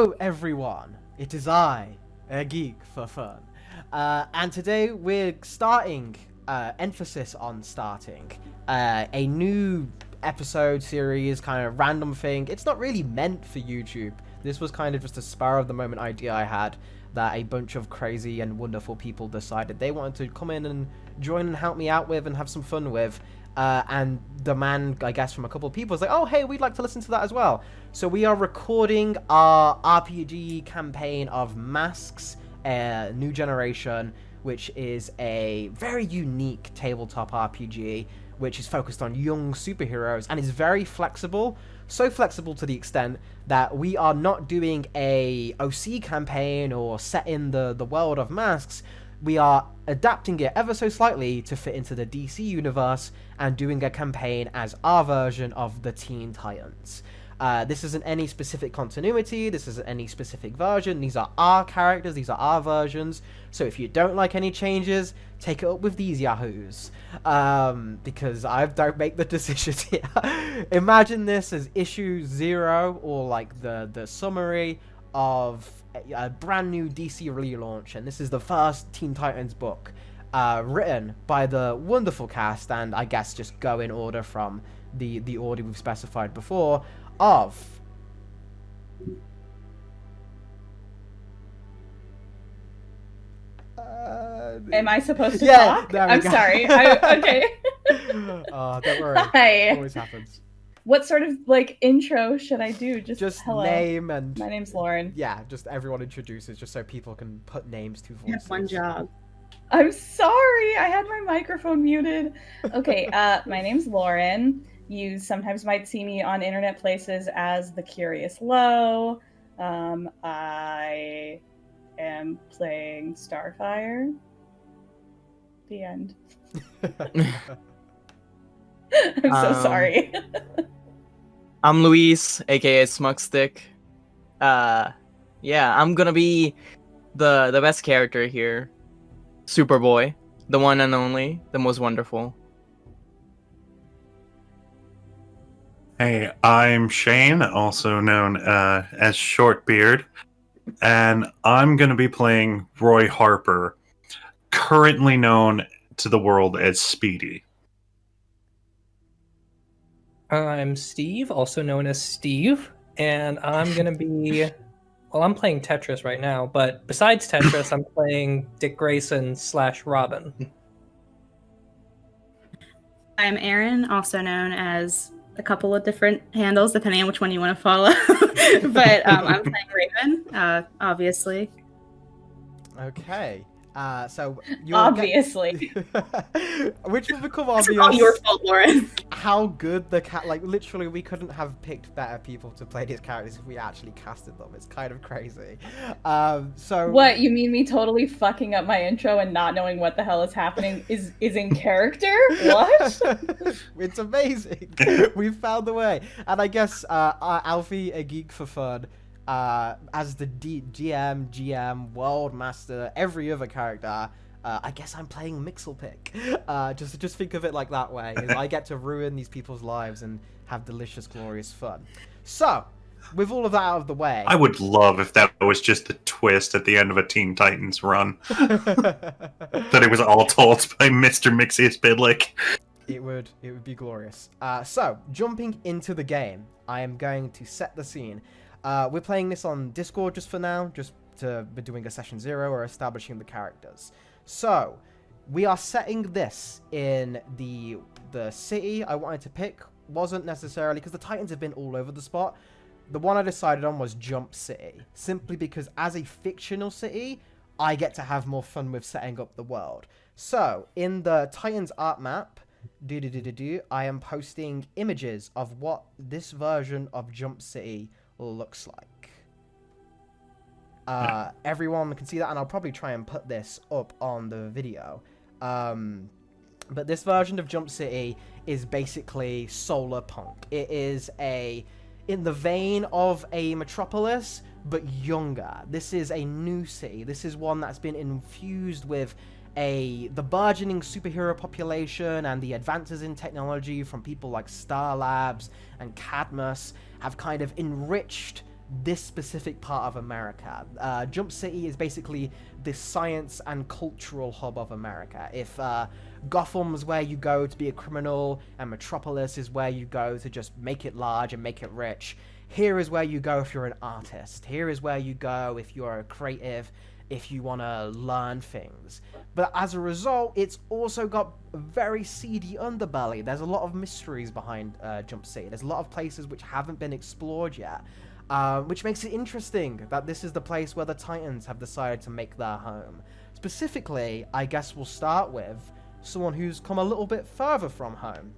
Hello everyone, it is I, a geek for fun, and today we're starting, emphasis on starting, a new episode series, kind of random thing. It's not really meant for YouTube. This was kind of just a spur of the moment idea I had that a bunch of crazy and wonderful people decided they wanted to come in and join and help me out with and have some fun with. And the man, I guess, from a couple of people was like, oh, hey, we'd like to listen to that as well. So we are recording our RPG campaign of Masks, New Generation, which is a very unique tabletop RPG, which is focused on young superheroes and is very flexible. So flexible to the extent that we are not doing a OC campaign or set in the world of Masks. We are adapting it ever so slightly to fit into the DC universe and doing a campaign as our version of the Teen Titans. This isn't any specific continuity, this isn't any specific version, these are our characters, these are our versions, so if you don't like any changes, take it up with these yahoos, because I don't make the decisions here. Imagine this as issue 0, or like the summary of a brand new DC relaunch, and this is the first Teen Titans book, written by the wonderful cast, and I guess just go in order from the order we've specified before, of Am I supposed to talk? I'm sorry. Okay. Oh, don't worry. Hi. It always happens. What sort of intro should I do? Just hello. Name and my name's Lauren. Yeah, just everyone introduces, just so people can put names to voices. You have one job. I'm sorry. I had my microphone muted. Okay. My name's Lauren. You sometimes might see me on internet places as the Curious Low. I am playing Starfire. The end. I'm so sorry. I'm Luis, aka Smugstick. Yeah, I'm gonna be the best character here. Superboy, the one and only, the most wonderful. Hey, I'm Shane, also known as Shortbeard, and I'm going to be playing Roy Harper, currently known to the world as Speedy. I'm Steve, also known as Steve, and I'm going to be... Well, I'm playing Tetris right now, but besides Tetris, I'm playing Dick Grayson / Robin. I'm Erin, also known as a couple of different handles, depending on which one you want to follow. But I'm playing Raven, obviously. Okay. So you're obviously. Which will become obvious. It's all your fault, Lauren. How good the cat, like literally we couldn't have picked better people to play these characters if we actually casted them. It's kind of crazy. So what, you mean me totally fucking up my intro and not knowing what the hell is happening is in character? What? It's amazing. We found the way. And I guess Alfie, a geek for fun, as the GM, World Master, every other character, I guess I'm playing Mixelpick. Just think of it like that way. Is I get to ruin these people's lives and have delicious, glorious fun. So, with all of that out of the way... I would love if that was just the twist at the end of a Teen Titans run. That it was all told by Mr. Mixius Bidlick. It would be glorious. So, jumping into the game, I am going to set the scene. We're playing this on Discord just for now, just to be doing a session 0 or establishing the characters. So, we are setting this in the city I wanted to pick. Wasn't necessarily, because the Titans have been all over the spot. The one I decided on was Jump City, simply because as a fictional city, I get to have more fun with setting up the world. So, in the Titans art map, I am posting images of what this version of Jump City looks like. Everyone can see that, and I'll probably try and put this up on the video. But this version of Jump City is basically solar punk. It is in the vein of a metropolis, but younger. This is a new city. This is one that's been infused with the burgeoning superhero population, and the advances in technology from people like Star Labs and Cadmus have kind of enriched this specific part of America. Jump City is basically the science and cultural hub of America. If Gotham's where you go to be a criminal, and Metropolis is where you go to just make it large and make it rich, here is where you go if you're an artist. Here is where you go if you're a creative, if you want to learn things. But as a result, it's also got a very seedy underbelly. There's a lot of mysteries behind Jump City. There's a lot of places which haven't been explored yet, which makes it interesting that this is the place where the Titans have decided to make their home. Specifically, I guess we'll start with someone who's come a little bit further from home,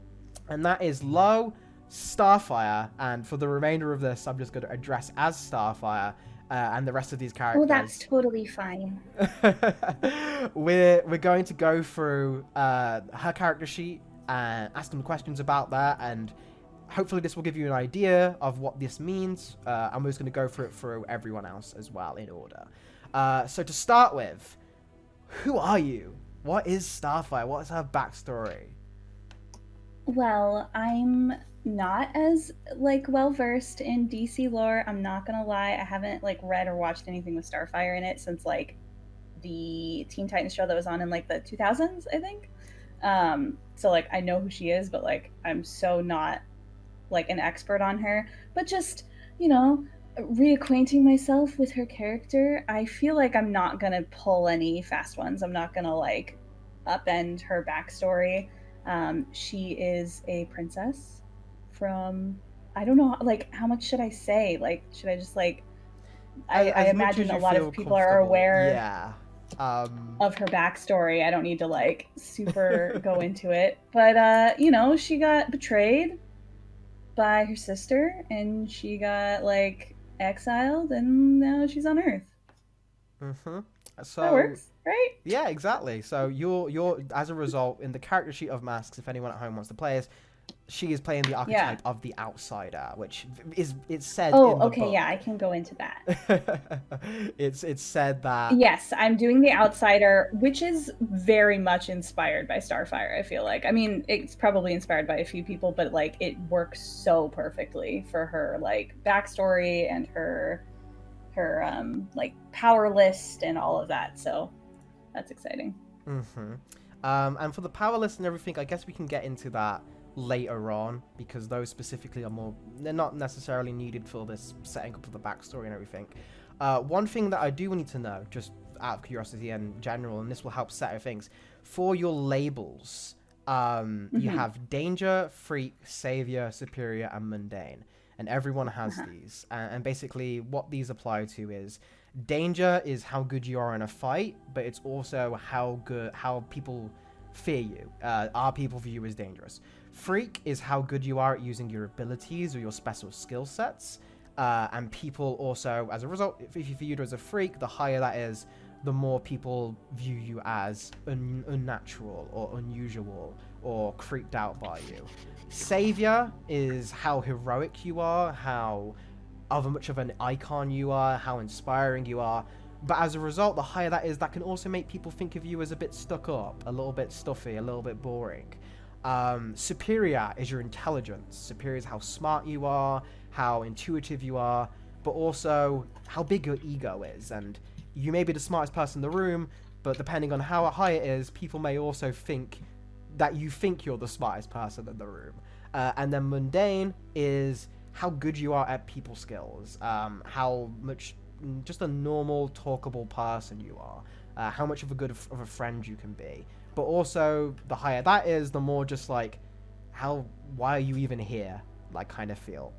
and that is Lo, Starfire, and for the remainder of this, I'm just going to address as Starfire, and the rest of these characters. Oh, that's totally fine. we're going to go through her character sheet and ask them questions about that, and hopefully this will give you an idea of what this means, and we're just going to go through it through everyone else as well in order. So to start with, who are you? What is Starfire? What is her backstory? Well, I'm not as well versed in DC lore. I'm not gonna lie. I haven't read or watched anything with Starfire in it since the Teen Titans show that was on in the 2000s, I think. So I know who she is, but I'm so not an expert on her. But just reacquainting myself with her character, I feel like I'm not gonna pull any fast ones. I'm not gonna upend her backstory. She is a princess from, I don't know, how much should I say? Should I just I imagine a lot of people are aware of her backstory. I don't need to super go into it. But she got betrayed by her sister, and she got exiled, and now she's on Earth. Mm-hmm. So that works, right? Yeah, exactly. So you're as a result in the character sheet of Masks, if anyone at home wants to play as, she is playing the archetype of the outsider, which it's said. Oh, in the okay, book. yeah, I can go into that. It's said that. Yes, I'm doing the outsider, which is very much inspired by Starfire. I feel like. I mean, it's probably inspired by a few people, but it works so perfectly for her backstory and her power list and all of that. So that's exciting. Mm-hmm. And for the power list and everything, I guess we can get into that later on, because those specifically they're not necessarily needed for this setting up of the backstory and everything. One thing that I do need to know, just out of curiosity and general, and this will help set things, for your labels, you have Danger, Freak, Savior, Superior, and Mundane. And everyone has these. And basically what these apply to is, Danger is how good you are in a fight, but it's also how people fear you. Our people view you as dangerous. Freak is how good you are at using your abilities or your special skill sets. And people also, as a result, if you view you as a freak, the higher that is, the more people view you as unnatural or unusual or creeped out by you. Savior is how heroic you are, how much of an icon you are, how inspiring you are. But as a result, the higher that is, that can also make people think of you as a bit stuck up, a little bit stuffy, a little bit boring. Superior is your intelligence. Superior is how smart you are, how intuitive you are, but also how big your ego is. And you may be the smartest person in the room, but depending on how high it is, people may also think that you think you're the smartest person in the room. And then Mundane is how good you are at people skills, how much just a normal talkable person you are, how much of a friend you can be. But also, the higher that is, the more just why are you even here, kind of feel.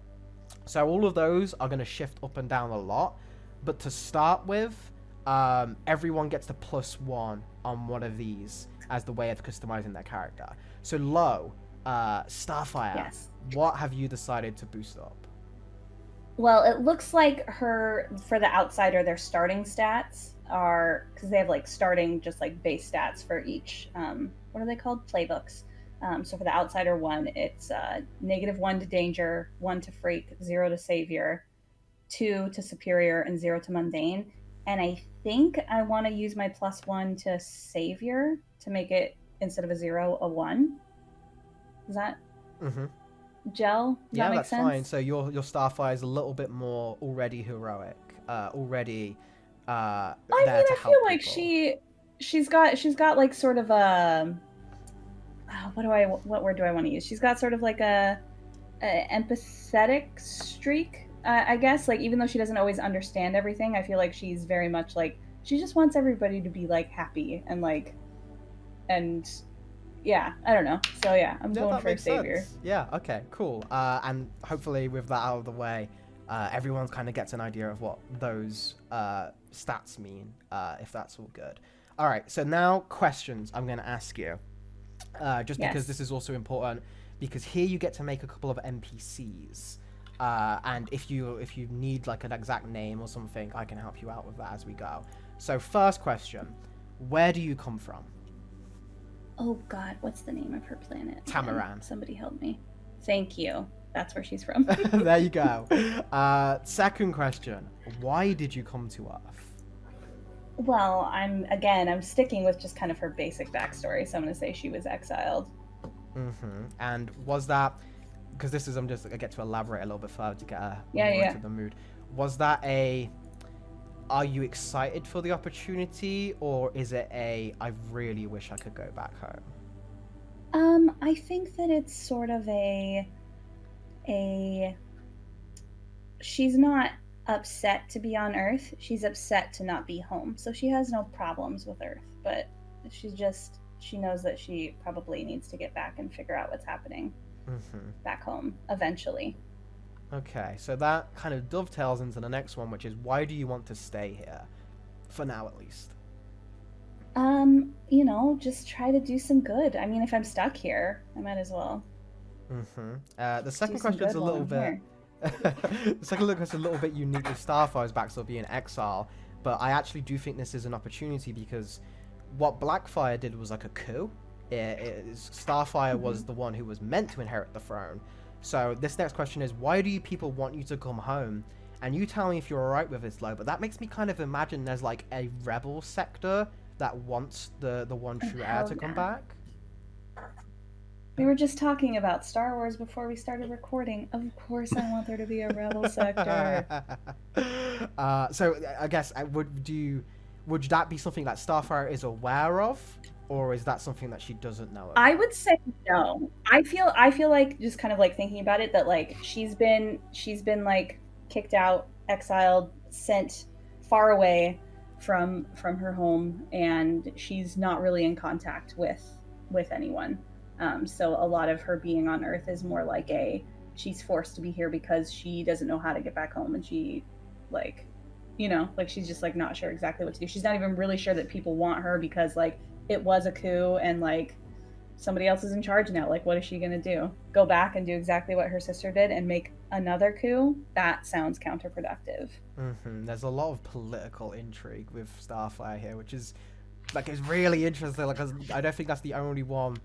So all of those are going to shift up and down a lot. But to start with, everyone gets the +1 on one of these as the way of customizing their character. So Lo, Starfire, Yes. What have you decided to boost up? Well, it looks like for the outsider, their starting stats are, because they have starting just base stats for each, what are they called? Playbooks. So for the outsider one, it's -1 to Danger, 1 to Freak, 0 to Savior, 2 to Superior, and 0 to Mundane. And I think I want to use my +1 to Savior to make it, instead of a 0, a 1. Is that? Mm-hmm. gel? Does Yeah, that make that's sense? fine. So your Starfire is a little bit more already heroic, already I there mean, to I help feel like people. she's got like sort of a what word do I want to use? She's got sort of like a empathetic streak, I guess. Like even though she doesn't always understand everything, I feel like she's very much like she just wants everybody to be like happy and like and yeah, I don't know. So yeah, I'm Yeah, going that for a makes savior. sense. Yeah, okay, cool. And hopefully with that out of the way, everyone kind of gets an idea of what those stats mean, if that's all good. All right, so now questions I'm going to ask you, just because Yes. this is also important, because here you get to make a couple of NPCs. And if you need like an exact name or something, I can help you out with that as we go. So first question, where do you come from? Oh God, what's the name of her planet? again? Tamaran. Somebody help me. Thank you. That's where she's from. There you go. Second question, why did you come to Earth? Well, I'm sticking with just kind of her basic backstory, so I'm gonna say she was exiled. And was that, because this is, I get to elaborate a little bit further to get Yeah, more yeah. into the mood. Was that are you excited for the opportunity, or is it I really wish I could go back home? I think that it's sort of a she's not upset to be on Earth. She's upset to not be home. So she has no problems with Earth, but she knows that she probably needs to get back and figure out what's happening back home eventually. Okay, so that kind of dovetails into the next one, which is why do you want to stay here? For now, at least. Just try to do some good. I mean, if I'm stuck here, I might as well. The second do some question's good a while little I'm bit. here. The second look is a little bit unique with Starfire's backstory being exile, but I actually do think this is an opportunity because what Blackfire did was like a coup. Starfire was the one who was meant to inherit the throne. So this next question is, why do you people want you to come home? And you tell me if you're alright with this, Lo, but that makes me kind of imagine there's like a rebel sector that wants the one true heir hell to come yeah. back. We were just talking about Star Wars before we started recording. Of course, I want there to be a rebel sector. So I guess would that be something that Starfire is aware of, or is that something that she doesn't know about? I would say no. I feel like just kind of like thinking about it that like she's been like kicked out, exiled, sent far away from her home, and she's not really in contact with anyone. So a lot of her being on Earth is more like she's forced to be here because she doesn't know how to get back home, and she like she's just like not sure exactly what to do. She's not even really sure that people want her because like it was a coup and like somebody else is in charge now. Like what is she gonna do? Go back and do exactly what her sister did and make another coup? That sounds counterproductive. There's a lot of political intrigue with Starfire here, which is like it's really interesting. Like I don't think that's the only one.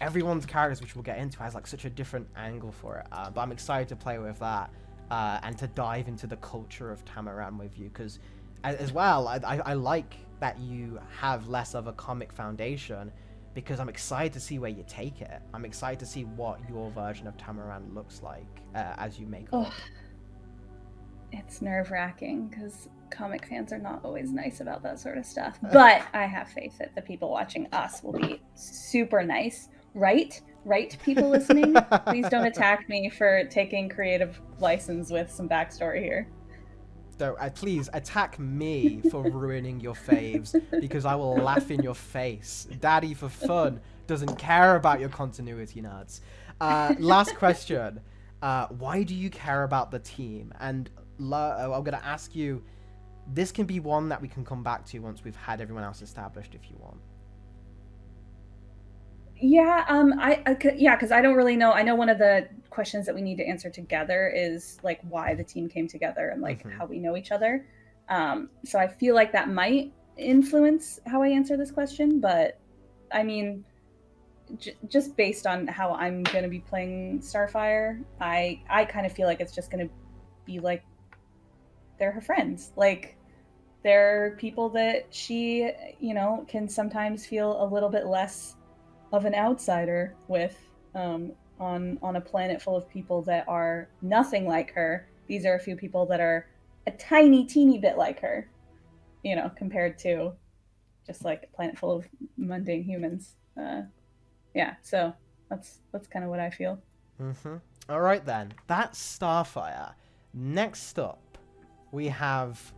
Everyone's characters, which we'll get into, has like such a different angle for it. But I'm excited to play with that and to dive into the culture of Tamaran with you, because as well, I like that you have less of a comic foundation, because I'm excited to see where you take it. I'm excited to see what your version of Tamaran looks like as you make up. It's nerve-wracking because comic fans are not always nice about that sort of stuff. But I have faith that the people watching us will be super nice. Right, people listening? Please don't attack me for taking creative license with some backstory here. So please attack me for ruining your faves, because I will laugh in your face. Daddy for fun doesn't care about your continuity nerds. Last question. Why do you care about the team? And I'm going to ask you, this can be one that we can come back to once we've had everyone else established if you want. Yeah, because I don't really know. I know one of the questions that we need to answer together is like why the team came together and like how we know each other. So I feel like that might influence how I answer this question, but I mean, just based on how I'm going to be playing Starfire, I kind of feel like it's just going to be like they're her friends. Like they're people that she, can sometimes feel a little bit less of an outsider with, on a planet full of people that are nothing like her. These are a few people that are a tiny, teeny bit like her, you know, compared to just like a planet full of mundane humans. Yeah, so that's kind of what I feel. All right then, that's Starfire. Next up, we have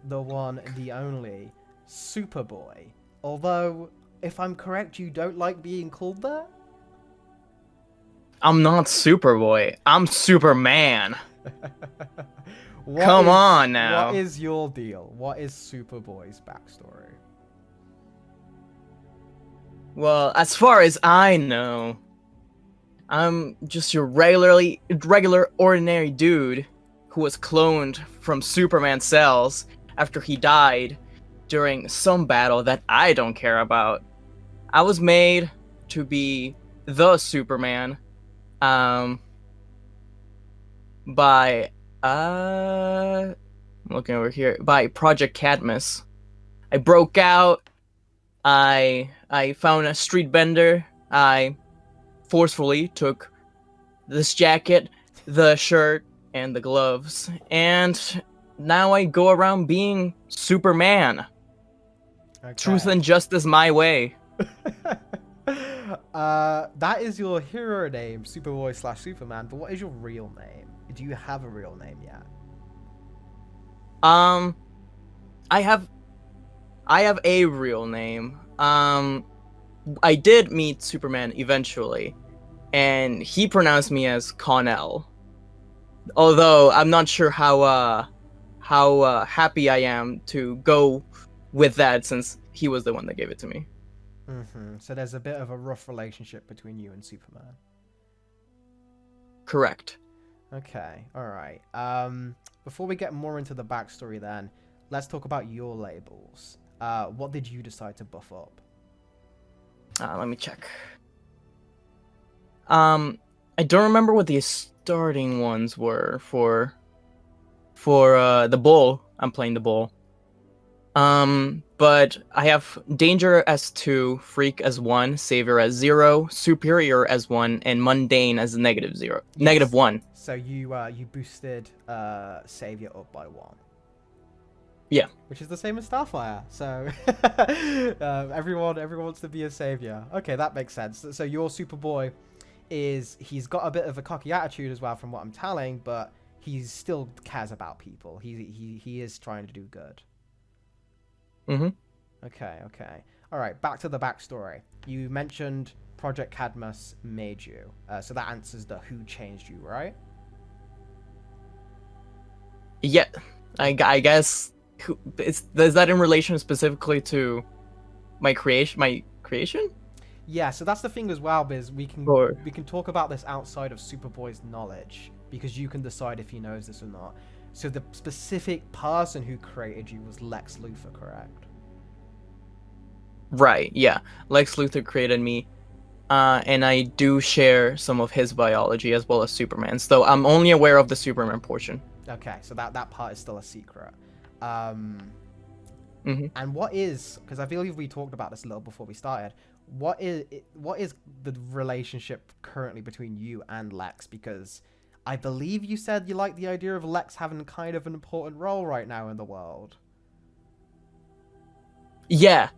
the one, the only Superboy. Although, if I'm correct, you don't like being called that? I'm not Superboy. I'm Superman. What Come is- on now. What is your deal? What is Superboy's backstory? Well, as far as I know, I'm just your regular, ordinary dude who was cloned from Superman cells after he died during some battle that I don't care about. I was made to be the Superman, by I'm looking over here, by Project Cadmus. I broke out. I found a street vendor. I forcefully took this jacket, the shirt, and the gloves, and now I go around being Superman. Okay. Truth and justice my way. That is your hero name, Superboy / Superman, but what is your real name? Do you have a real name yet? I have a real name. I did meet Superman eventually, and he pronounced me as Connell. Although I'm not sure how happy I am to go with that, since he was the one that gave it to me. So there's a bit of a rough relationship between you and Superman. Correct. Okay, alright. Before we get more into the backstory then, let's talk about your labels. What did you decide to buff up? Let me check. I don't remember what the starting ones were for the bull. I'm playing the bull. But I have Danger as 2, Freak as 1, Savior as 0, Superior as 1, and Mundane as -0, -1. So you boosted Savior up by 1. Yeah. Which is the same as Starfire. So everyone wants to be a savior. Okay, that makes sense. So your Superboy he's got a bit of a cocky attitude as well, from what I'm telling, but he still cares about people. He is trying to do good. Okay. All right, back to the backstory. You mentioned Project Cadmus made you. So that answers the who changed you, right? Yeah, I guess. Is that in relation specifically to my creation? Yeah, so that's the thing as well, Biz. We can talk about this outside of Superboy's knowledge, because you can decide if he knows this or not. So the specific person who created you was Lex Luthor, correct? Right, yeah. Lex Luthor created me, and I do share some of his biology as well as Superman's, though I'm only aware of the Superman portion. Okay, so that part is still a secret. And what is, because I believe we talked about this a little before we started, what is the relationship currently between you and Lex? Because I believe you said you like the idea of Lex having kind of an important role right now in the world. Yeah.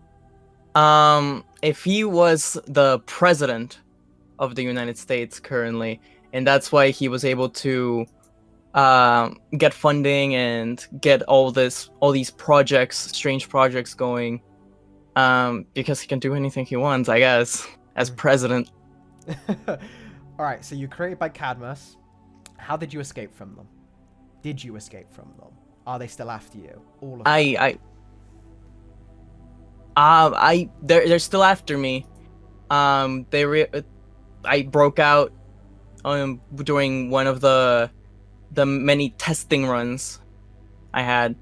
If he was the president of the United States currently, and that's why he was able to get funding and get all these projects, strange projects going, because he can do anything he wants, I guess, as president. All right, so you're created by Cadmus. How did you escape from them? Did you escape from them? Are they still after you? All of them? They're still after me. I broke out during one of the many testing runs I had,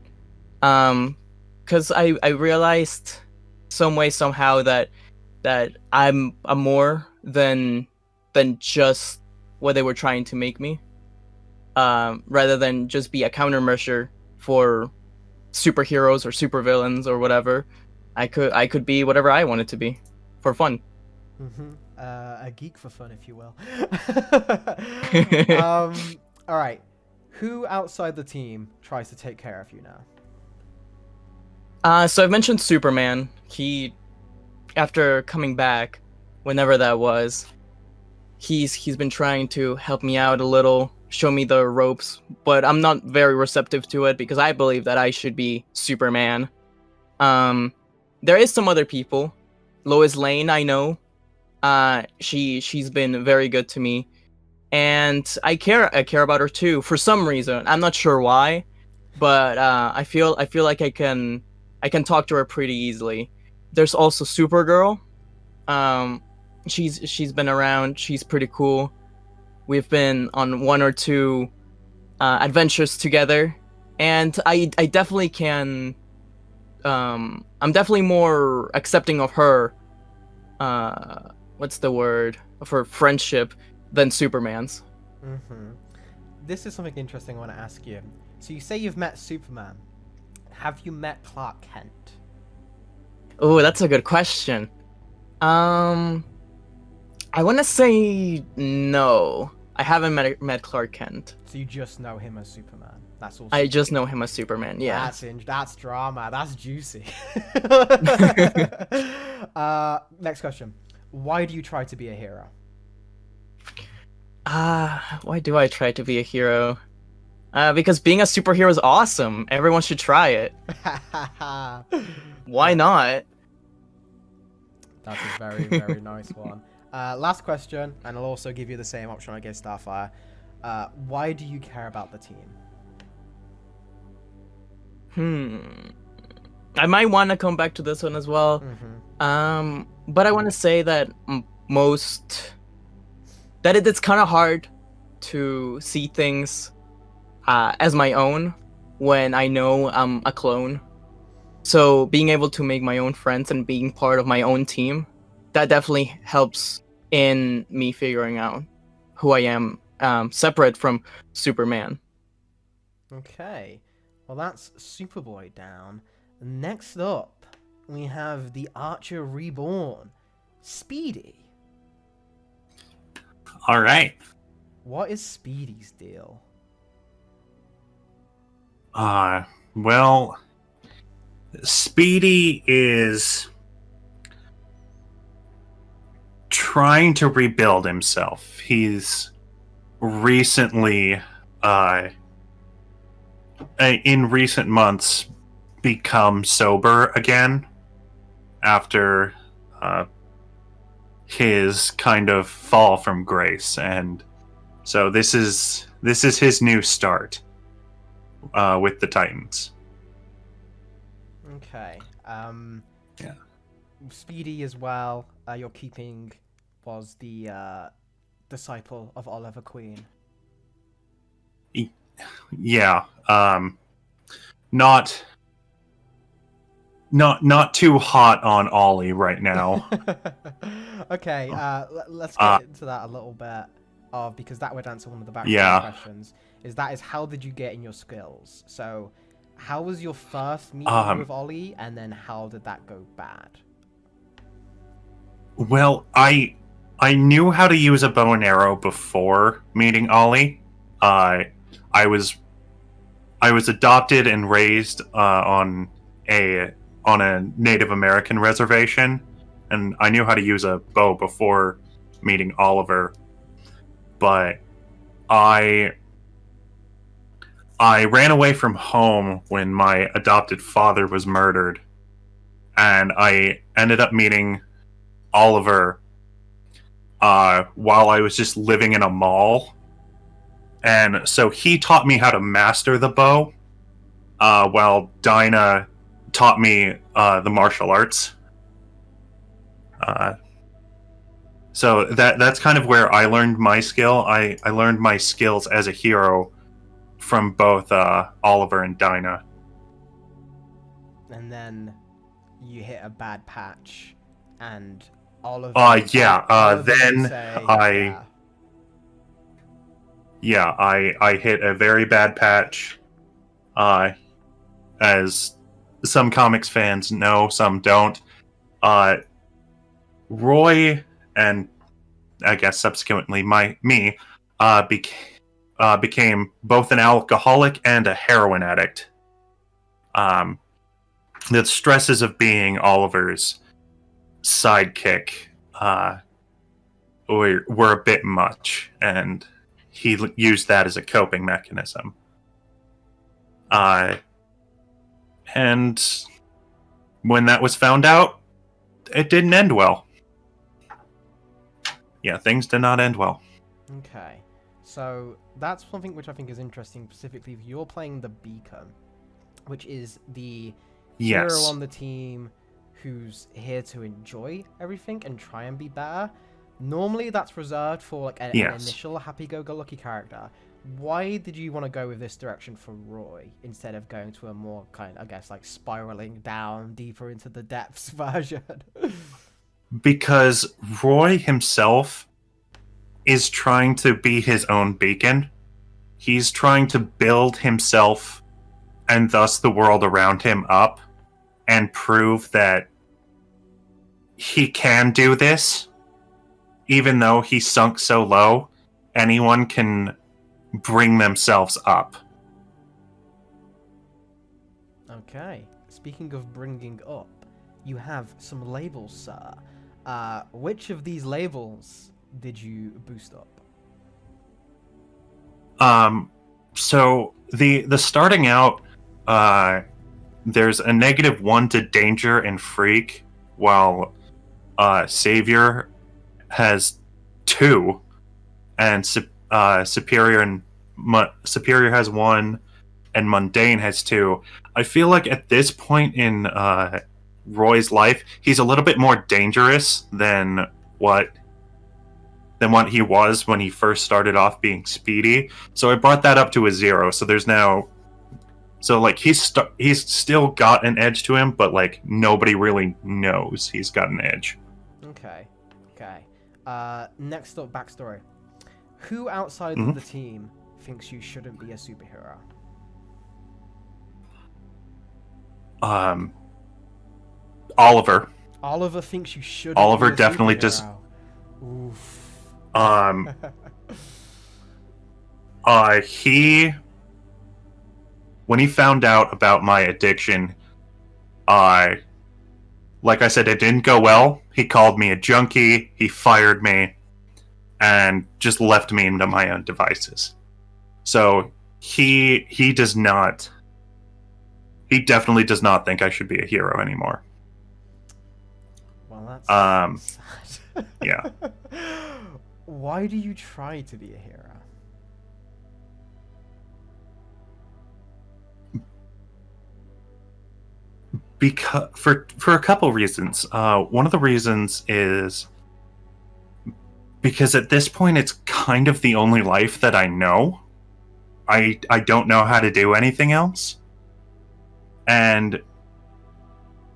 because I realized some way somehow that I'm more than just what they were trying to make me, rather than just be a countermeasure for superheroes or supervillains or whatever. I could be whatever I wanted to be for fun. A geek for fun, if you will. All right. Who outside the team tries to take care of you now? So I've mentioned Superman. He, after coming back, whenever that was, he's been trying to help me out a little, show me the ropes, but I'm not very receptive to it because I believe that I should be Superman. There is some other people. Lois Lane, I know. She's been very good to me, and I care about her too for some reason. I'm not sure why, but I feel like I can talk to her pretty easily. There's also Supergirl. She's been around. She's pretty cool. We've been on one or two adventures together, and I definitely can. I'm definitely more accepting of her. What's the word? Of her friendship than Superman's. Mm-hmm. This is something interesting I want to ask you. So you say you've met Superman. Have you met Clark Kent? Oh, that's a good question. I want to say no. I haven't met Clark Kent. So you just know him as Superman. That's all. I just know him as Superman. Yeah. That's drama. That's juicy. Next question. Why do you try to be a hero? Why do I try to be a hero? Because being a superhero is awesome. Everyone should try it. Why not? That's a very, very nice one. Last question, and I'll also give you the same option I gave Starfire. Why do you care about the team? I might want to come back to this one as well. Mm-hmm. But I want to say that it's kind of hard to see things as my own when I know I'm a clone. So being able to make my own friends and being part of my own team, that definitely helps in me figuring out who I am, separate from Superman. Okay. Well, that's Superboy down. Next up, we have the Archer Reborn, Speedy. All right. What is Speedy's deal? Well, Speedy is trying to rebuild himself. He's recently, in recent months, become sober again after his kind of fall from grace, and so this is his new start with the Titans. Okay. Yeah. Speedy as well. Your keeping was the disciple of Oliver Queen. Yeah. Not too hot on Ollie right now. Okay, let's get into that a little bit, because that would answer one of the background questions. Is how did you get in your skills? So, how was your first meeting with Ollie, and then how did that go bad? Well, I knew how to use a bow and arrow before meeting Ollie. I was adopted and raised on a Native American reservation, and I knew how to use a bow before meeting Oliver. But I ran away from home when my adopted father was murdered, and I ended up meeting Oliver while I was just living in a mall. And so he taught me how to master the bow, while Dinah taught me the martial arts. So that's kind of where I learned my skill. I learned my skills as a hero from both Oliver and Dinah. And then you hit a bad patch, and Oliver. Then I hit a very bad patch. As some comics fans know, some don't. Roy and I guess subsequently me, became both an alcoholic and a heroin addict. The stresses of being Oliver's sidekick were a bit much, and he used that as a coping mechanism. And when that was found out, it didn't end well. Yeah, things did not end well. Okay, so that's something which I think is interesting, specifically if you're playing the Beacon, which is the hero Yes. on the team who's here to enjoy everything and try and be better. Normally that's reserved for like an initial happy-go-lucky character. Why did you want to go with this direction for Roy instead of going to a more kind, I guess, like spiraling down deeper into the depths version? Because Roy himself is trying to be his own beacon. He's trying to build himself and thus the world around him up and prove that he can do this. Even though he sunk so low, anyone can bring themselves up. Okay, speaking of bringing up, you have some labels, sir. Which of these labels did you boost up? So the starting out, there's a -1 to danger and freak, while Savior has 2, and Superior Superior has 1, and Mundane has 2. I feel like at this point in Roy's life, he's a little bit more dangerous than what he was when he first started off being Speedy. So I brought that up to a 0. So there's now, so like he's still got an edge to him, but like nobody really knows he's got an edge. Okay. Next up, backstory. Who outside of the team thinks you shouldn't be a superhero? Oliver. Oliver thinks you shouldn't. Oliver be a definitely superhero. does. Oof. When he found out about my addiction, like I said, it didn't go well. He called me a junkie, he fired me, and just left me into my own devices. So he definitely does not think I should be a hero anymore. Well, that's sad. Yeah. Why do you try to be a hero? Because for a couple reasons. One of the reasons is because at this point it's kind of the only life that I know. I don't know how to do anything else. And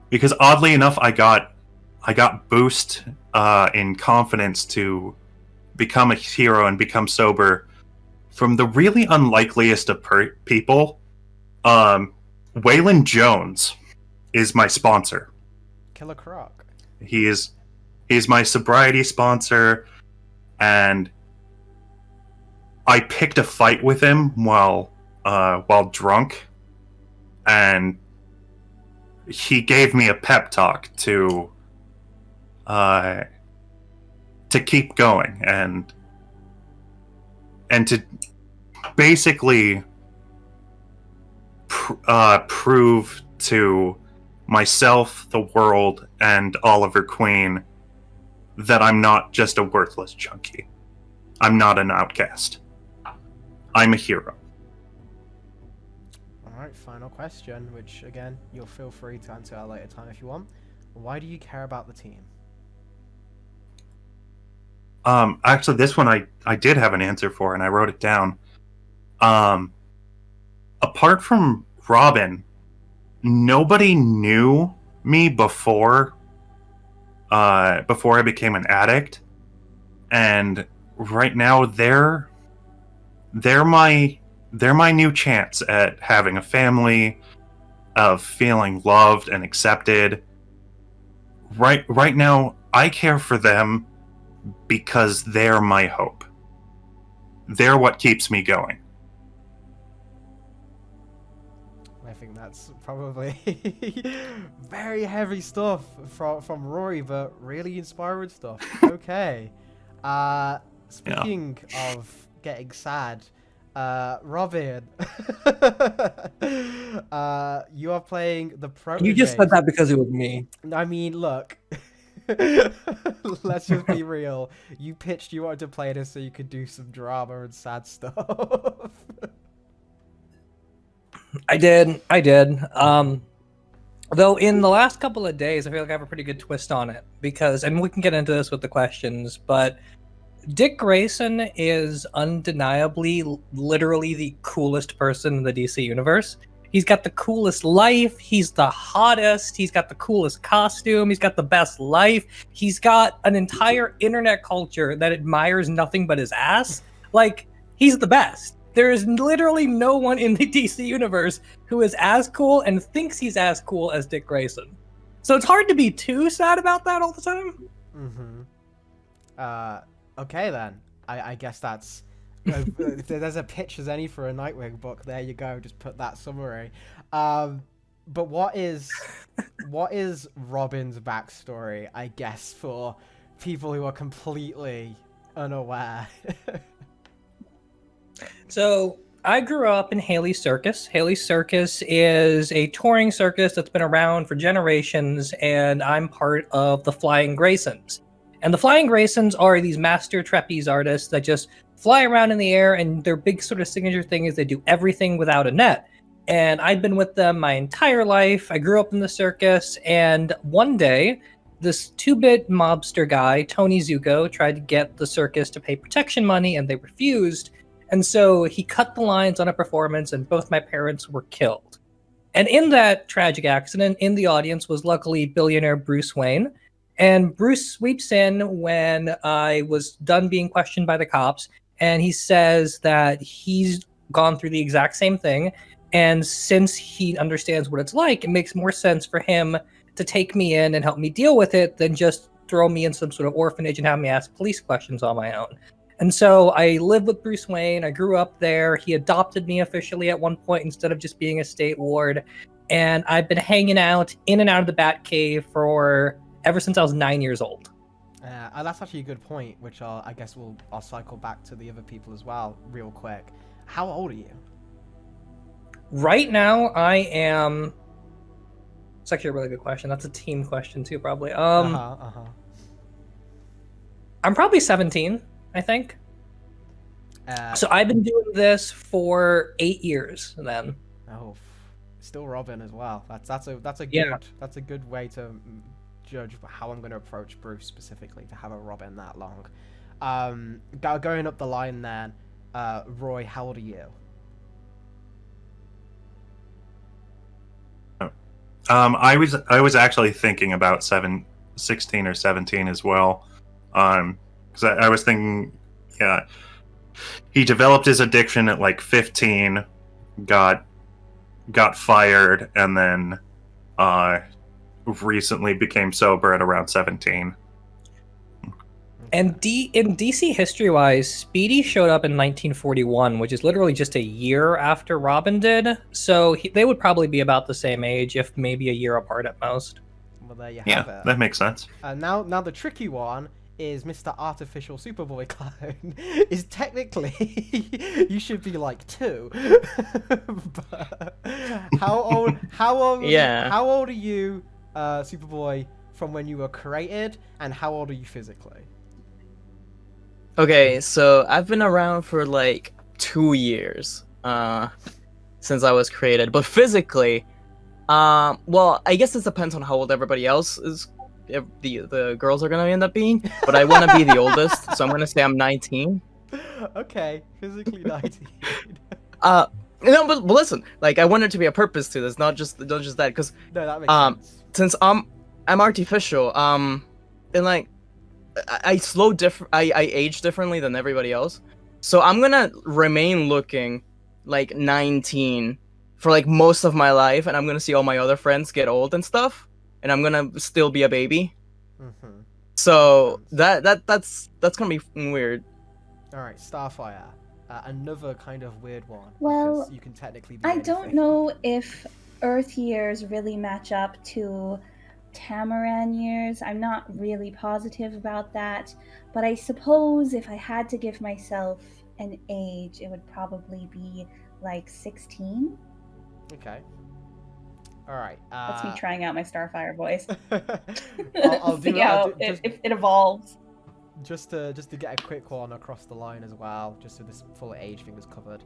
because oddly enough I got boost in confidence to become a hero and become sober from the really unlikeliest of people. Waylon Jones is my sponsor. Killer Croc. He's my sobriety sponsor, and I picked a fight with him while drunk, and he gave me a pep talk to keep going and to basically prove to myself, the world, and Oliver Queen that I'm not just a worthless junkie. I'm not an outcast. I'm a hero. Alright, final question, which again, you'll feel free to answer at a later time if you want. Why do you care about the team? Actually, this one I did have an answer for, and I wrote it down. Apart from Robin, nobody knew me before I became an addict, and right now they're my new chance at having a family, of feeling loved and accepted. Right now, I care for them because they're my hope. They're what keeps me going. I think that's probably very heavy stuff from Rory, but really inspiring stuff. Okay. Speaking of getting sad, Robin, you are playing the protege. You just said that because it was me. I mean, look. Let's just be real. You pitched you wanted to play this so you could do some drama and sad stuff. I did. Though in the last couple of days, I feel like I have a pretty good twist on it because, and we can get into this with the questions, but Dick Grayson is undeniably, literally the coolest person in the DC universe. He's got the coolest life. He's the hottest. He's got the coolest costume. He's got the best life. He's got an entire internet culture that admires nothing but his ass. Like, he's the best. There is literally no one in the DC universe who is as cool and thinks he's as cool as Dick Grayson. So it's hard to be too sad about that all the time. Okay then. I guess that's... if there's a pitch as any for a Nightwing book, there you go. Just put that summary. But what is Robin's backstory? I guess for people who are completely unaware. So I grew up in Haley's Circus. Haley's Circus is a touring circus that's been around for generations, and I'm part of the Flying Graysons. And the Flying Graysons are these master trapeze artists that just fly around in the air, and their big sort of signature thing is they do everything without a net. And I've been with them my entire life. I grew up in the circus, and one day, this 2-bit mobster guy, Tony Zuko, tried to get the circus to pay protection money, and they refused. And so he cut the lines on a performance, and both my parents were killed. And in that tragic accident, in the audience was luckily billionaire Bruce Wayne. And Bruce sweeps in when I was done being questioned by the cops, and he says that he's gone through the exact same thing. And since he understands what it's like, it makes more sense for him to take me in and help me deal with it than just throw me in some sort of orphanage and have me ask police questions on my own. And so I lived with Bruce Wayne. I grew up there. He adopted me officially at one point instead of just being a state ward. And I've been hanging out in and out of the Batcave for ever since I was 9 years old. That's actually a good point, which I guess I'll cycle back to the other people as well real quick. How old are you? Right now, I am... It's actually a really good question. That's a team question too, probably. I'm probably 17, I think. So I've been doing this for 8 years then. Oh, still Robin as well. That's a good way to judge how I'm going to approach Bruce specifically, to have a Robin that long. Going up the line then, Roy, how old are you? I was actually thinking about 16 or 17 as well, because I was thinking, yeah, he developed his addiction at like 15, got fired, and then recently became sober at around 17. And in DC history-wise, Speedy showed up in 1941, which is literally just a year after Robin did. So they would probably be about the same age, if maybe a year apart at most. Well, there you have it. Yeah, that makes sense. Now the tricky one is Mr. Artificial Superboy clone. Is technically you should be like 2. But how old are you, Superboy, from when you were created, and how old are you physically? Okay, so I've been around for like 2 years since I was created, but physically, well, I guess this depends on how old everybody else is. If the girls are gonna end up being, but I want to be the oldest, so I'm gonna say I'm 19. Okay, physically 19. No, but listen, like I want it to be a purpose to this, not just that, because no, that makes sense. Since I'm artificial, and like I age differently than everybody else, so I'm gonna remain looking like 19 for like most of my life, and I'm gonna see all my other friends get old and stuff, and I'm gonna still be a baby. So that's gonna be weird. All right, Starfire. Another kind of weird one. Well, because you can technically be I don't anything. know if Earth years really match up to Tamaran years. I'm not really positive about that, but I suppose if I had to give myself an age, it would probably be like 16. Okay. All right. That's me trying out my Starfire voice. I'll do See it. how if it evolves. Just to get a quick one across the line as well, just so this full age thing is covered.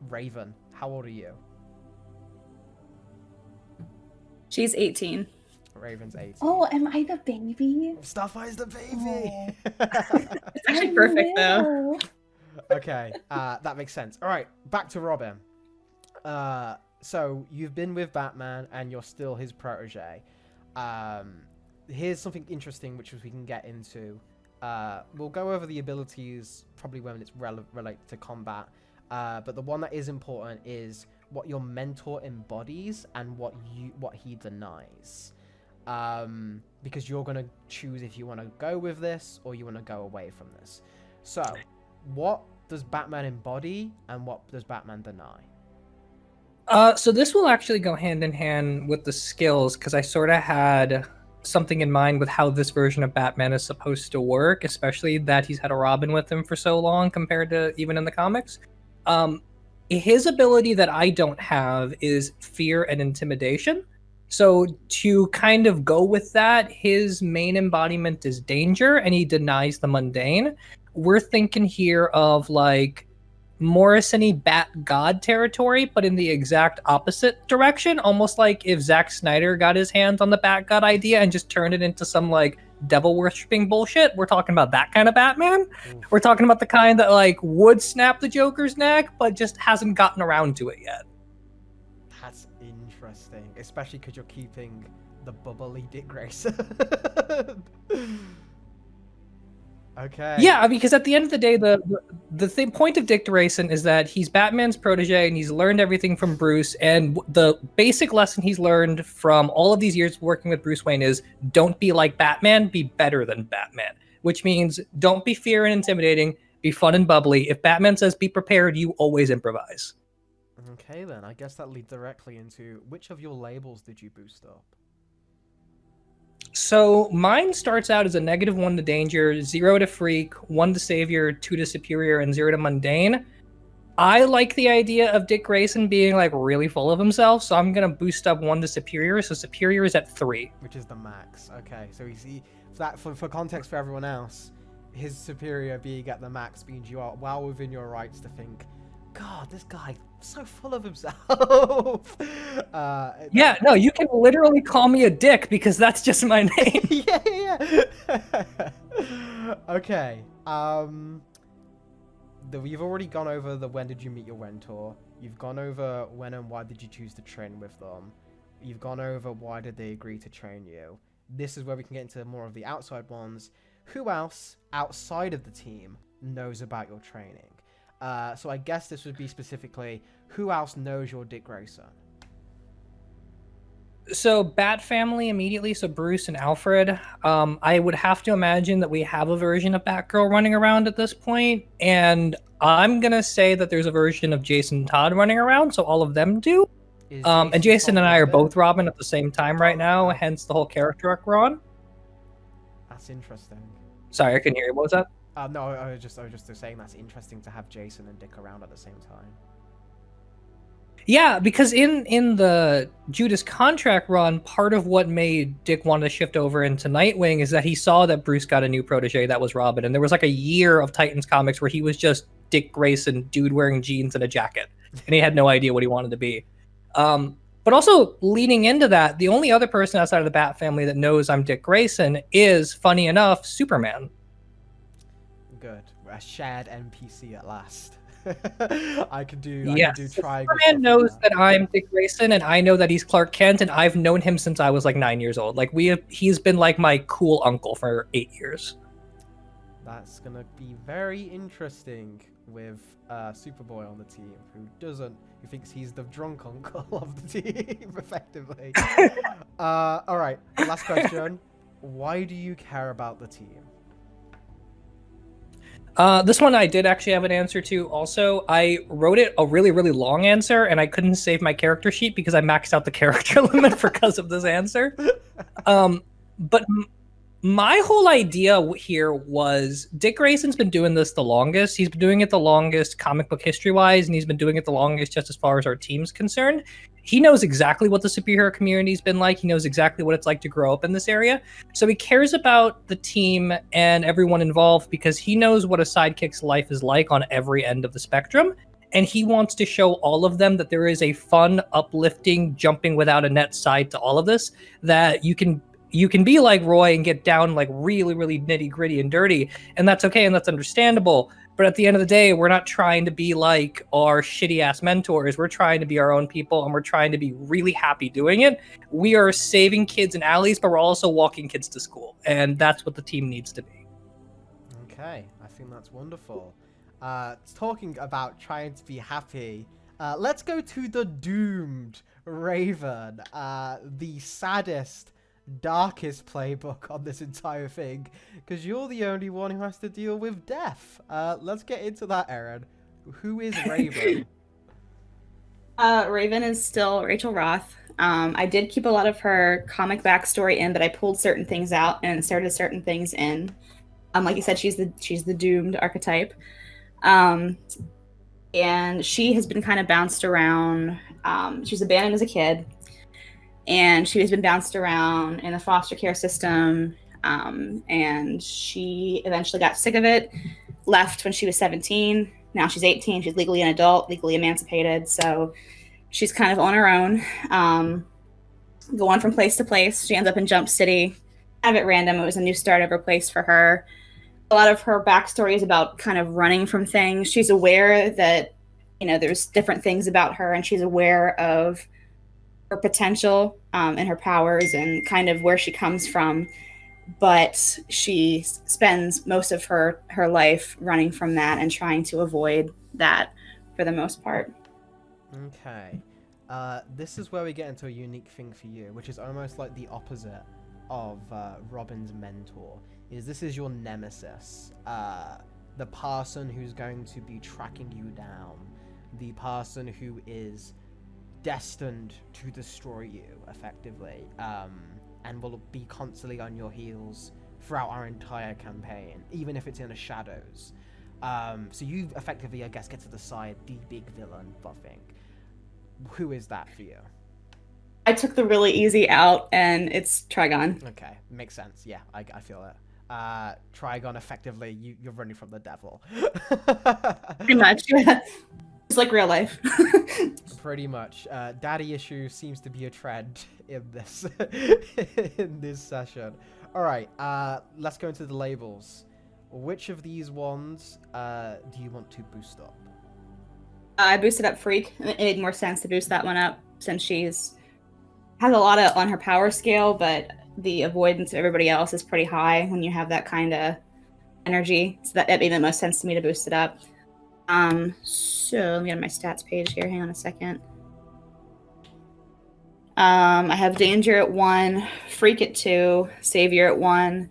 Raven, how old are you? She's 18. Raven's 18. Oh, am I the baby? Starfire's the baby. It's actually perfect though. No. Okay, that makes sense. All right, back to Robin. So you've been with Batman, and you're still his protege. Here's something interesting, which we can get into. We'll go over the abilities probably when it's related to combat. But the one that is important is what your mentor embodies and what he denies. Because you're gonna choose if you want to go with this or you want to go away from this. So, what does Batman embody and what does Batman deny? So this will actually go hand in hand with the skills, because I sort of had something in mind with how this version of Batman is supposed to work, especially that he's had a Robin with him for so long compared to even in the comics. His ability that I don't have is fear and intimidation. So to kind of go with that, his main embodiment is danger, and he denies the mundane. We're thinking here of like Morrison-y Bat God territory, but in the exact opposite direction. Almost like if Zack Snyder got his hands on the Bat God idea and just turned it into some like devil worshipping bullshit. We're talking about that kind of Batman. Oof. We're talking about the kind that like would snap the Joker's neck, but just hasn't gotten around to it yet. That's interesting, especially because you're keeping the bubbly Dick Grayson. Okay. Yeah, because at the end of the day, the point of Dick Grayson is that he's Batman's protege and he's learned everything from Bruce. And the basic lesson he's learned from all of these years working with Bruce Wayne is don't be like Batman, be better than Batman. Which means don't be fear and intimidating, be fun and bubbly. If Batman says be prepared, you always improvise. Okay then, I guess that leads directly into which of your labels did you boost up? So mine starts out as a -1 to danger, 0 to freak, 1 to savior, 2 to superior, and 0 to mundane. I like the idea of Dick Grayson being like really full of himself, so I'm gonna boost up 1 to superior. So superior is at 3. Which is the max. Okay, so for context for everyone else, his superior being at the max means you are well within your rights to think, God, this guy so full of himself. Yeah, no, you can literally call me a dick because that's just my name. yeah. Okay. You've already gone over the when did you meet your mentor. You've gone over when and why did you choose to train with them. You've gone over why did they agree to train you. This is where we can get into more of the outside ones. Who else outside of the team knows about your training? So I guess this would be specifically, who else knows you're Dick Grayson? So Bat family immediately, so Bruce and Alfred. I would have to imagine that we have a version of Batgirl running around at this point, and I'm gonna say that there's a version of Jason Todd running around, so all of them do. And Jason and I are both Robin at the same time right now, hence the whole character arc we're on. That's interesting. Sorry, I couldn't hear you. What was that? No, I was just saying that's interesting to have Jason and Dick around at the same time. Yeah, because in the Judas contract run, part of what made Dick want to shift over into Nightwing is that he saw that Bruce got a new protege that was Robin, and there was like a year of Titans comics where he was just Dick Grayson, dude wearing jeans and a jacket, and he had no idea what he wanted to be. But also leading into that, the only other person outside of the Bat family that knows I'm Dick Grayson is, funny enough, Superman. Good. A shared NPC at last. I could do triangle. Superman knows that I'm Dick Grayson, and I know that he's Clark Kent, and I've known him since I was like 9 years old. Like he's been like my cool uncle for 8 years. That's gonna be very interesting with Superboy on the team, who thinks he's the drunk uncle of the team, effectively. All right, last question. why do you care about the team? This one I did actually have an answer to. Also, I wrote it a really, really long answer, and I couldn't save my character sheet because I maxed out the character limit because of this answer. But my whole idea here was Dick Grayson's been doing this the longest. He's been doing it the longest comic book history-wise, and he's been doing it the longest just as far as our team's concerned. He knows exactly what the superhero community's been like. He knows exactly what it's like to grow up in this area. So he cares about the team and everyone involved because he knows what a sidekick's life is like on every end of the spectrum. And he wants to show all of them that there is a fun, uplifting, jumping without a net side to all of this, that you can be like Roy and get down like really, really nitty gritty and dirty. And that's okay. And that's understandable. But at the end of the day, we're not trying to be like our shitty ass mentors. We're trying to be our own people, and we're trying to be really happy doing it. We are saving kids in alleys, but we're also walking kids to school. And that's what the team needs to be. Okay, I think that's wonderful. Talking about trying to be happy, let's go to the doomed Raven, the saddest, darkest playbook on this entire thing, because you're the only one who has to deal with death. Let's get into that, Aaron. Who is Raven? Raven is still Rachel Roth. I did keep a lot of her comic backstory in, but I pulled certain things out and inserted certain things in. Like you said, she's the doomed archetype. And she has been kind of bounced around. She was abandoned as a kid, and she has been bounced around in the foster care system. And she eventually got sick of it, left when she was 17. Now she's 18. She's legally an adult, legally emancipated. So she's kind of on her own, going from place to place. She ends up in Jump City, kind of at random. It was a new start over place for her. A lot of her backstory is about kind of running from things. She's aware that, there's different things about her, and she's aware of her potential and her powers and kind of where she comes from. But she spends most of her life running from that and trying to avoid that for the most part. Okay. This is where we get into a unique thing for you, which is almost like the opposite of Robin's mentor. This is your nemesis, the person who's going to be tracking you down, the person who is destined to destroy you, effectively, and will be constantly on your heels throughout our entire campaign, even if it's in the shadows. So you effectively, I guess, get to decide the big villain for thing. Who is that for you? I took the really easy out, and it's Trigon. Okay, makes sense. Yeah, I feel it. Trigon, effectively, you're running from the devil. Pretty much, yeah. It's like real life. Pretty much. Daddy issue seems to be a trend in this in this session. All right, let's go into the labels. Which of these ones do you want to boost up? I boosted up Freak. It made more sense to boost that one up since has a lot on her power scale, but the avoidance of everybody else is pretty high when you have that kind of energy. So that made the most sense to me to boost it up. So let me get on my stats page here. Hang on a second. I have Danger at 1, Freak at 2, Savior at 1,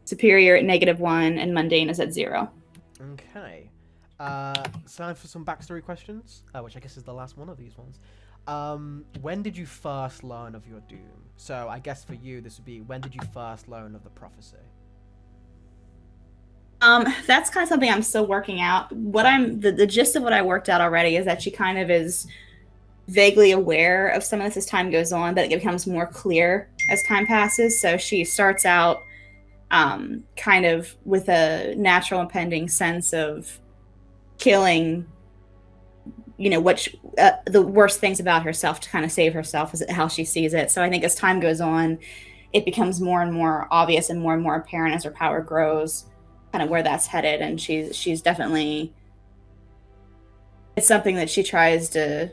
Superior at -1, and Mundane is at 0. Okay. Time for some backstory questions, which I guess is the last one of these ones. When did you first learn of your doom? So I guess for you, this would be, when did you first learn of the prophecy? That's kind of something I'm still working out. The gist of what I worked out already is that she kind of is vaguely aware of some of this as time goes on, but it becomes more clear as time passes. So she starts out kind of with a natural impending sense of killing, the worst things about herself to kind of save herself is how she sees it. So I think as time goes on, it becomes more and more obvious and more apparent as her power grows, kind of where that's headed. And she's definitely, it's something that she tries to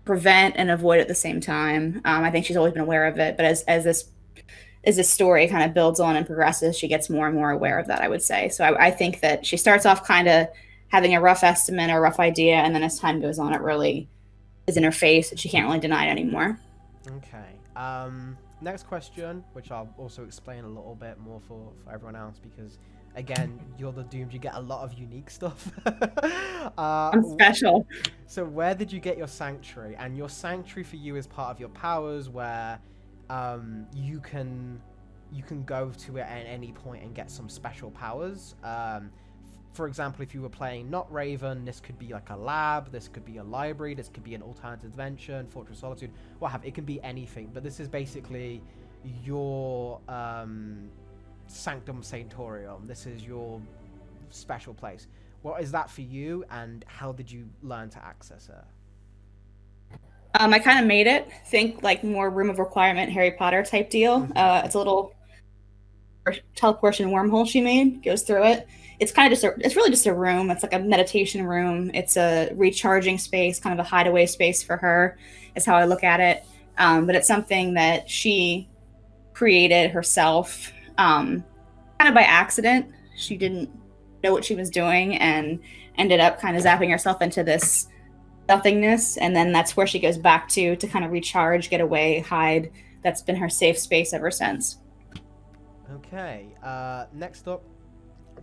prevent and avoid at the same time. I think she's always been aware of it, but as this story kind of builds on and progresses, she gets more and more aware of that, I would say. So I think that she starts off kind of having a rough estimate or a rough idea, and then as time goes on, it really is in her face, and she can't really deny it anymore. Okay. next question, which I'll also explain a little bit more for everyone else, because again, you're the doomed. You get a lot of unique stuff. I'm special. So where did you get your sanctuary? And your sanctuary for you is part of your powers, where you can go to it at any point and get some special powers. For example, if you were playing not Raven, this could be like a lab, this could be a library, this could be an alternative dimension, Fortress of Solitude, what have it can be anything. But this is basically your Sanctum Sanctorium. This is your special place. What is that for you, and how did you learn to access it? I kind of made it think like more Room of Requirement, Harry Potter type deal. It's a little teleportation wormhole she made, goes through it. It's kind of it's really just a room. It's like a meditation room. It's a recharging space, kind of a hideaway space for her, is how I look at it. But it's something that she created herself, kind of by accident. She didn't know what she was doing and ended up kind of zapping herself into this nothingness. And then that's where she goes back to kind of recharge, get away, hide. That's been her safe space ever since. Okay, next up,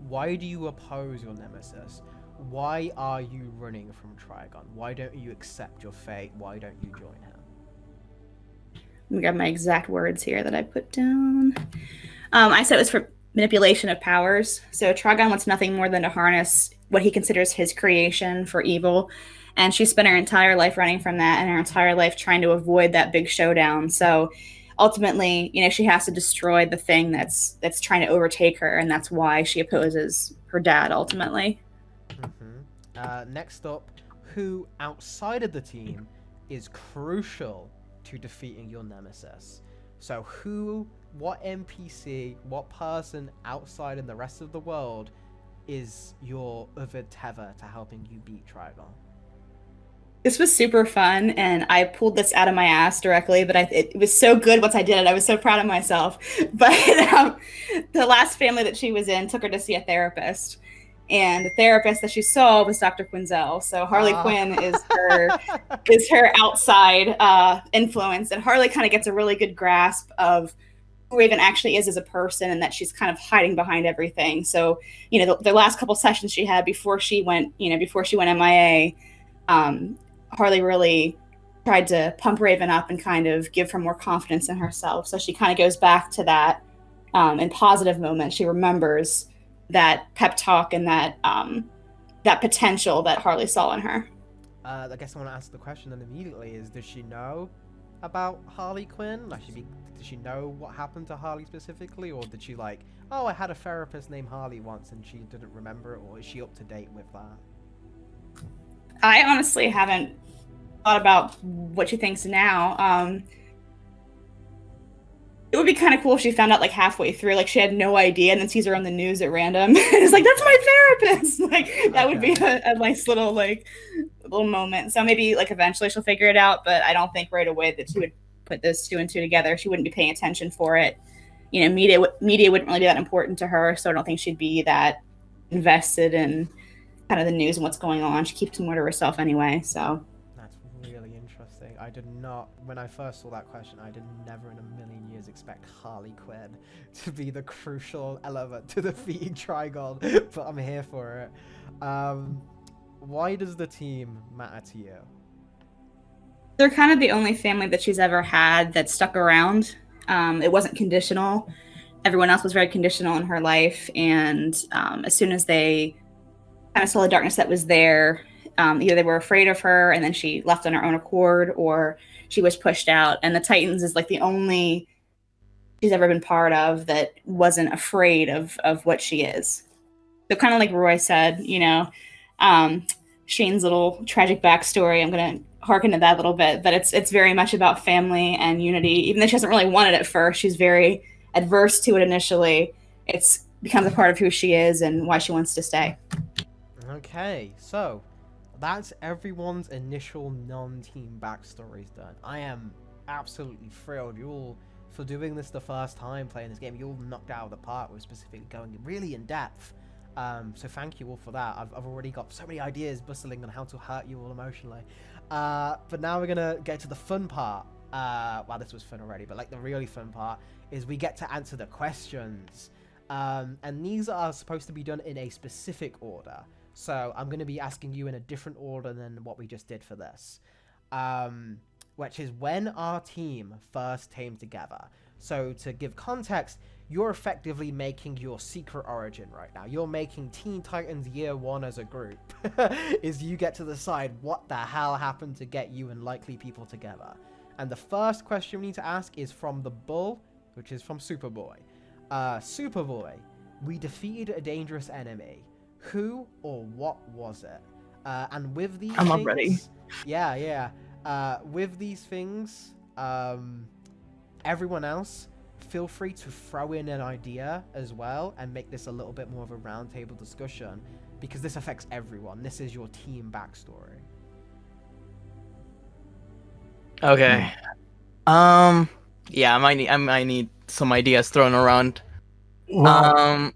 why do you oppose your nemesis? Why are you running from Trigon? Why don't you accept your fate? Why don't you join him? Let me grab my exact words here that I put down. I said it was for manipulation of powers. So Trigon wants nothing more than to harness what he considers his creation for evil. And she spent her entire life running from that, and her entire life trying to avoid that big showdown. So ultimately, she has to destroy the thing that's trying to overtake her, and that's why she opposes her dad ultimately. Next up, who outside of the team is crucial to defeating your nemesis? So what NPC, what person outside in the rest of the world is your other tether to helping you beat Trigon? This was super fun, and I pulled this out of my ass directly, but it was so good once I did it. I was so proud of myself. But the last family that she was in took her to see a therapist, and the therapist that she saw was Dr. Quinzel. So Harley Quinn is her outside influence, and Harley kind of gets a really good grasp of who Raven actually is as a person, and that she's kind of hiding behind everything. So the last couple sessions she had before she went MIA. Harley really tried to pump Raven up and kind of give her more confidence in herself. So she kind of goes back to that in positive moments. She remembers that pep talk and that potential that Harley saw in her. I guess I want to ask the question then immediately is, does she know about Harley Quinn? Does she know what happened to Harley specifically? Or did she I had a therapist named Harley once and she didn't remember it? Or is she up to date with that? I honestly haven't thought about what she thinks now. It would be kind of cool if she found out halfway through, she had no idea, and then sees her on the news at random. It's that's my therapist. That would be a nice little little moment. So maybe eventually she'll figure it out, but I don't think right away that she would put those two and two together. She wouldn't be paying attention for it. Media wouldn't really be that important to her, so I don't think she'd be that invested in kind of the news and what's going on. She keeps more to herself anyway, so. That's really interesting. I did not, when I first saw that question, I did never in a million years expect Harley Quinn to be the crucial element to defeating Trigon, but I'm here for it. Why does the team matter to you? They're kind of the only family that she's ever had that stuck around. It wasn't conditional. Everyone else was very conditional in her life, and as soon as they kind of saw the darkness that was there, either they were afraid of her and then she left on her own accord, or she was pushed out. And the Titans is the only she's ever been part of that wasn't afraid of what she is. So kind of like Roy said, Shane's little tragic backstory, I'm going to harken to that a little bit, but it's very much about family and unity. Even though she doesn't really want it at first, she's very adverse to it initially. It's becomes a part of who she is and why she wants to stay. Okay, so that's everyone's initial non-team backstories done. I am absolutely thrilled. You all, for doing this the first time playing this game, you all knocked out of the park with specifically going really in depth. So thank you all for that. I've already got so many ideas bustling on how to hurt you all emotionally. But now we're gonna get to the fun part. well, this was fun already, but like the really fun part is we get to answer the questions. And these are supposed to be done in a specific order. So I'm going to be asking you in a different order than what we just did for this. Which is when our team first came together. So to give context, you're effectively making your secret origin right now. You're making Teen Titans Year 1 as a group. Is you get to decide what the hell happened to get you and likely people together. And the first question we need to ask is from the Bull, which is from Superboy. Superboy, we defeated a dangerous enemy. Who or what was it? And with these I'm things, not ready. Yeah. With these things, everyone else, feel free to throw in an idea as well and make this a little bit more of a roundtable discussion because this affects everyone. This is your team backstory. Okay. Yeah, I might need some ideas thrown around. Well,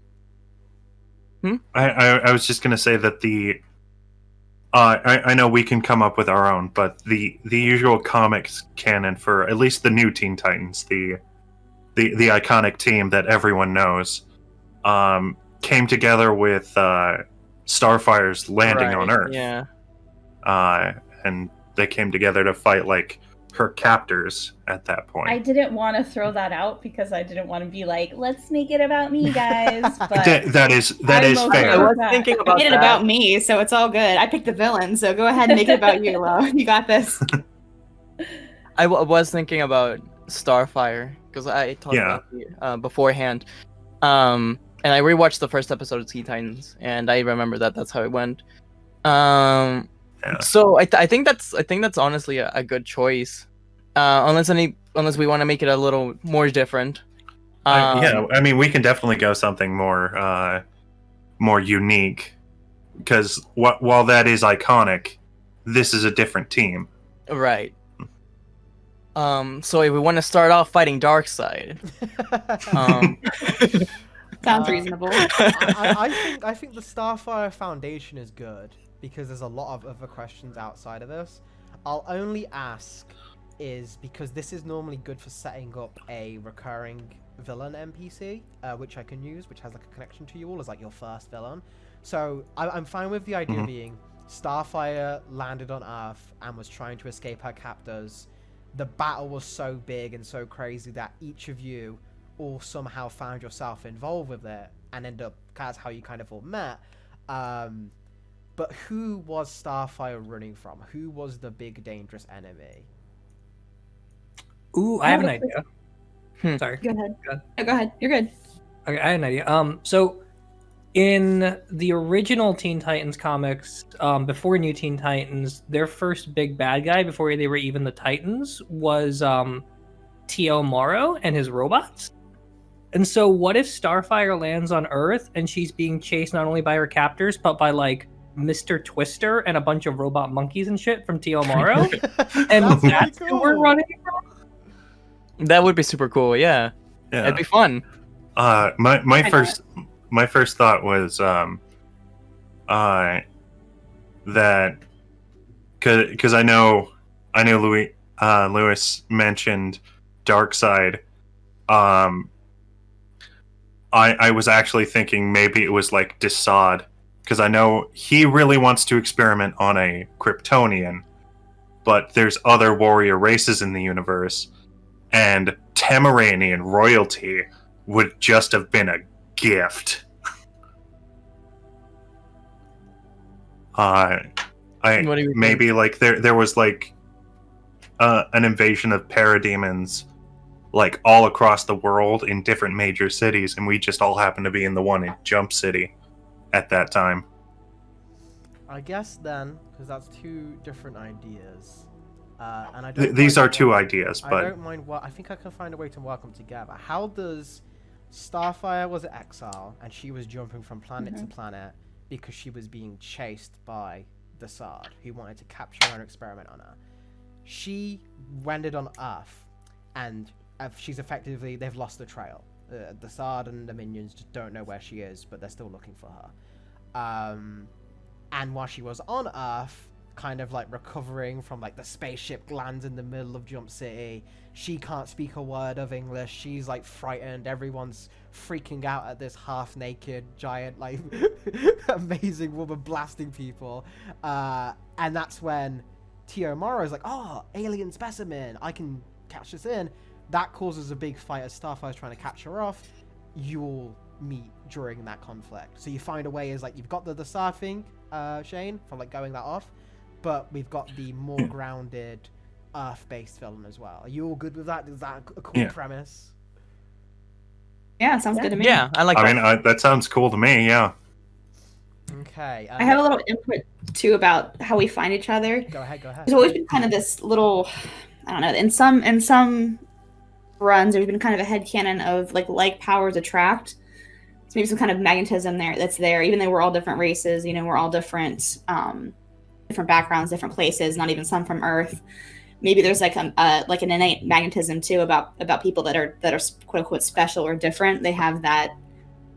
I was just gonna say that I know we can come up with our own, but the usual comics canon for at least the new Teen Titans, the iconic team that everyone knows, came together with Starfire's landing on Earth. Yeah. And they came together to fight like her captors at that point. I didn't want to throw that out because I didn't want to be like, let's make it about me, guys. But that is I'm fair. I was that. thinking about Made it that. about me, so it's all good. I picked the villain, so go ahead and make it about you, Lo. You got this. I was thinking about Starfire because I talked about it beforehand. And I rewatched the first episode of Teen Titans, and I remember that's how it went. So I think that's honestly a good choice. Unless we want to make it a little more different. Yeah, I mean, we can definitely go something more unique, because while that is iconic, this is a different team. Right. So if we want to start off fighting Darkseid, Sounds reasonable. I think the Starfire Foundation is good because there's a lot of other questions outside of this. I'll only ask is because this is normally good for setting up a recurring villain NPC, which I can use, which has like a connection to you all as like your first villain. So I'm fine with the idea being Starfire landed on Earth and was trying to escape her captors. The battle was so big and so crazy that each of you all somehow found yourself involved with it and end up, that's how you kind of all met. But who was Starfire running from? Who was the big dangerous enemy? Ooh, I have an idea. Sorry. Go ahead. No, go ahead. You're good. Okay, I have an idea. So in the original Teen Titans comics, before New Teen Titans, their first big bad guy before they were even the Titans was T.O. Morrow and his robots. And so what if Starfire lands on Earth and she's being chased not only by her captors, but by like Mr. Twister and a bunch of robot monkeys and shit from T.O. Morrow? And that's who we're running from? that would be super cool. Yeah, it'd be fun. My first thought was that because I know Lewis mentioned Darkseid. I was actually thinking maybe it was like Desaad, because I know he really wants to experiment on a Kryptonian, but there's other warrior races in the universe, and Tamaranian royalty would just have been a gift. Maybe like there was like an invasion of parademons like all across the world in different major cities, and we just all happen to be in the one in Jump City at that time. I guess then, because that's two different ideas, and I These are two ideas, but I don't mind. I think I can find a way to work them together. How does Starfire was at exile, and she was jumping from planet to planet because she was being chased by Desaad, who wanted to capture her and experiment on her. She landed on Earth, and she's effectively, they've lost the trail. Desaad and the minions just don't know where she is, but they're still looking for her. And while she was on Earth, kind of like recovering from like the spaceship lands in the middle of Jump City. She can't speak a word of English. She's like frightened. Everyone's freaking out at this half-naked giant like amazing woman blasting people. And that's when Tio Moro is like, oh, alien specimen, I can catch this in. That causes a big fight as Starfire's trying to catch her off. You all meet during that conflict. So you find a way is like you've got the surfing, Shane, from like going that off, but we've got the more grounded Earth-based film as well. Are you all good with that? Is that a cool premise? Yeah, sounds good to me. Yeah, I like that. I mean, that sounds cool to me. Yeah. Okay. I have a little input too about how we find each other. Go ahead. There's always been kind of this little, I don't know, in some runs there's been kind of a headcanon of like powers attract. So maybe some kind of magnetism that's there, even though we're all different races, we're all different backgrounds, different places, not even some from Earth. Maybe there's like an innate magnetism too about people that are quote unquote special or different. They have that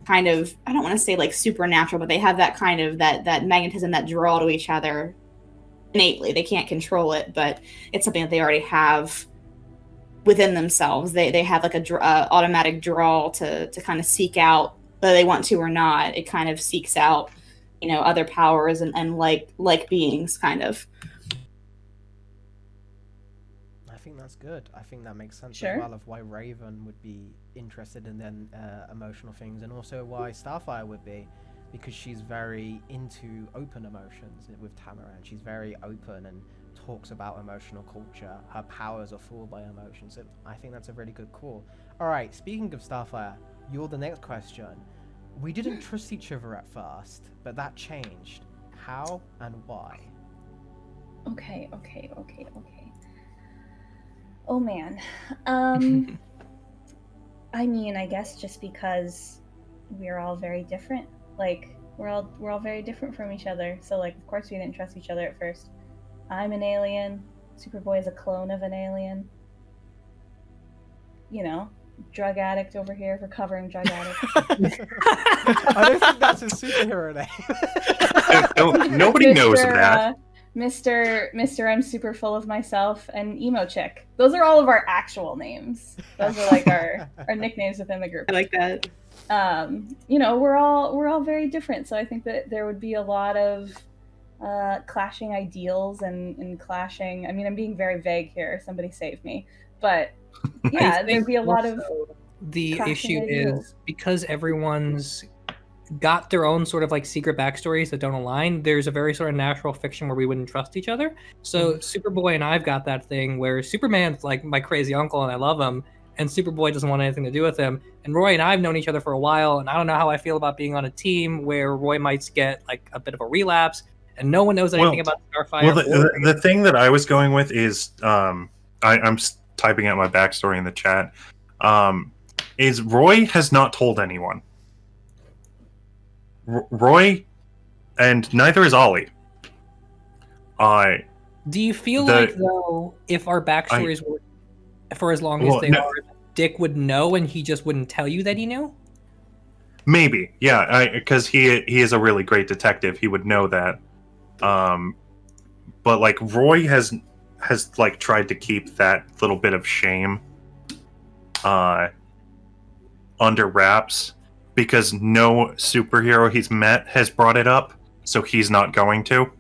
kind of, I don't want to say like supernatural, but they have that kind of that magnetism, that draw to each other innately. They can't control it, but it's something that they already have within themselves. They have like a automatic draw to kind of seek out, whether they want to or not. It kind of seeks out, other powers and like beings kind of. I think that's good. I think that makes sense Sure. as well of why Raven would be interested in then emotional things, and also why Starfire would be, because she's very into open emotions with Tamaran. She's very open and talks about emotional culture. Her powers are fueled by emotions. So I think that's a really good call. All right, speaking of Starfire, you're the next question. We didn't trust each other at first, but that changed. How and why? Okay. Oh man. I mean, I guess just because we're all very different. Like we're all very different from each other. So like of course we didn't trust each other at first. I'm an alien. Superboy is a clone of an alien. Drug addict over here, recovering drug addict. I don't think that's his superhero name. Nobody knows of that. Mr. I'm super full of myself, and emo chick. Those are all of our actual names. Those are like our nicknames within the group. I like that. We're all very different, so I think that there would be a lot of clashing ideals and clashing. I mean, I'm being very vague here. Somebody save me. But yeah, there'd be a lot of. The clashing issue ideals. is because everyone's got their own sort of like secret backstories that don't align. There's a very sort of natural fiction where we wouldn't trust each other. So Superboy and I've got that thing where Superman's like my crazy uncle and I love him, and Superboy doesn't want anything to do with him. And Roy and I have known each other for a while, and I don't know how I feel about being on a team where Roy might get like a bit of a relapse, and no one knows anything about Starfire. Well, the thing that I was going with is I'm typing out my backstory in the chat. Is Roy has not told anyone. Roy, and neither is Ollie. Do you feel like though, if our backstories were for as long as they are, Dick would know and he just wouldn't tell you that he knew? Maybe, yeah, because he is a really great detective. He would know that. But like Roy has like tried to keep that little bit of shame under wraps, because no superhero he's met has brought it up, so he's not going to.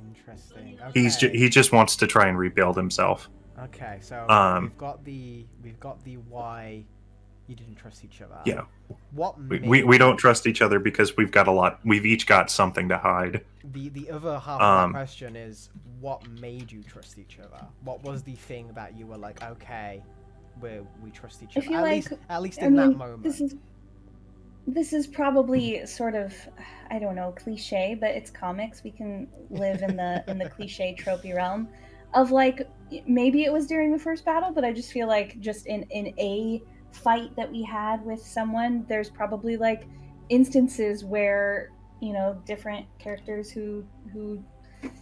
Interesting. Okay. He just wants to try and rebuild himself. Okay, so we've got the why you didn't trust each other. Yeah. What We don't trust each other because we've each got something to hide. The other half of that question is, what made you trust each other? What was the thing that you were like, okay, we trust each I other? feel At least in that moment. This is probably sort of, I don't know, cliche, but it's comics. We can live in the cliche tropey realm of like, maybe it was during the first battle, but I just feel like just in a fight that we had with someone, there's probably like instances where, different characters who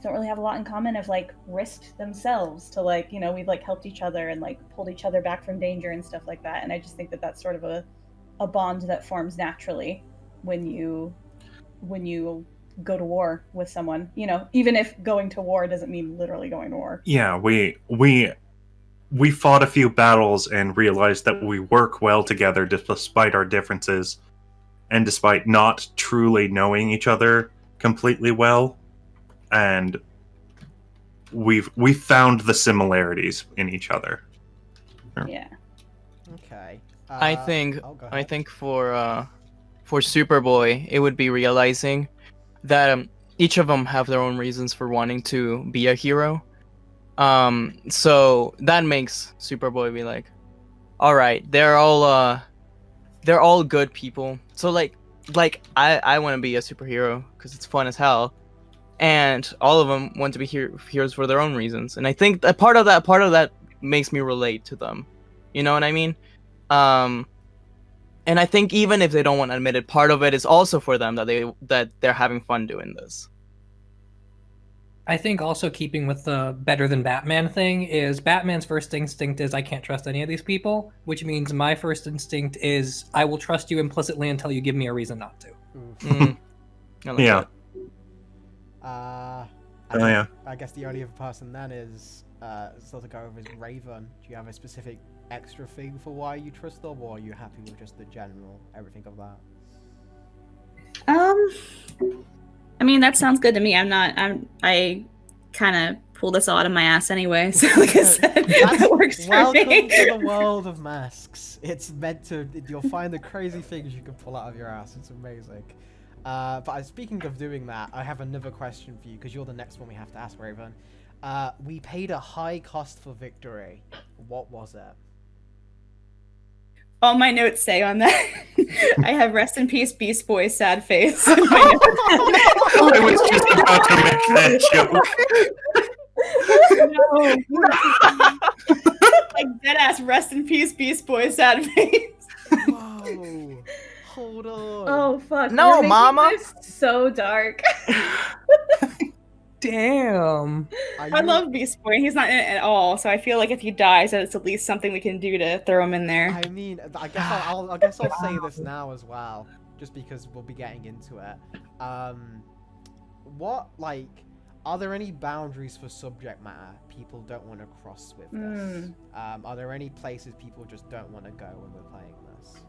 don't really have a lot in common have like risked themselves to like, we've like helped each other and like pulled each other back from danger and stuff like that. And I just think that that's sort of a bond that forms naturally when you go to war with someone, you know, even if going to war doesn't mean literally going to war. Yeah, we fought a few battles and realized that we work well together despite our differences and despite not truly knowing each other completely well. And we found the similarities in each other. Yeah. Okay. I think go I ahead. think for Superboy, it would be realizing that each of them have their own reasons for wanting to be a hero. So that makes Superboy be like, all right, they're all good people. So like I want to be a superhero because it's fun as hell, and all of them want to be heroes for their own reasons. And I think that part of that makes me relate to them. You know what I mean? And I think even if they don't want to admit it, part of it is also for them that they're having fun doing this. I think also keeping with the better than Batman thing is Batman's first instinct is I can't trust any of these people, which means my first instinct is I will trust you implicitly until you give me a reason not to. Oof. I like Yeah. that. I guess the only other person then is still to go over is Raven. Do you have a specific extra thing for why you trust them, or are you happy with just the general everything of that? I mean, that sounds good to me. I kind of pull this all out of my ass anyway, so like I said, that works for Welcome me. to the world of masks. It's meant to. You'll find the crazy things you can pull out of your ass. It's amazing. But speaking of doing that, I have another question for you because you're the next one we have to ask, Raven. We paid a high cost for victory. What was it? All my notes say on that, I have rest in peace, Beast Boy, sad face. in my notes. I was just about to make that joke. Like dead ass, rest in peace, Beast Boy, sad face. Whoa! Hold on. Oh fuck! No, you're making mama. this so dark. Damn. I love Beast Boy. He's not in it at all, so I feel like if he dies, that it's at least something we can do to throw him in there. I mean, I guess I'll say this now as well, just because we'll be getting into it. Are there any boundaries for subject matter people don't want to cross with this? Are there any places people just don't want to go when we're playing this?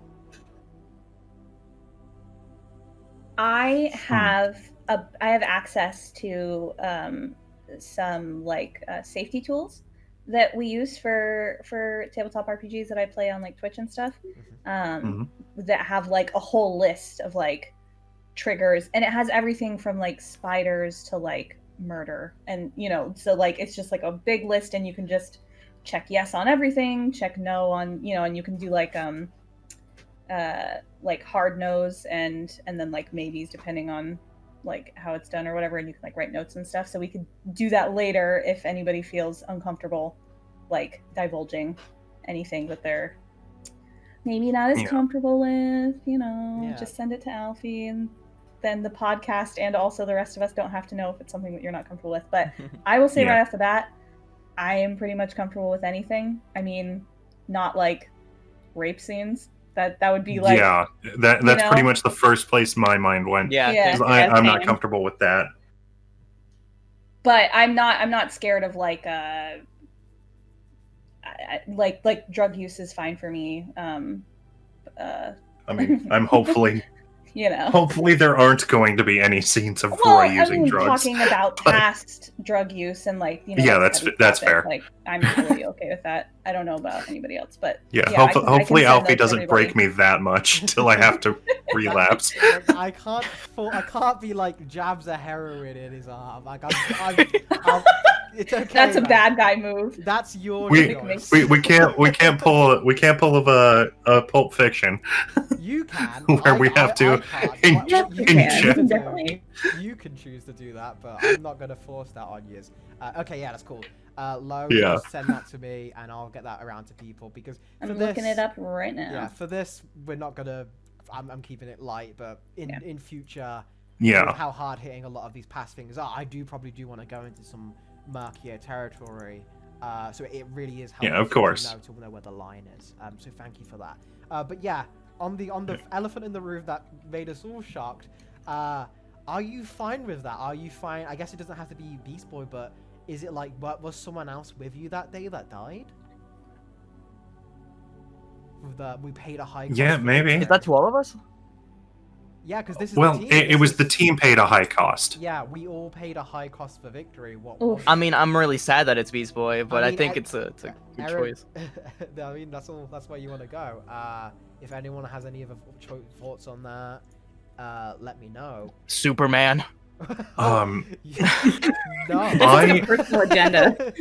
I have access to some safety tools that we use for tabletop RPGs that I play on like Twitch and stuff. That have like a whole list of like triggers, and it has everything from like spiders to like murder, and you know, so like it's just like a big list, and you can just check yes on everything, check no on, you know, and you can do like hard no's and then like maybes depending on like how it's done or whatever, and you can like write notes and stuff. So we could do that later if anybody feels uncomfortable like divulging anything that they're maybe not as comfortable with, you know. Just send it to Alfie, and then the podcast and also the rest of us don't have to know if it's something that you're not comfortable with. But I will say right off the bat, I am pretty much comfortable with anything. I mean, not like rape scenes. That would be like, that's pretty much the first place my mind went. I'm not comfortable with that. But I'm not scared of like like drug use is fine for me. I mean, I'm hopefully you know, hopefully there aren't going to be any scenes of Roy using drugs. Talking about past drug use and like, you know, yeah, that's fair. Like, I'm totally okay with that. I don't know about anybody else, but hopefully Alfie doesn't break me that much till I have to relapse. I can't be like jabs of heroin in his arm. Like it's okay. That's a bad guy move. That's your choice. We can't pull of a Pulp Fiction. You can. Where we have to inject. You can choose to do that, but I'm not going to force that on you. Okay, yeah, that's cool. Lo, just send that to me, and I'll get that around to people because I'm looking it up right now. Yeah, for this, we're not gonna. I'm keeping it light, but in future, Yeah. with how hard hitting a lot of these past things are, I probably do want to go into some murkier territory. So it really is helpful of course. to know where the line is. So thank you for that. But yeah, on the elephant in the room that made us all shocked. Are you fine with that? Are you fine? I guess it doesn't have to be Beast Boy, but is it like, was someone else with you that day that died? We paid a high cost. Yeah, maybe. Is that to all of us? Yeah, because this is Well, the team. it This was is- the team paid a high cost. Yeah, we all paid a high cost for victory. What? Oof. I mean, I'm really sad that it's Beast Boy, but I, mean, think I- it's a good Aaron- choice. I mean, that's all. That's where you want to go. If anyone has any other thoughts on that, let me know. Superman. no. This is like a personal agenda.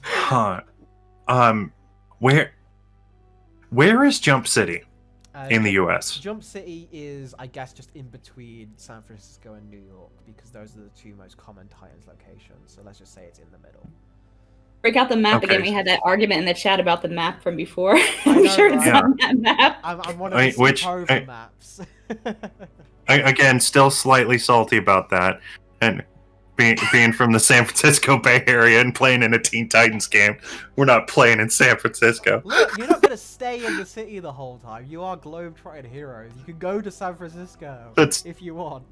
Huh. Where is Jump City in the U.S.? Jump City is, I guess, just in between San Francisco and New York because those are the two most common Titans locations. So let's just say it's in the middle. Break out the map Okay. again. We had that argument in the chat about the map from before. I'm know, sure it's right? on that map. I'm one of Wait, the which- over maps. Again, still slightly salty about that, and being from the San Francisco Bay Area and playing in a Teen Titans game, we're not playing in San Francisco. Look, you're not gonna stay in the city the whole time. You are globe-trotting heroes. You can go to San Francisco That's if you want.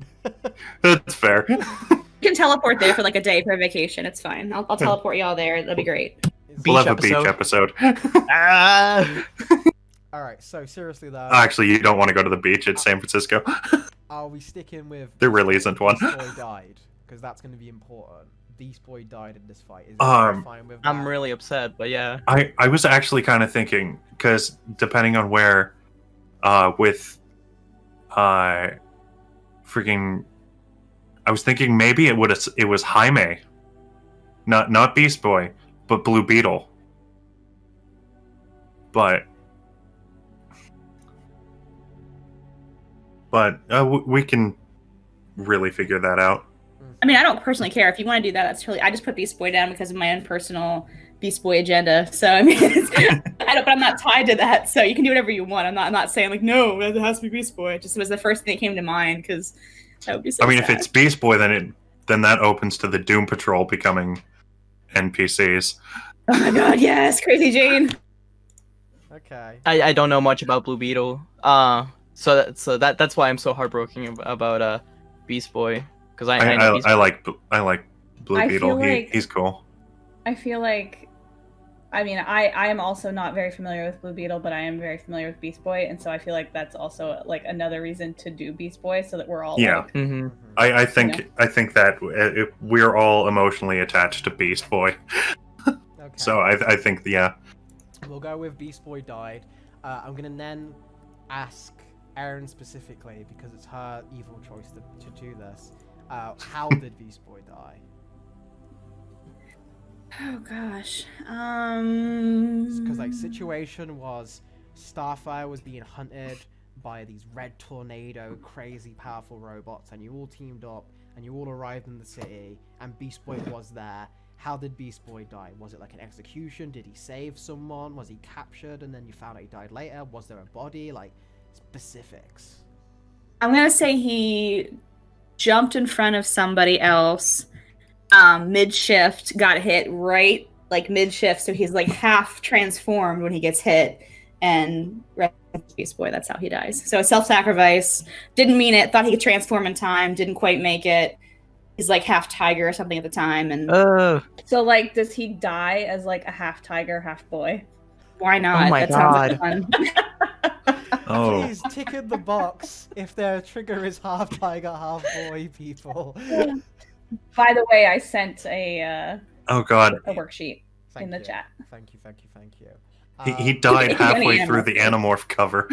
that's fair. You can teleport there for like a day for a vacation. It's fine. I'll teleport y'all there. That'd be great. It's- We'll Beach have a beach episode. episode. Ah! All right. So seriously though, Actually, you don't want to go to the beach in San Francisco. are we sticking with? There really isn't one. Beast Boy died because that's going to be important. Beast Boy died in this fight. Is Um, fine with I'm that? really upset, but yeah. I was actually kind of thinking, because depending on where, with, freaking, I was thinking maybe it was Jaime, not Beast Boy, but Blue Beetle. But we can really figure that out. I mean, I don't personally care. If you want to do that, that's totally. I just put Beast Boy down because of my own personal Beast Boy agenda. So I mean, but I'm not tied to that. So you can do whatever you want. I'm not saying like no, it has to be Beast Boy. It just was the first thing that came to mind because that would be so. I mean, if sad. it's Beast Boy, then that opens to the Doom Patrol becoming NPCs. Oh my god, yes, Crazy Jane. Okay. I don't know much about Blue Beetle. So that's why I'm so heartbroken about Beast Boy, because I know Beast I Boy. like Blue I Beetle. feel like- He's cool. I feel like, I mean, I am also not very familiar with Blue Beetle, but I am very familiar with Beast Boy, and so I feel like that's also like another reason to do Beast Boy, so that we're all Yeah. like, Mm-hmm. I think that we're all emotionally attached to Beast Boy. Okay. So I think yeah. We'll go with Beast Boy died. I'm gonna then ask Erin specifically because it's her evil choice to do this. How did Beast Boy die? Oh gosh. Because like situation was Starfire was being hunted by these red tornado crazy powerful robots, and you all teamed up and you all arrived in the city and Beast Boy was there. How did Beast Boy die? Was it like an execution? Did he save someone? Was he captured and then you found out he died later? Was there a body? Like specifics. I'm gonna say he jumped in front of somebody else mid shift, got hit right like mid shift, so he's like half transformed when he gets hit, and rest in peace, Beast Boy. That's how he dies. So self-sacrifice. Didn't mean it. Thought he could transform in time. Didn't quite make it. He's like half tiger or something at the time, and so like, does he die as like a half tiger, half boy? why not? Oh my that sounds like fun. Oh, Please tick in the box if their trigger is half tiger, half boy, people. By the way, I sent a God. worksheet Thank in the you. chat. Thank you. He died Any halfway through animal. the Animorph cover.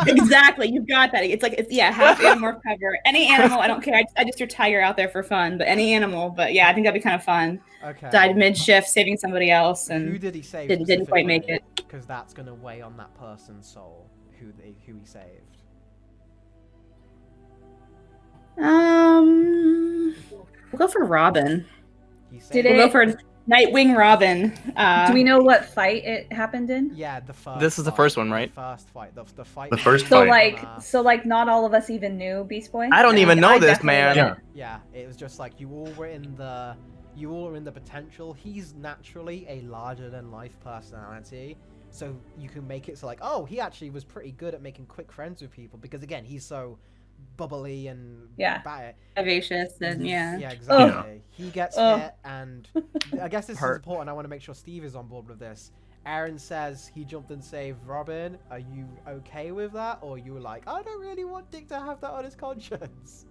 Exactly, you've got that. It's like half animal cover. Any animal, I don't care. I just threw tiger out there for fun, but any animal. But yeah, I think that'd be kind of fun. Okay. Died mid shift, saving somebody else, Who and did he save? didn't quite make it. Because that's gonna weigh on that person's soul. Who he saved. We'll go for Robin. He saved. Did We'll it- go for Nightwing Robin. Do we know what fight it happened in? Yeah, the first. This is the fight, first one, right? The first fight. The fight. The first So fight. like not all of us even knew Beast Boy. I don't even know I this, definitely man. wouldn't. Yeah, it was just like you all were in the potential. He's naturally a larger than life personality, so you can make it so like, oh, he actually was pretty good at making quick friends with people because again, he's so bubbly and vivacious and yeah, exactly. He gets hit, and I guess this is important. I want to make sure Steve is on board with this. Aaron says he jumped and saved Robin. Are you okay with that, or you were like, I don't really want Dick to have that on his conscience?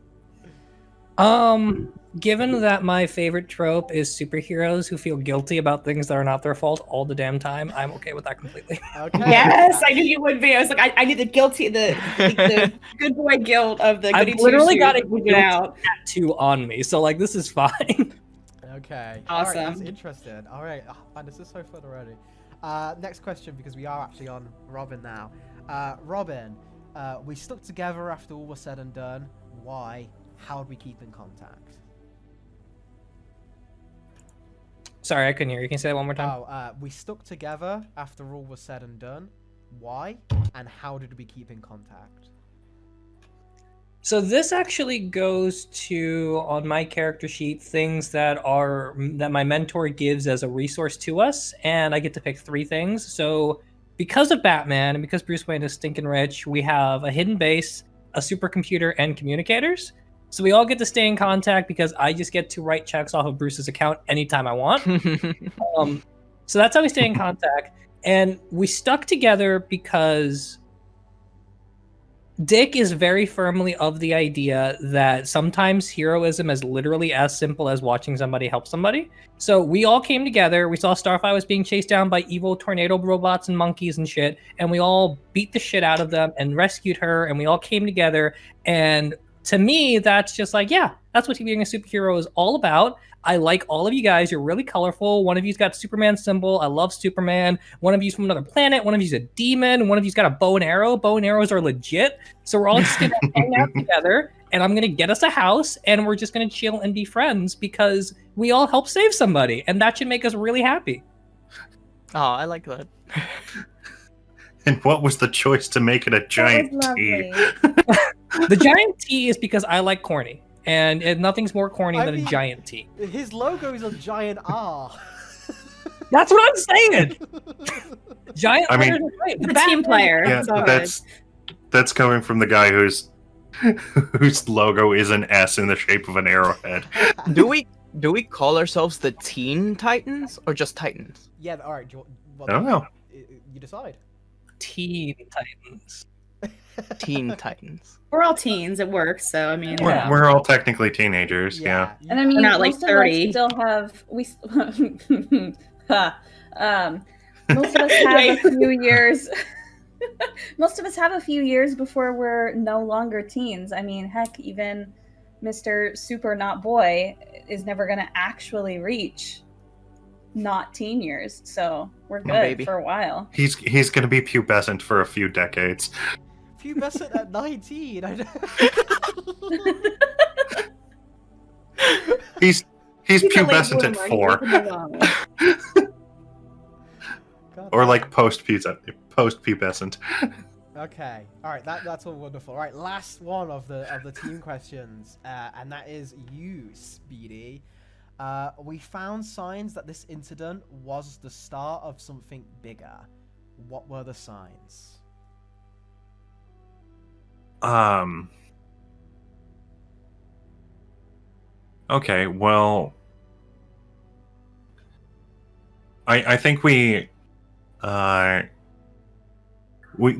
Given that my favorite trope is superheroes who feel guilty about things that are not their fault all the damn time, I'm okay with that completely. Okay. Yes, I knew you would be. I was like, I need the guilty, the good boy guilt of the goody I've literally got a guilty tattoo on me, so like this is fine. Okay. Awesome. All right, that's interesting. All right. Oh, man, this is so fun already. Next question, because we are actually on Robin now. Robin, we stuck together after all was said and done. Why? How do we keep in contact? Sorry, I couldn't hear you. Can you say that one more time? Oh, we stuck together after all was said and done. Why? And how did we keep in contact? So this actually goes to, on my character sheet, things that my mentor gives as a resource to us, and I get to pick 3 things. So because of Batman and because Bruce Wayne is stinking rich, we have a hidden base, a supercomputer, and communicators. So we all get to stay in contact because I just get to write checks off of Bruce's account anytime I want. So that's how we stay in contact. And we stuck together because Dick is very firmly of the idea that sometimes heroism is literally as simple as watching somebody help somebody. So we all came together. We saw Starfire was being chased down by evil tornado robots and monkeys and shit. And we all beat the shit out of them and rescued her. And we all came together. And to me, that's just like, yeah, that's what being a superhero is all about. I like all of you guys. You're really colorful. One of you's got Superman symbol. I love Superman. One of you's from another planet. One of you's a demon. One of you's got a bow and arrow. Bow and arrows are legit. So we're all just going to hang out together, and I'm going to get us a house, and we're just going to chill and be friends because we all help save somebody, and that should make us really happy. Oh, I like that. And what was the choice to make it a giant T? The giant T is because I like corny, and nothing's more corny than a giant T. His logo is a giant R. That's what I'm saying. Giant. I mean, letters are great. The team player. Yeah, that's coming from the guy whose logo is an S in the shape of an arrowhead. Do we call ourselves the Teen Titans or just Titans? Yeah. All right. I don't know. You decide. Teen Titans. Teen Titans. We're all teens. It works. So I mean, We're all technically teenagers. Yeah. And I mean, We're not like most of 30. us still have most of us have a few years. Most of us have a few years before we're no longer teens. I mean, heck, even Mr. Super Not Boy is never going to actually reach not teen years. So we're good for a while. He's going to be pubescent for a few decades. Pubescent at 19. He's pubescent at 4. Or like post-pubescent. Okay, all right, that's all wonderful. All right, last one of the team questions, and that is you, Speedy. We found signs that this incident was the start of something bigger. What were the signs? Okay, well, I think we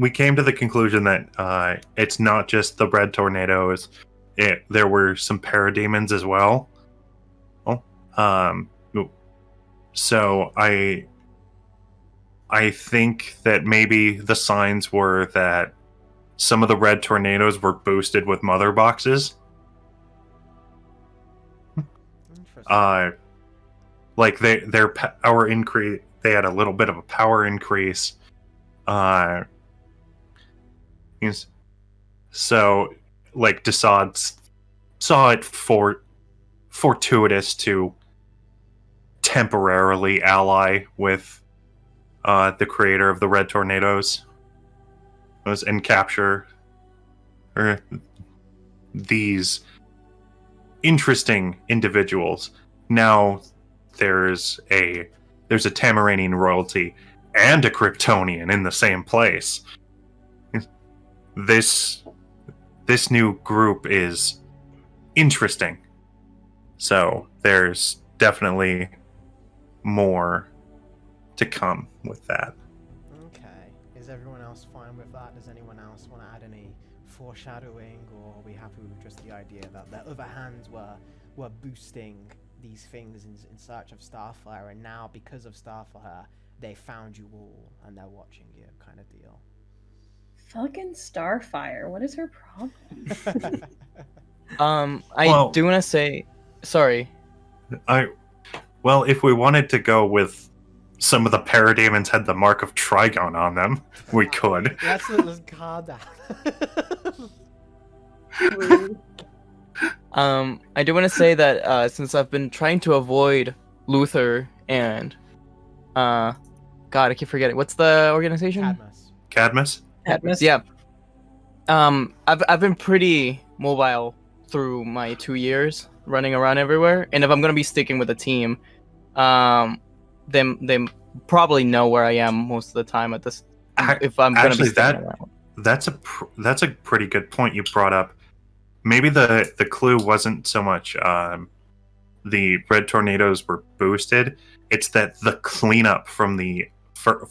came to the conclusion that it's not just the red tornadoes. There were some parademons as well. So I think that maybe the signs were that some of the red tornadoes were boosted with mother boxes. Like their power increase, they had a little bit of a power increase. So like Desaad saw it fortuitous to temporarily ally with the creator of the red tornadoes and capture these interesting individuals. Now there's a Tamaranian royalty, and a Kryptonian in the same place. This new group is interesting. So there's definitely more to come with that. Okay. Is everyone else fine with that? Does anyone else want to add any foreshadowing, or are we happy with just the idea that their other hands were boosting these things in search of Starfire, and now because of Starfire, they found you all and they're watching you, kind of deal? Fucking Starfire. What is her problem? I do want to say, sorry. Well, if we wanted to go with some of the parademons had the mark of Trigon on them, we could. Let's calm down. I do want to say that since I've been trying to avoid Luther and God, I keep forgetting. What's the organization? Cadmus. Cadmus? Yeah. I've been pretty mobile through my 2 years running around everywhere, and if I'm gonna be sticking with a team, they probably know where I am most of the time at this. If I'm gonna be sticking around. That's a pretty good point you brought up. Maybe the clue wasn't so much the red tornadoes were boosted. It's that the cleanup from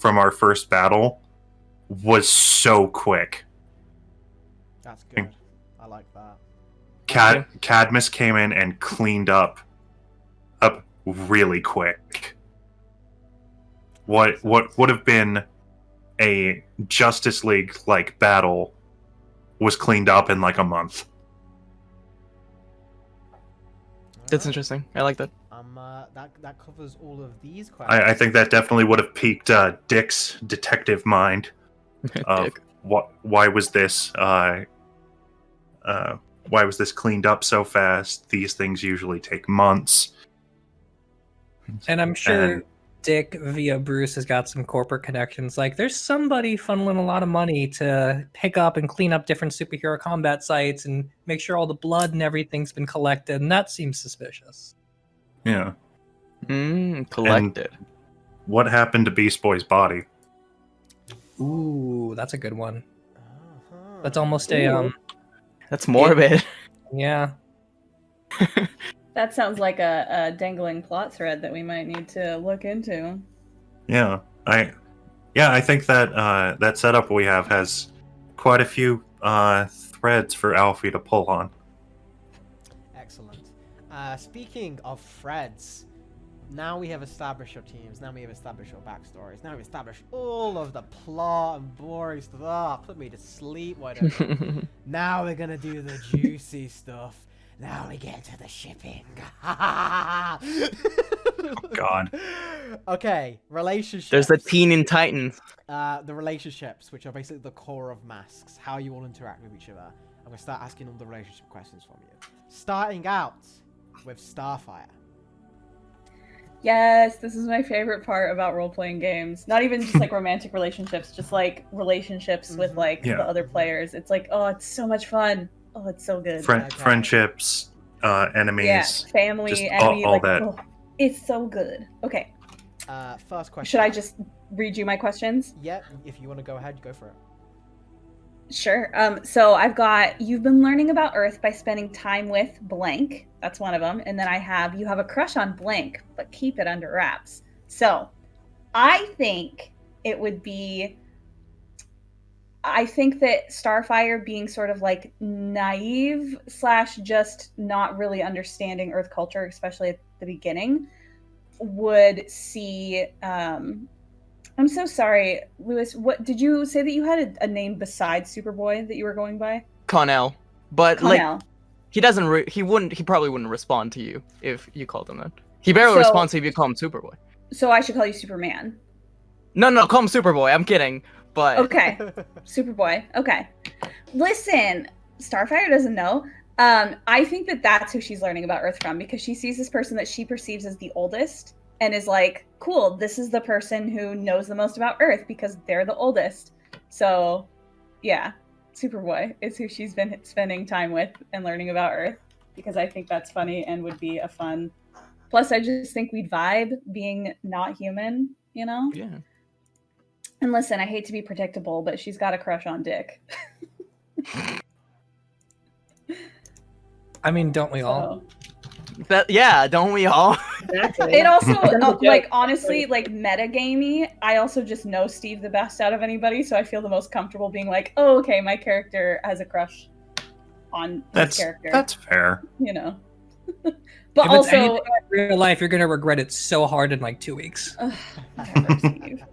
our first battle was so quick. That's good. I like that. Cadmus came in and cleaned up really quick. What would have been a Justice League like battle was cleaned up in like a month. That's interesting. I like that. That covers all of these questions. I think that definitely would have piqued Dick's detective mind. Dick. Why was this cleaned up so fast? These things usually take months. And I'm sure Dick via Bruce has got some corporate connections. Like, there's somebody funneling a lot of money to pick up and clean up different superhero combat sites and make sure all the blood and everything's been collected, and that seems suspicious. Yeah. Collected. And what happened to Beast Boy's body? Ooh, that's a good one. Uh-huh. That's almost a That's morbid. yeah. That sounds like a dangling plot thread that we might need to look into. Yeah, I think that that setup we have has quite a few threads for Alfie to pull on. Excellent. Speaking of threads, now we have established your teams. Now we have established your backstories. Now we've established all of the plot and boring stuff. Ah, put me to sleep. Whatever. Now we're gonna do the juicy stuff. Now we get to the shipping. Oh, God. Okay, relationships. There's the Teen in Titans. The relationships, which are basically the core of masks, how you all interact with each other. I'm going to start asking all the relationship questions from you. Starting out with Starfire. Yes, this is my favorite part about role-playing games. Not even just like romantic relationships, just like relationships with like the other players. It's like, oh, it's so much fun. Oh, it's so good. Friendships, enemies. Yeah, family, just enemy, all like, that. oh, it's so good. Okay. First question. Should I just read you my questions? Yeah, if you want to go ahead, go for it. Sure. So I've got, you've been learning about Earth by spending time with blank. That's one of them. And then you have a crush on blank, but keep it under wraps. So I think that Starfire being sort of like naive / just not really understanding Earth culture, especially at the beginning, would see, I'm so sorry, Lewis. What did you say that you had a name besides Superboy that you were going by? Connell. But Connell. like, he doesn't. He probably wouldn't respond to you if you called him that. He barely responds to you if you call him Superboy. So I should call you Superman. No, call him Superboy. I'm kidding. But Okay, Superboy. Okay. Listen, Starfire doesn't know. I think that that's who she's learning about Earth from, because she sees this person that she perceives as the oldest and is like, cool, this is the person who knows the most about Earth because they're the oldest. So, yeah, Superboy is who she's been spending time with and learning about Earth, because I think that's funny and would be a fun. Plus, I just think we'd vibe being not human, you know? yeah. And listen, I hate to be predictable, but she's got a crush on Dick. I mean, don't we all? Yeah, don't we all? Exactly. It also, Joke. like, honestly, like, metagamey, I also just know Steve the best out of anybody, so I feel the most comfortable being like, oh, okay, my character has a crush on this character. That's fair. You know. If But it's also... anything like real life, you're gonna regret it so hard in like 2 weeks. Whatever, Steve.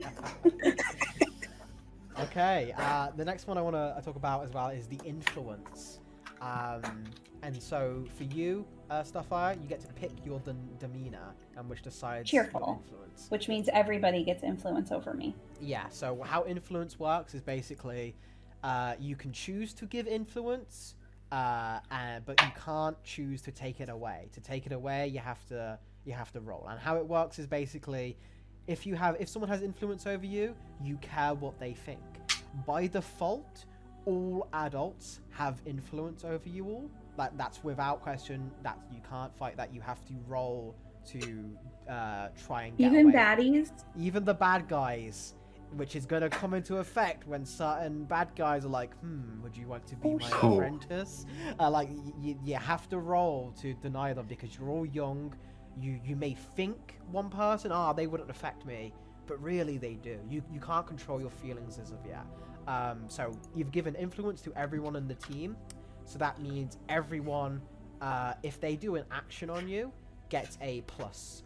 Okay, the next one I want to talk about as well is the influence. And so for you, Starfire, you get to pick your demeanor and which decides your Cheerful. influence. Which means everybody gets influence over me. Yeah, so how influence works is basically you can choose to give influence, but you can't choose to take it away. To take it away, you have to roll. And how it works is basically if someone has influence over you, you care what they think. By default, all adults have influence over you all. Like, that's without question. That you can't fight that. You have to roll to try and get Even away. baddies? Even the bad guys, which is going to come into effect when certain bad guys are like, would you like to be my apprentice? Like, you have to roll to deny them because you're all young. You may think one person, they wouldn't affect me, but really they do. You can't control your feelings as of yet. So you've given influence to everyone in the team. So that means everyone, if they do an action on you, gets a plus.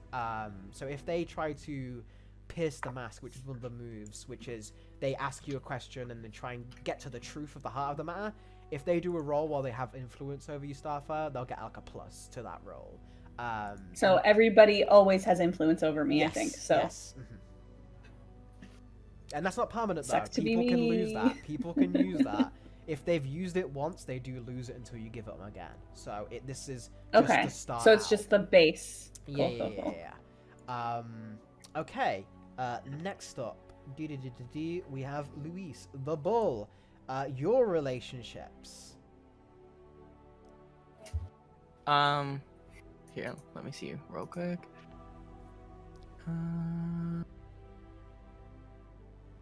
So if they try to pierce the mask, which is one of the moves, which is they ask you a question and then try and get to the truth of the heart of the matter. If they do a roll while they have influence over you, Starfire, they'll get like a plus to that roll. So everybody always has influence over me, yes, I think. So. Yes. Mm-hmm. And that's not permanent, though. Sucks to be People can me. lose that. People can use that. If they've used it once, they do lose it until you give it them again. So this is just Okay. the start. So it's just the base. Yeah, Cool, cool, cool. yeah. Okay. Next up, we have Luis the Bull. Your relationships. Here, let me see real quick.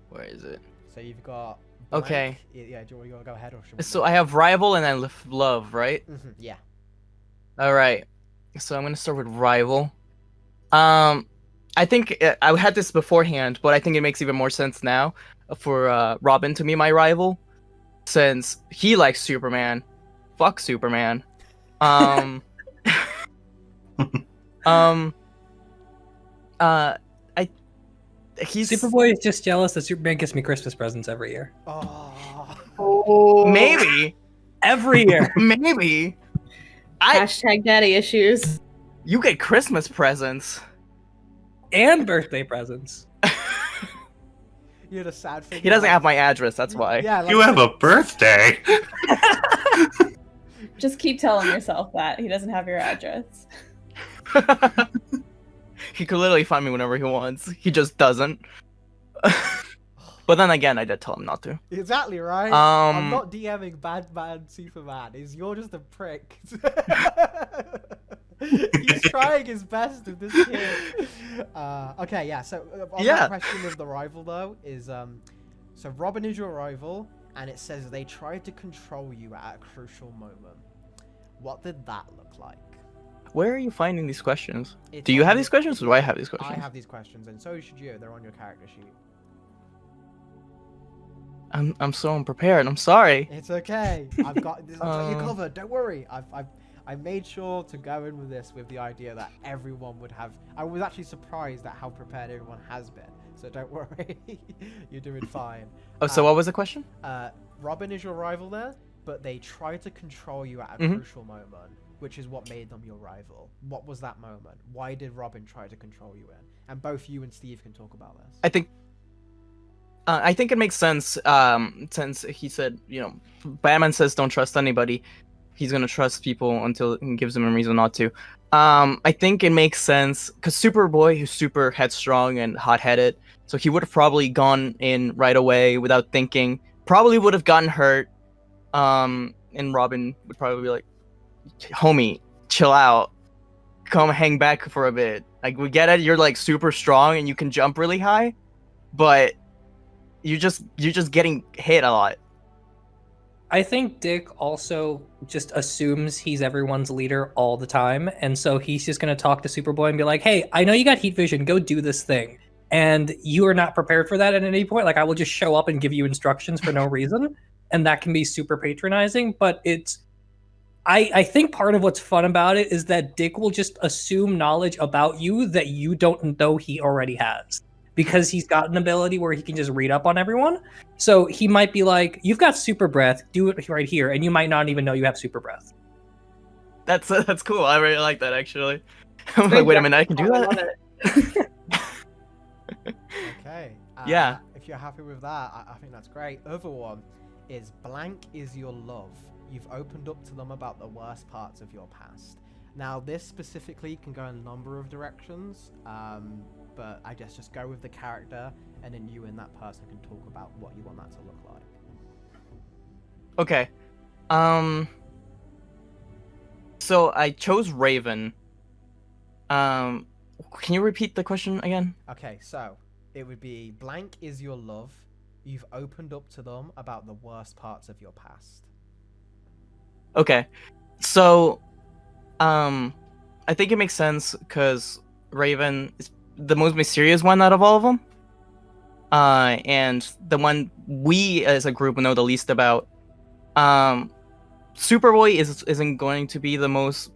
Where is it? So you've got. Okay. Yeah. Do you want to go ahead or should we? So I have rival and then love, right? Mm-hmm, yeah. All right. So I'm gonna start with rival. I think I had this beforehand, but I think it makes even more sense now for Robin to be my rival, since he likes Superman. Fuck Superman. Superboy is just jealous that Superman gets me Christmas presents every year. Oh. Maybe. Every year. Maybe. Hashtag daddy issues. You get Christmas presents. And birthday presents. You know the sad thing. He doesn't have my address, that's why. Yeah. Like, You have a birthday. Just keep telling yourself that. He doesn't have your address. He could literally find me whenever he wants. He just doesn't. But then again, I did tell him not to. Exactly right. I'm not DMing Batman Superman. You're just a prick. He's trying his best with this kid. Okay, yeah. So on that question of the rival though is so Robin is your rival, and it says they tried to control you at a crucial moment. What did that look like? Where are you finding these questions? It's Do you on have the- these questions, or do I have these questions? I have these questions, and so should you. They're on your character sheet. I'm so unprepared. I'm sorry. It's okay. I've got this. I've got you covered. Don't worry. I made sure to go in with this with the idea that everyone would have. I was actually surprised at how prepared everyone has been. So don't worry. You're doing fine. Oh, so what was the question? Robin is your rival there, but they try to control you at a Mhm. crucial moment, which is what made them your rival. What was that moment? Why did Robin try to control you in? And both you and Steve can talk about this. I think it makes sense, since he said, Batman says don't trust anybody. He's gonna trust people until he gives them a reason not to. I think it makes sense because Superboy is super headstrong and hot-headed, so he would have probably gone in right away without thinking. Probably would have gotten hurt. And Robin would probably be like, "Homie, chill out. Come hang back for a bit. Like, we get it. You're like super strong and you can jump really high, but you're just getting hit a lot. I think Dick also just assumes he's everyone's leader all the time, and so he's just going to talk to Superboy and be like, "Hey, I know you got heat vision. Go do this thing." And you are not prepared for that at any point. Like, I will just show up and give you instructions for no reason, and that can be super patronizing. But I think part of what's fun about it is that Dick will just assume knowledge about you that you don't know he already has, because he's got an ability where he can just read up on everyone. So he might be like, "You've got super breath, do it right here," and you might not even know you have super breath. That's cool. I really like that actually. I'm like, wait a minute, I can do I love that. it. Okay. Yeah. If you're happy with that, I think that's great. Other one is blank is your love. You've opened up to them about the worst parts of your past. Now, this specifically can go in a number of directions, but I guess just go with the character, and then you and that person can talk about what you want that to look like. Okay. So I chose Raven. Can you repeat the question again? Okay, so it would be blank is your love. You've opened up to them about the worst parts of your past. Okay. So, I think it makes sense because Raven is the most mysterious one out of all of them. And the one we as a group know the least about. Superboy isn't going to be the most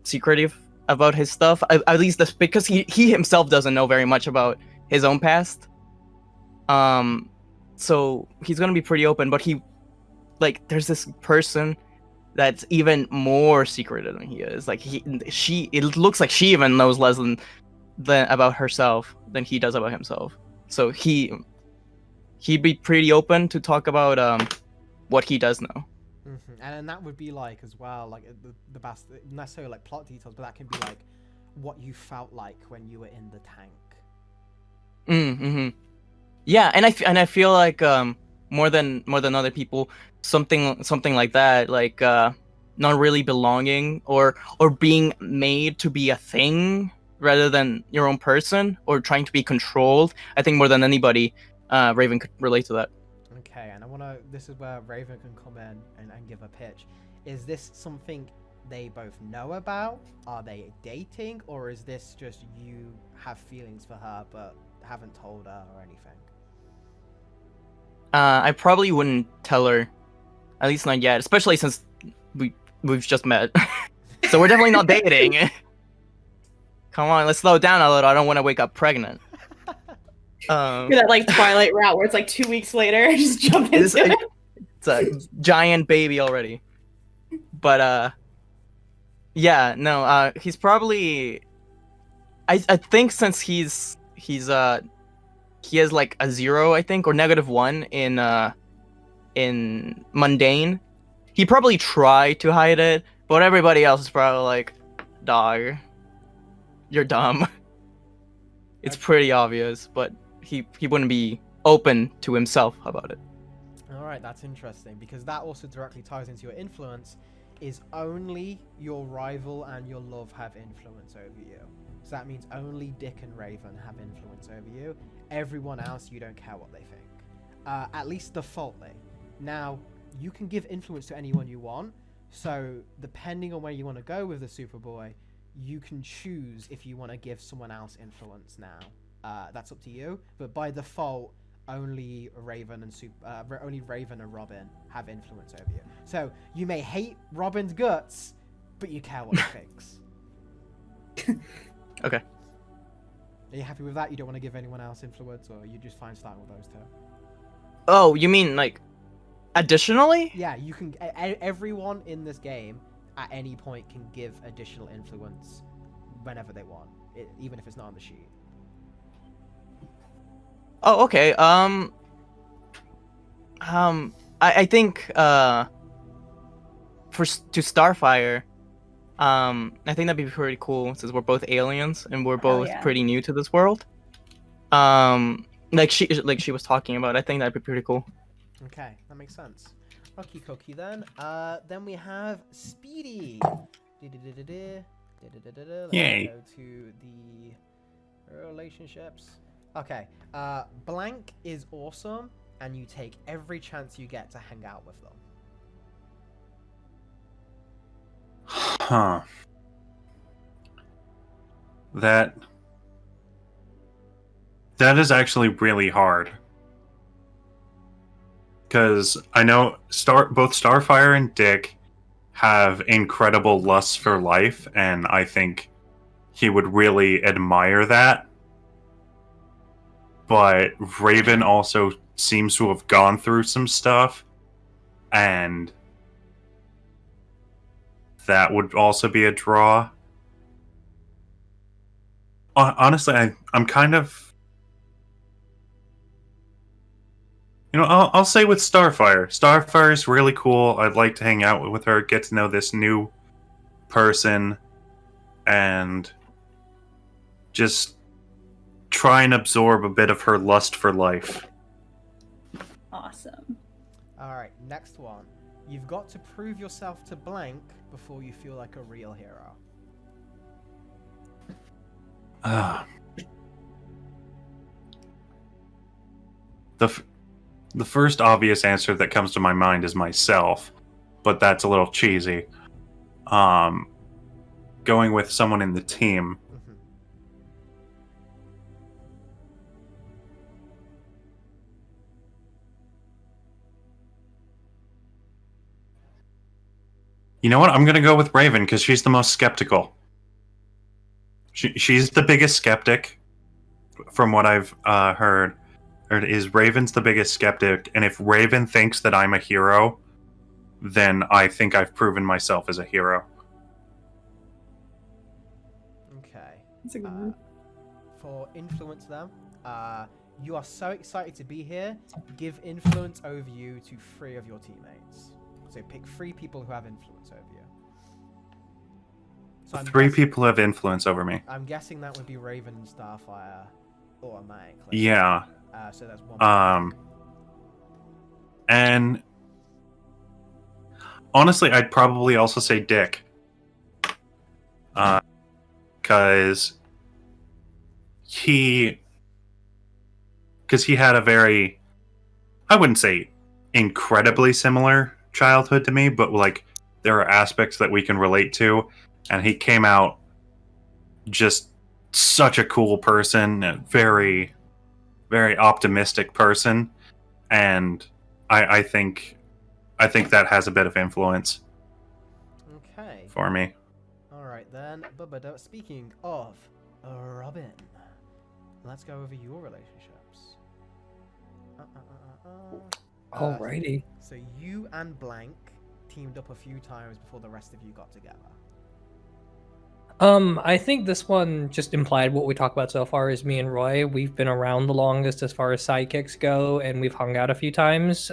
secretive about his stuff. At least that's because he himself doesn't know very much about his own past. So he's gonna be pretty open, but there's this person that's even more secretive than he is. Like it looks like she even knows less than about herself than he does about himself. So he'd be pretty open to talk about what he does know. Mm-hmm. And that would be like as well, like the best, necessarily like plot details, but that can be like what you felt like when you were in the tank. Mm-hmm. Yeah, and I feel like more than other people, something like that, like not really belonging or being made to be a thing rather than your own person, or trying to be controlled. I think more than anybody, Raven could relate to that. Okay, and this is where Raven can come in and give a pitch. Is this something they both know about? Are they dating? Or is this just you have feelings for her but haven't told her or anything? I probably wouldn't tell her, at least not yet, especially since we've just met. So we're definitely not dating. Come on, let's slow down a little. I don't want to wake up pregnant. You're that like Twilight route where it's like 2 weeks later, just jump into it. It's a giant baby already. But yeah, no, he's probably. I think since he has like a 0, I think, or -1 in mundane. He probably tried to hide it, but everybody else is probably like, "Dog, you're dumb." It's pretty obvious, but he wouldn't be open to himself about it. All right, that's interesting, because that also directly ties into your influence. Is only your rival and your love have influence over you. So that means only Dick and Raven have influence over you. Everyone else, you don't care what they think. At least defaultly. Now, you can give influence to anyone you want. So depending on where you want to go with the Superboy, you can choose if you want to give someone else influence now. That's up to you. But by default, only Raven and Robin have influence over you. So you may hate Robin's guts, but you care what he thinks. Okay. Are you happy with that? You don't want to give anyone else influence, or you just fine starting with those two? Oh, you mean like additionally? Yeah, you can. Everyone in this game at any point can give additional influence whenever they want, even if it's not on the sheet. Oh, okay. I think to Starfire, I think that'd be pretty cool since we're both aliens and we're both pretty new to this world. Like she was talking about, I think that'd be pretty cool. Okay, that makes sense. Okie dokie then. Then we have Speedy. Let's Yay. go to the relationships. Okay. Blank is awesome. and you take every chance you get to hang out with them. Huh. That is actually really hard. Because I know both Starfire and Dick have incredible lusts for life, and I think he would really admire that. But Raven also seems to have gone through some stuff, and that would also be a draw. Honestly, I'm kind of... I'll say with Starfire. Starfire is really cool. I'd like to hang out with her, get to know this new person, and just try and absorb a bit of her lust for life. Awesome. Alright, next one. You've got to prove yourself to blank before you feel like a real hero. The first obvious answer that comes to my mind is myself, but that's a little cheesy. Going with someone in the team. Mhm. You know what? I'm gonna go with Raven because she's the most skeptical. She's the biggest skeptic, from what I've heard. Is Raven's the biggest skeptic, and if Raven thinks that I'm a hero, then I think I've proven myself as a hero. Okay. That's a good one. For influence them, you are so excited to be here. Give influence over you to 3 of your teammates. So pick 3 people who have influence over you. So 3 people have influence over me. I'm guessing that would be Raven and Starfire automatically. Yeah. So that's one. And honestly, I'd probably also say Dick. Because he had a very, I wouldn't say incredibly similar childhood to me, but like there are aspects that we can relate to, and he came out just such a cool person, a very, very optimistic person, and I think that has a bit of influence Okay. for me. Alright then. Speaking of Robin, let's go over your relationships. Alrighty. So you and Blank teamed up a few times before the rest of you got together. I think this one just implied what we talked about so far is me and Roy. We've been around the longest as far as sidekicks go, and we've hung out a few times.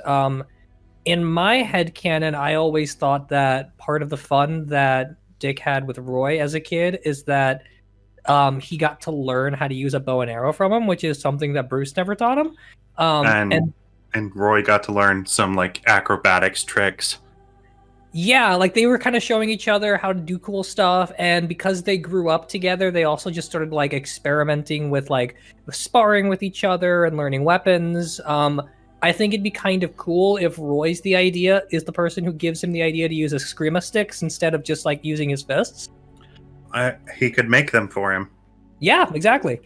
In my headcanon, I always thought that part of the fun that Dick had with Roy as a kid is that he got to learn how to use a bow and arrow from him, which is something that Bruce never taught him. And Roy got to learn some like acrobatics tricks. Yeah, like they were kind of showing each other how to do cool stuff, and because they grew up together, they also just started like experimenting with like sparring with each other and learning weapons. I think it'd be kind of cool if Roy's the person who gives him the idea to use Eskrima sticks instead of just like using his fists. He could make them for him. Yeah, exactly.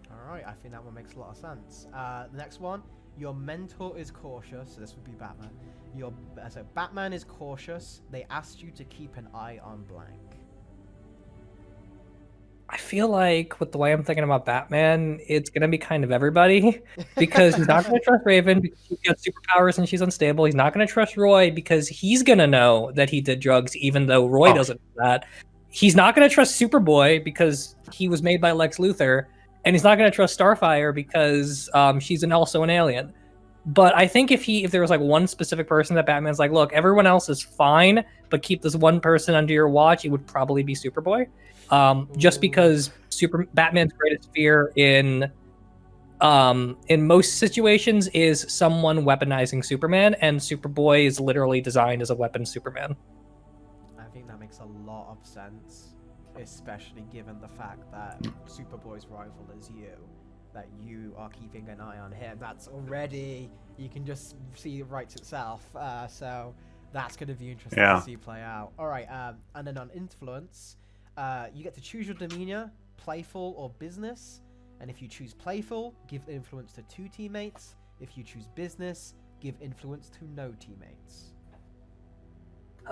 Alright, I think that one makes a lot of sense. The next one, your mentor is cautious, so this would be Batman. So Batman is cautious. They asked you to keep an eye on Blank. I feel like with the way I'm thinking about Batman, it's gonna be kind of everybody because he's not gonna trust Raven because she's got superpowers and she's unstable. He's not gonna trust Roy because he's gonna know that he did drugs, even though Roy doesn't know that. He's not gonna trust Superboy because he was made by Lex Luthor, and he's not gonna trust Starfire because she's also an alien. But I think if there was like one specific person that Batman's like, look, everyone else is fine, but keep this one person under your watch, it would probably be Superboy. Just because Batman's greatest fear in most situations is someone weaponizing Superman, and Superboy is literally designed as a weapon Superman. I think that makes a lot of sense, especially given the fact that Superboy's rival is you. that you are keeping an eye on him. That's already, you can just see it writes itself. So that's going to be interesting to see play out. All right, and then on influence, you get to choose your demeanor, playful or business. And if you choose playful, give influence to 2 teammates. If you choose business, give influence to no teammates.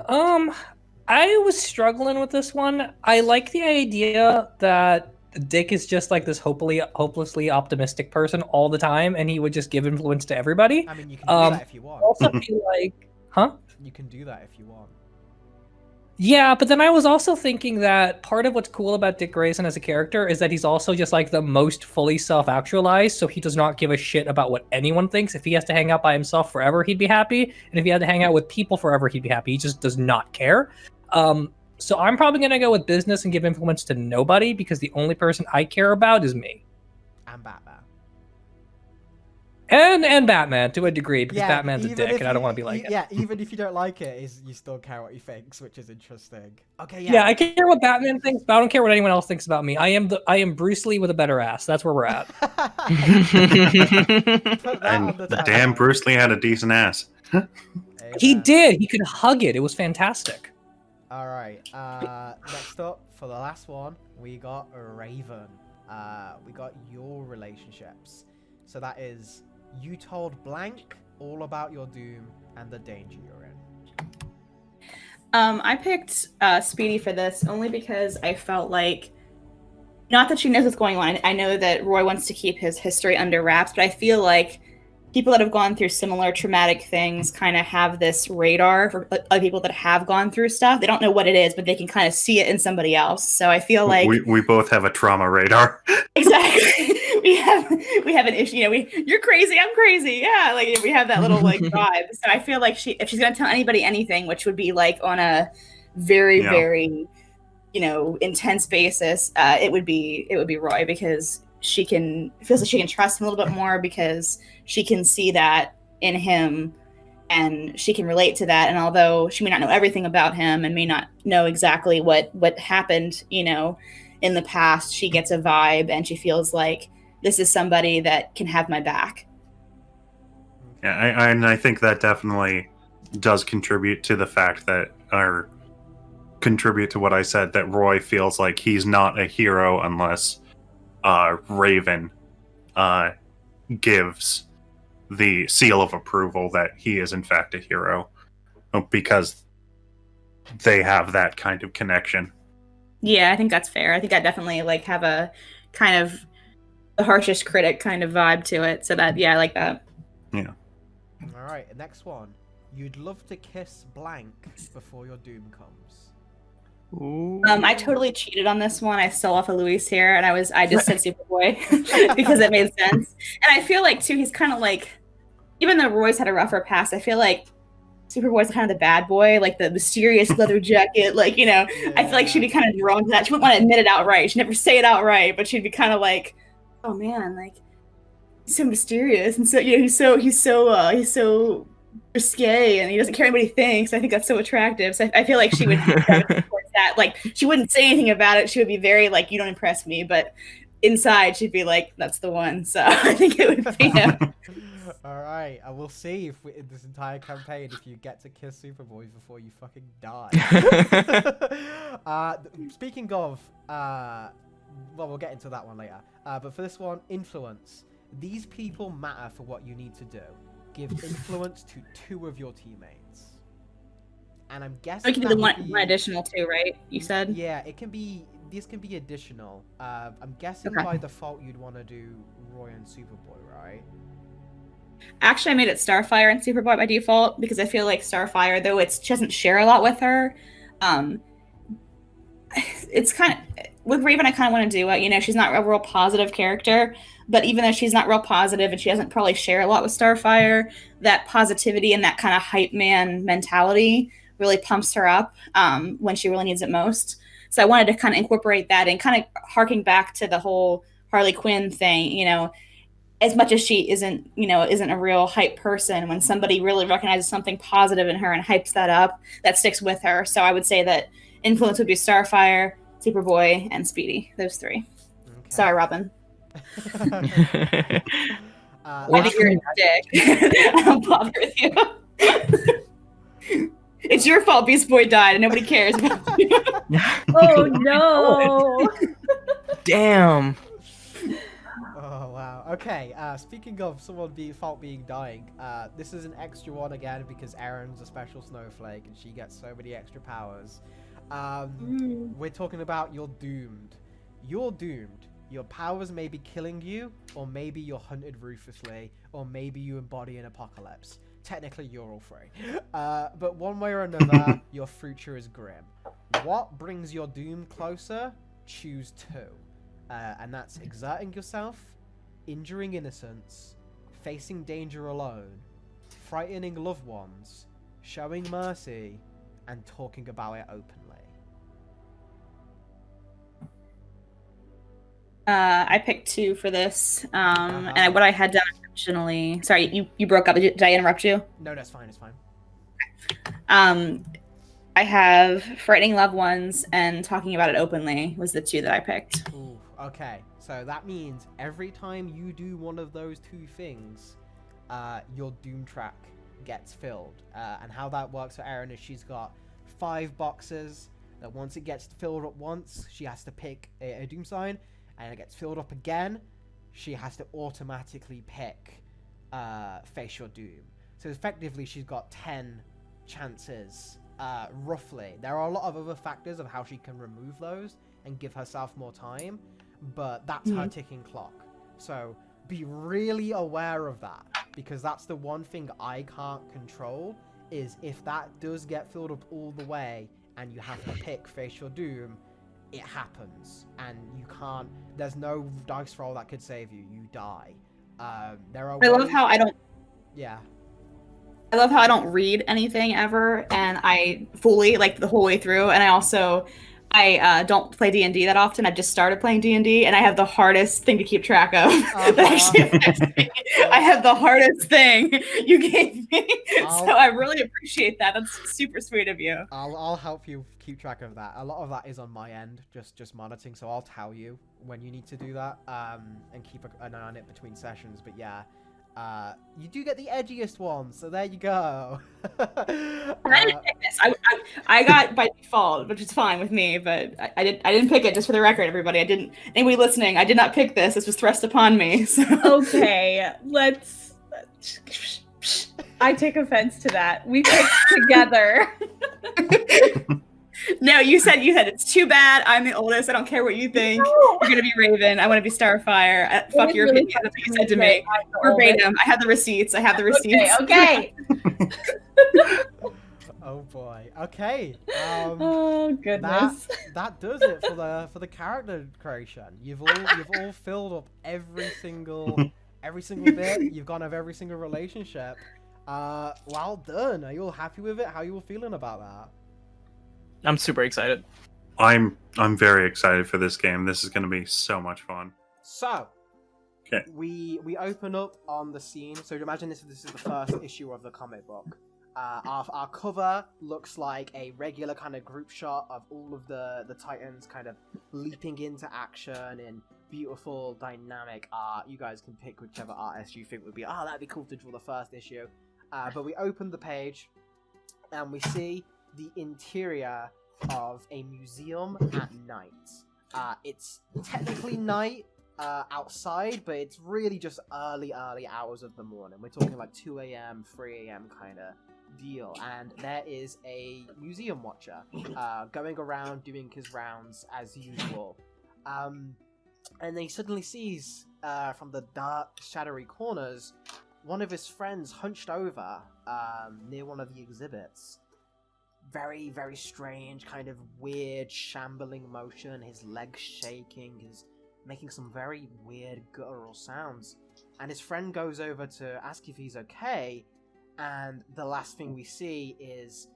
I was struggling with this one. I like the idea that Dick is just like this hopelessly optimistic person all the time, and he would just give influence to everybody. I mean, you can do that if you want. I also feel like, You can do that if you want. Yeah, but then I was also thinking that part of what's cool about Dick Grayson as a character is that he's also just like the most fully self-actualized, so he does not give a shit about what anyone thinks. If he has to hang out by himself forever, he'd be happy, and if he had to hang out with people forever, he'd be happy. He just does not care. So I'm probably going to go with business and give influence to nobody, because the only person I care about is me. And Batman. And Batman, to a degree, because Batman's a dick, and I don't want to be like it. Yeah, even if you don't like it, you still care what he thinks, which is interesting. Okay, Yeah, I care what Batman thinks, but I don't care what anyone else thinks about me. I am Bruce Lee with a better ass. That's where we're at. And damn, Bruce Lee had a decent ass. He did. He could hug it. It was fantastic. All right. Next up, for the last one, we got Raven. We got your relationships. So that is, you told blank all about your doom and the danger you're in. I picked Speedy for this only because I felt like, not that she knows what's going on. I know that Roy wants to keep his history under wraps, but I feel like people that have gone through similar traumatic things kind of have this radar for other people that have gone through stuff. They don't know what it is, but they can kind of see it in somebody else. So I feel like we both have a trauma radar. Exactly. we have an issue. You know, you're crazy, I'm crazy. Yeah, like we have that little like vibe. So I feel like if she's gonna tell anybody anything, which would be like on a very very intense basis, it would be Roy, because feels like she can trust him a little bit more, because she can see that in him and she can relate to that. And although she may not know everything about him and may not know exactly what happened, in the past, she gets a vibe and she feels like this is somebody that can have my back. Yeah, I think that definitely does contribute to the fact that, or contribute to what I said, that Roy feels like he's not a hero unless Raven gives the seal of approval that he is in fact a hero, because they have that kind of connection. Yeah, I think that's fair. I think I definitely have a kind of the harshest critic kind of vibe to it. So that, I like that. Yeah. All right, next one. You'd love to kiss blank before your doom comes. Ooh. I totally cheated on this one. I stole off of Luis here, and I just said Superboy because it made sense. And I feel like too, he's kind of like, even though Roy's had a rougher past, I feel like Superboy's kind of the bad boy, like the mysterious leather jacket. I feel like she'd be kind of drawn to that. She wouldn't want to admit it outright. She'd never say it outright, but she'd be kind of like, oh man, like he's so mysterious, and so he's so risque, and he doesn't care what anybody thinks. I think that's so attractive. So I feel like she would towards that. Like, she wouldn't say anything about it. She would be very like, you don't impress me, but inside she'd be like, that's the one. So I think it would be him. All right, I will see if in this entire campaign if you get to kiss Superboy before you fucking die. Speaking of, well, we'll get into that one later. But for this one, influence. These people matter for what you need to do. Give influence to 2 of your teammates. And I'm guessing it can be the one additional 2, right? You said? Yeah, it can be. These can be additional. I'm guessing by default you'd want to do Roy and Superboy, right? Actually, I made it Starfire and Superboy by default, because I feel like Starfire, though she doesn't share a lot with her, it's kind of, with Raven, I kind of want to do it. She's not a real positive character, but even though she's not real positive and she doesn't probably share a lot with Starfire, that positivity and that kind of hype man mentality really pumps her up when she really needs it most. So I wanted to kind of incorporate that, and kind of harking back to the whole Harley Quinn thing, as much as she isn't a real hype person, when somebody really recognizes something positive in her and hypes that up, that sticks with her. So I would say that influence would be Starfire, Superboy, and Speedy. Those 3. Okay. Sorry, Robin. I Well, think you're a dick. I don't bother with you. It's your fault Beast Boy died and nobody cares about you. Oh no! Damn. Oh wow. Okay. Speaking of someone being dying, this is an extra one again because Erin's a special snowflake and she gets so many extra powers. We're talking about you're doomed. You're doomed. Your powers may be killing you, or maybe you're hunted ruthlessly, or maybe you embody an apocalypse. Technically, you're all three. But one way or another, your future is grim. What brings your doom closer? Choose two. And that's exerting yourself, injuring innocents, facing danger alone, frightening loved ones, showing mercy, and talking about it openly. I picked 2 for this. And what I had done originally. Sorry, you broke up. Did I interrupt you? No, that's fine. It's fine. I have frightening loved ones and talking about it openly was the 2 that I picked. Ooh, okay. So that means every time you do one of those 2 things, your doom track gets filled. And how that works for Erin is she's got 5 boxes that once it gets filled up once, she has to pick a doom sign, and it gets filled up again, she has to automatically pick face your doom. So effectively, she's got 10 chances, roughly. There are a lot of other factors of how she can remove those and give herself more time, but that's her ticking clock. So be really aware of that, because that's the one thing I can't control, is if that does get filled up all the way and you have to pick face your doom, it happens, and you can't. There's no dice roll that could save you. You die. There are. I love how I don't. Yeah. I love how I don't read anything ever, and I fully like the whole way through. And I don't play D&D that often. I just started playing D&D, and I have the hardest thing to keep track of. That actually affects me. I have the hardest thing you gave me, so I really appreciate that. That's super sweet of you. I'll help you keep track of that. A lot of that is on my end, just monitoring. So I'll tell you when you need to do that, and keep an eye on it between sessions. But yeah. You do get the edgiest one, so there you go. I didn't pick this. I got by default, which is fine with me, but I didn't pick it, just for the record, everybody. Anybody listening, I did not pick this. This was thrust upon me. So. Okay, let's. I take offense to that. We picked together. No, you said it's too bad. I'm the oldest. I don't care what you think. No. You're gonna be Raven. I want to be Starfire. Fuck your opinion. That's what you said to me. Verbatim. I have the receipts. Okay. Oh boy. Okay. Oh goodness. That does it for the character creation. You've all filled up every single bit. You've gone over every single relationship. Well done. Are you all happy with it? How are you all feeling about that? I'm super excited. I'm very excited for this game. This is going to be so much fun. So, okay, we open up on the scene. So imagine this is the first issue of the comic book. Our cover looks like a regular kind of group shot of all of the Titans kind of leaping into action in beautiful, dynamic art. You guys can pick whichever artist you think would be, that'd be cool to draw the first issue. But we open the page and we see the interior of a museum at night. It's technically night outside, but it's really just early hours of the morning. We're talking like 2 a.m., 3 a.m. kind of deal. And there is a museum watcher going around doing his rounds as usual. And then he suddenly sees from the dark, shadowy corners one of his friends hunched over near one of the exhibits. Very, very strange, kind of weird, shambling motion. His legs shaking, he's making some very weird, guttural sounds. And his friend goes over to ask if he's okay, and the last thing we see is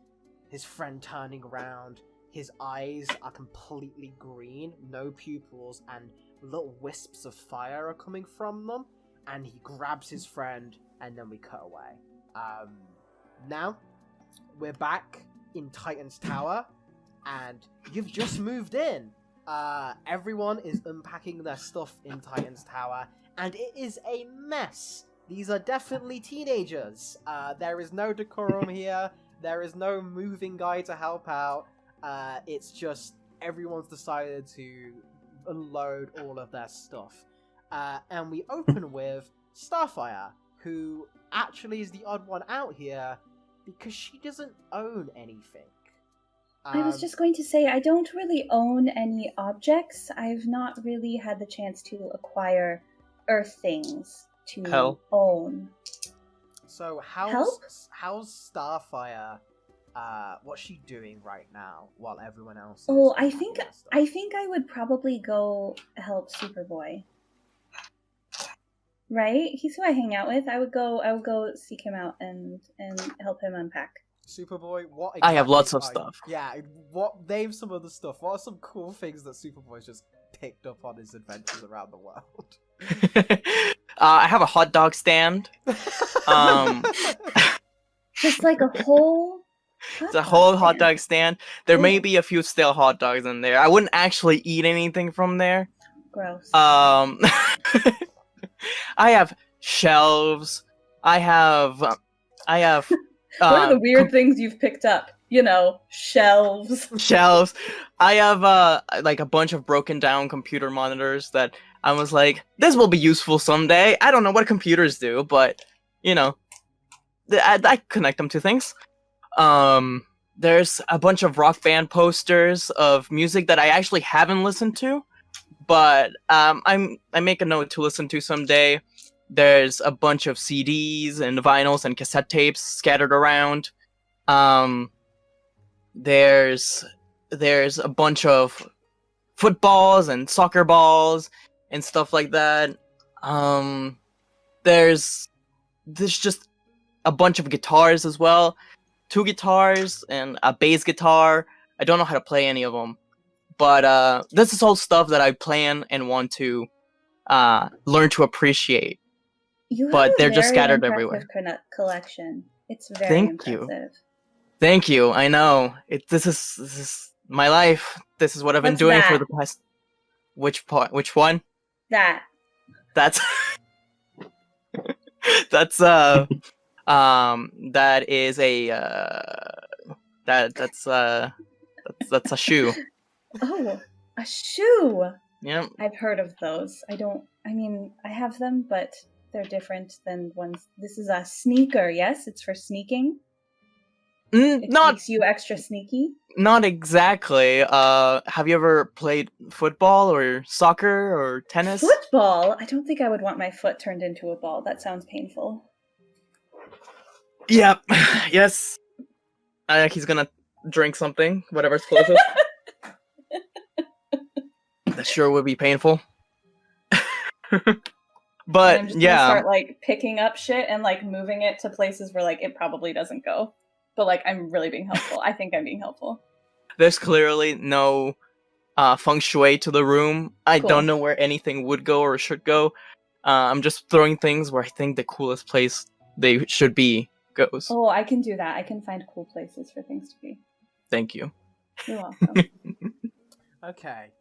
his friend turning around. His eyes are completely green, no pupils, and little wisps of fire are coming from them. And he grabs his friend, and then we cut away. Now, we're back in Titan's Tower, and you've just moved in. Everyone is unpacking their stuff in Titan's Tower, and it is a mess. These are definitely teenagers. There is no decorum here. There is no moving guy to help out. It's just everyone's decided to unload all of their stuff. And we open with Starfire, who actually is the odd one out here because she doesn't own anything. I was just going to say, I don't really own any objects. I've not really had the chance to acquire earth things to own. So Help? how's Starfire? What's she doing right now while everyone else? Oh, I think I would probably go help Superboy. Right? He's who I hang out with. I would go seek him out and help him unpack. Superboy, what? I have lots of exactly stuff. Yeah, what? Name some of the stuff. What are some cool things that Superboy's just picked up on his adventures around the world? I have a hot dog stand. Just like a whole. It's a whole hot dog stand. There may be a few stale hot dogs in there. I wouldn't actually eat anything from there. Gross. I have shelves. I have. What are the weird things you've picked up? You know, shelves. Shelves. I have like a bunch of broken down computer monitors that I was like, this will be useful someday. I don't know what computers do, but you know, I connect them to things. There's a bunch of rock band posters of music that I actually haven't listened to, but I make a note to listen to someday. There's a bunch of CDs and vinyls and cassette tapes scattered around. There's a bunch of footballs and soccer balls and stuff like that. There's just a bunch of guitars as well. 2 guitars and a bass guitar. I don't know how to play any of them. But this is all stuff that I plan and want to learn to appreciate. But they're just scattered everywhere. Collection. It's very Thank impressive. you. Thank you. I know. This is my life. This is what I've been doing for the past. Which part? Which one? That's that's that is a that's a shoe. Oh, a shoe. Yeah. I've heard of those. I mean, I have them, but they're different than ones. This is a sneaker, yes? It's for sneaking? It makes you extra sneaky? Not exactly. Have you ever played football or soccer or tennis? Football? I don't think I would want my foot turned into a ball. That sounds painful. Yep. Yes. He's gonna drink something, whatever's closest. That sure would be painful. But I'm just gonna start like picking up shit and like moving it to places where like it probably doesn't go. But like I'm really being helpful. I think I'm being helpful. There's clearly no feng shui to the room. I don't know where anything would go or should go. I'm just throwing things where I think the coolest place they should be goes. Oh, I can do that. I can find cool places for things to be. Thank you. You're welcome. Okay.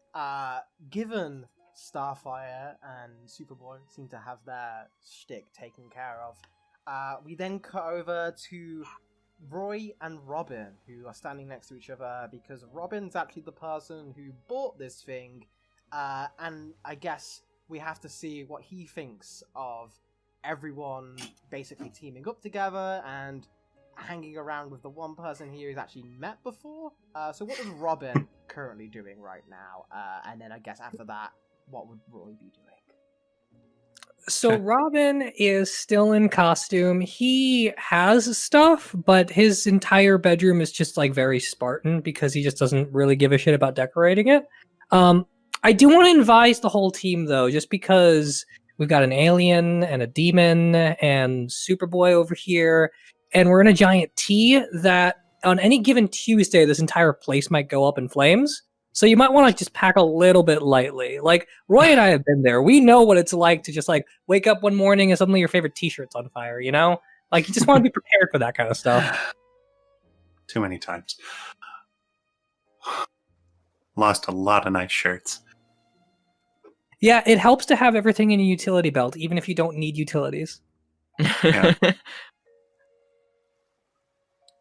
Given Starfire and Superboy seem to have their shtick taken care of, we then cut over to Roy and Robin, who are standing next to each other because Robin's actually the person who bought this thing, and I guess we have to see what he thinks of everyone basically teaming up together and hanging around with the one person here he's actually met before. So what is Robin currently doing right now? And then I guess after that, what would Roy be doing? So Robin is still in costume. He has stuff, but his entire bedroom is just like very Spartan because he just doesn't really give a shit about decorating it. I do want to advise the whole team though, just because we've got an alien and a demon and Superboy over here, and we're in a giant T that on any given Tuesday, this entire place might go up in flames. So you might want to just pack a little bit lightly. Like, Roy and I have been there. We know what it's like to just, like, wake up one morning and suddenly your favorite t-shirt's on fire, you know? Like, you just want to be prepared for that kind of stuff. Too many times. lost a lot of nice shirts. Yeah, it helps to have everything in a utility belt, even if you don't need utilities. Yeah.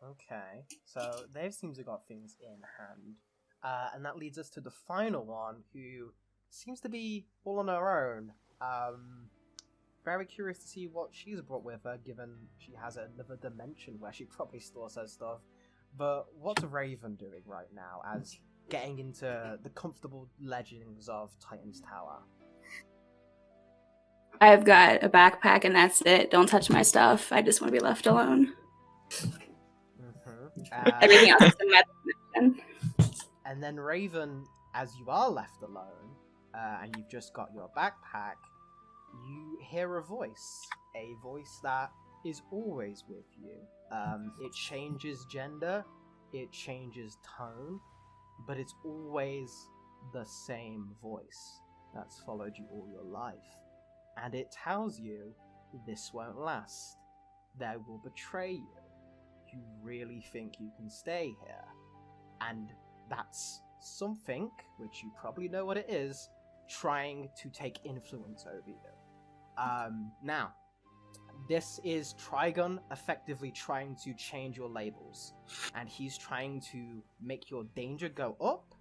Okay, so they seem to have got things in hand. And that leads us to the final one, who seems to be all on her own. Very curious to see what she's brought with her, given she has another dimension where she probably stores her stuff. But what's Raven doing right now, as getting into the comfortable legends of Titan's Tower? I've got a backpack and that's it. Don't touch my stuff. I just want to be left alone. Everything else is in my dimension. And then Raven, as you are left alone, and you've just got your backpack, you hear a voice that is always with you. It changes gender, it changes tone, but it's always the same voice that's followed you all your life. And it tells you this won't last. They will betray you. You really think you can stay here? And that's something, which you probably know what it is, trying to take influence over you. Now, this is Trigon effectively trying to change your labels, and he's trying to make your danger go up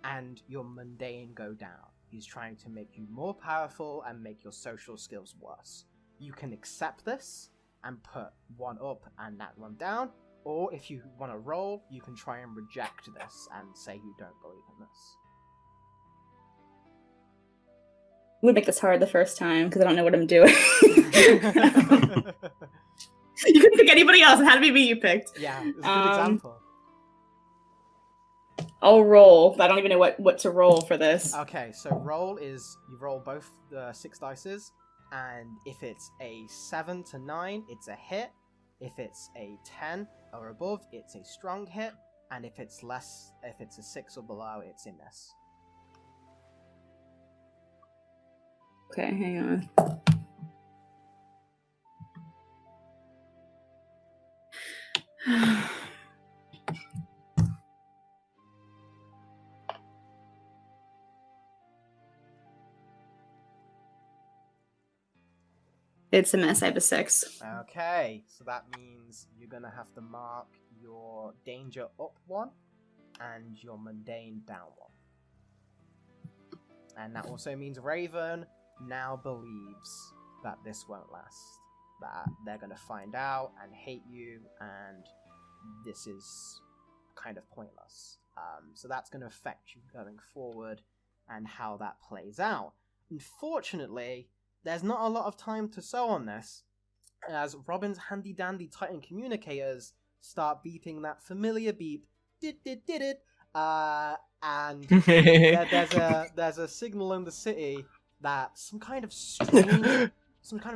and your mundane go down. He's trying to make you more powerful and make your social skills worse. You can accept this and put one up and that one down, or if you want to roll, you can try and reject this and say you don't believe in this. I'm gonna make this hard the first time because I don't know what I'm doing. You couldn't pick anybody else. It had to be me you picked. Yeah, it's a good example. I'll roll, but I don't even know what to roll for this. Okay, so roll is, you roll both the 6 dices, and if it's a 7 to 9, it's a hit. If it's a 10 or above, it's a strong hit. And if it's a 6 or below, it's a miss. Okay, hang on. It's a miss. I have a 6. Okay, so that means you're gonna have to mark your danger up 1 and your mundane down 1. And that also means Raven now believes that this won't last. That they're gonna find out and hate you, and this is kind of pointless. So that's gonna affect you going forward and how that plays out. Unfortunately, there's not a lot of time to sew on this, as Robin's handy-dandy Titan communicators start beeping that familiar beep, did it, and there's a signal in the city that some kind of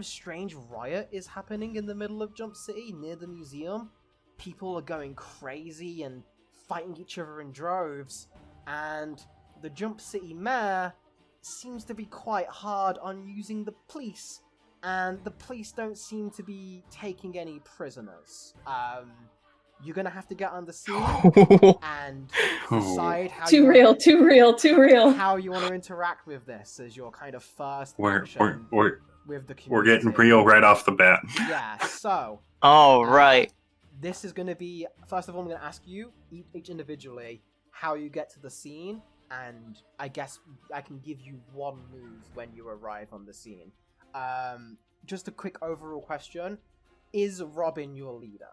strange riot is happening in the middle of Jump City near the museum. People are going crazy and fighting each other in droves, and the Jump City mayor seems to be quite hard on using the police, and the police don't seem to be taking any prisoners. You're gonna have to get on the scene and decide how Too real. how you want to interact with this as your kind of first We're action with the community. we're getting real right off the bat. Yeah, so All right. this is going to be, first of all, I'm going to ask you each individually how you get to the scene, and I guess I can give you one move when you arrive on the scene. Just a quick overall question: is Robin your leader?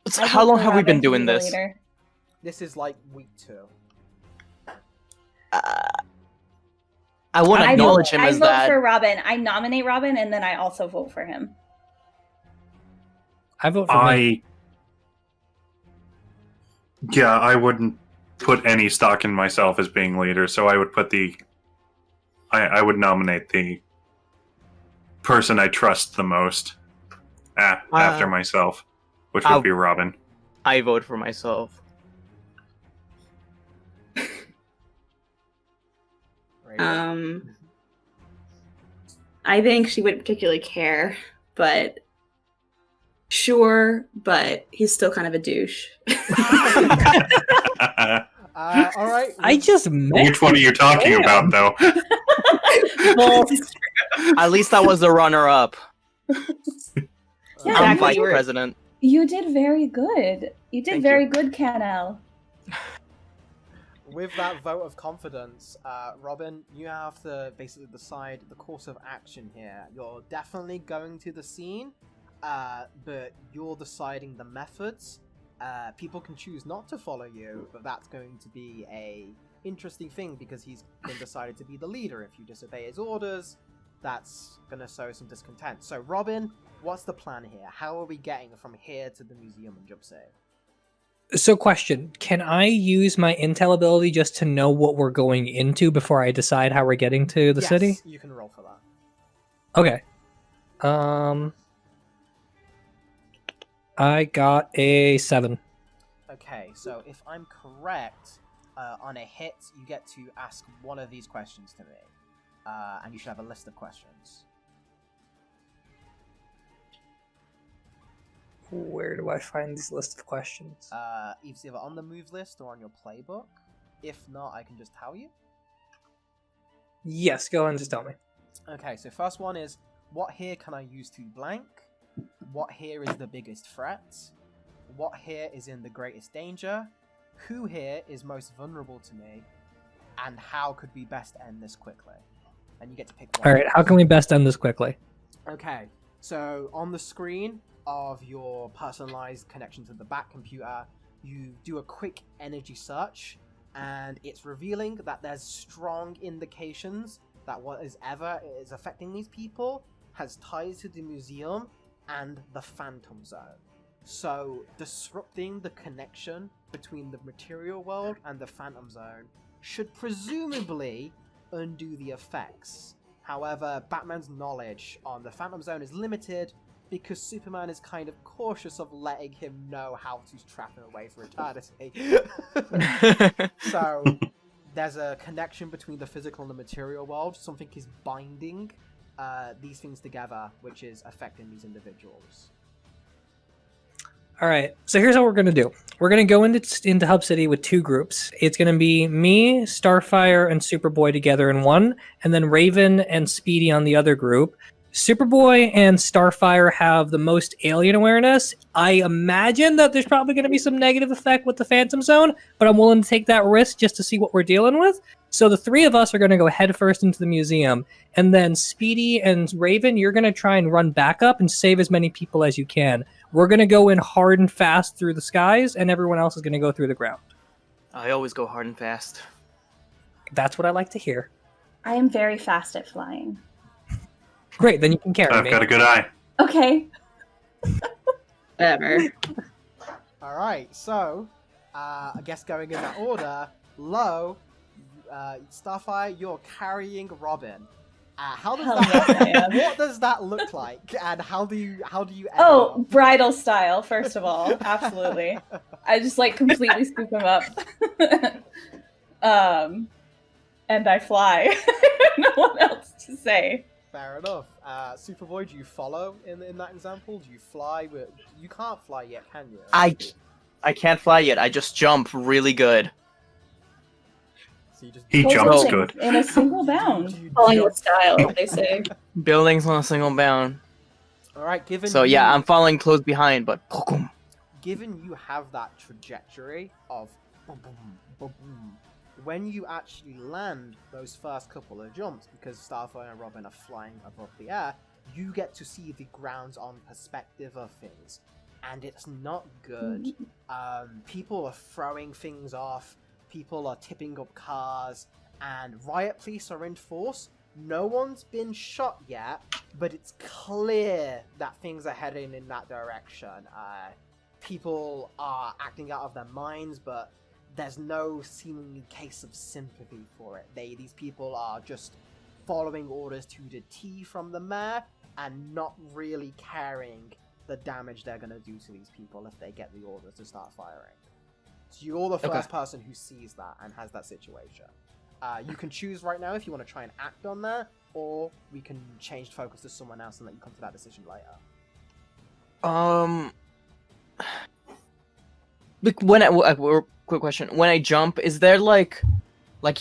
So how long have we been doing this? This is like week 2. I want to acknowledge him I as vote that. for Robin. I nominate Robin, and then I also vote for him. I vote for me. I wouldn't put any stock in myself as being leader, so I would put I would nominate the person I trust the most after myself, which would be Robin. I vote for myself. I think she wouldn't particularly care, but Sure, but he's still kind of a douche. All right. I just met. Which one are you talking about, though? Well, At least I was the runner-up. Yeah, I'm exactly. vice president. You did very good. You did Thank very you. good, Canel. With that vote of confidence, Robin, you have to basically decide the course of action here. You're definitely going to the scene, but you're deciding the methods. People can choose not to follow you, but that's going to be a interesting thing because he's been decided to be the leader. If you disobey his orders, that's going to sow some discontent. So, Robin, what's the plan here? How are we getting from here to the museum in Jump City? So, question: can I use my intel ability just to know what we're going into before I decide how we're getting to the city? Yes, you can roll for that. Okay. I got a 7. Okay, so if I'm correct, on a hit, you get to ask one of these questions to me. And you should have a list of questions. Where do I find this list of questions? It's either on the move list or on your playbook. If not, I can just tell you. Yes, go ahead and just tell me. Okay, so first one is, what here can I use to blank? What here is the biggest threat? What here is in the greatest danger? Who here is most vulnerable to me? And how could we best end this quickly? And you get to pick one. Alright, how can we best end this quickly? Okay, so on the screen of your personalized connection to the back computer, you do a quick energy search, and it's revealing that there's strong indications that whatever is affecting these people has ties to the museum and the Phantom Zone. So, disrupting the connection between the material world and the Phantom Zone should presumably undo the effects. However, Batman's knowledge on the Phantom Zone is limited because Superman is kind of cautious of letting him know how to trap him away for eternity. So, there's a connection between the physical and the material world. Something is binding these things together, which is affecting these individuals. All right, so here's what we're going to do. We're going to go into Hub City with 2 groups. It's going to be me, Starfire, and Superboy together in one, and then Raven and Speedy on the other group. Superboy and Starfire have the most alien awareness. I imagine that there's probably going to be some negative effect with the Phantom Zone, but I'm willing to take that risk just to see what we're dealing with. So the 3 of us are going to go headfirst into the museum, and then Speedy and Raven, you're going to try and run back up and save as many people as you can. We're going to go in hard and fast through the skies, and everyone else is going to go through the ground. I always go hard and fast. That's what I like to hear. I am very fast at flying. Great, then you can carry I've me. got a good eye. Okay. whatever. Alright, so, I guess going in that order, Lo, Starfire, you're carrying Robin. How does Hell that yes, I am. What does that look like? And how do you end Oh, up? bridal style, first of all. Absolutely. I just like completely scoop him up. And I fly. I don't know what else to say. Fair enough. Superboy, do you follow in that example? Do you fly? You can't fly yet, can you? I can't fly yet. I just jump really good. So you just He Those jumps things good. in a single bound. Do you Falling jump? with style, they say. Buildings on a single bound. All right, given So you, yeah, I'm following close behind, but given you have that trajectory of boom, boom, boom, boom, when you actually land those first couple of jumps, because Starfire and Robin are flying above the air, you get to see the grounds on perspective of things, and it's not good. People are throwing things off, people are tipping up cars, and riot police are in force. No one's been shot yet, but it's clear that things are heading in that direction. People are acting out of their minds, but there's no seemingly case of sympathy for it. These people are just following orders to the T from the mayor and not really caring the damage they're going to do to these people if they get the orders to start firing. So you're the first person who sees that and has that situation. You can choose right now if you want to try and act on that, or we can change focus to someone else and let you come to that decision later. Um, like when quick question. When I jump, is there like like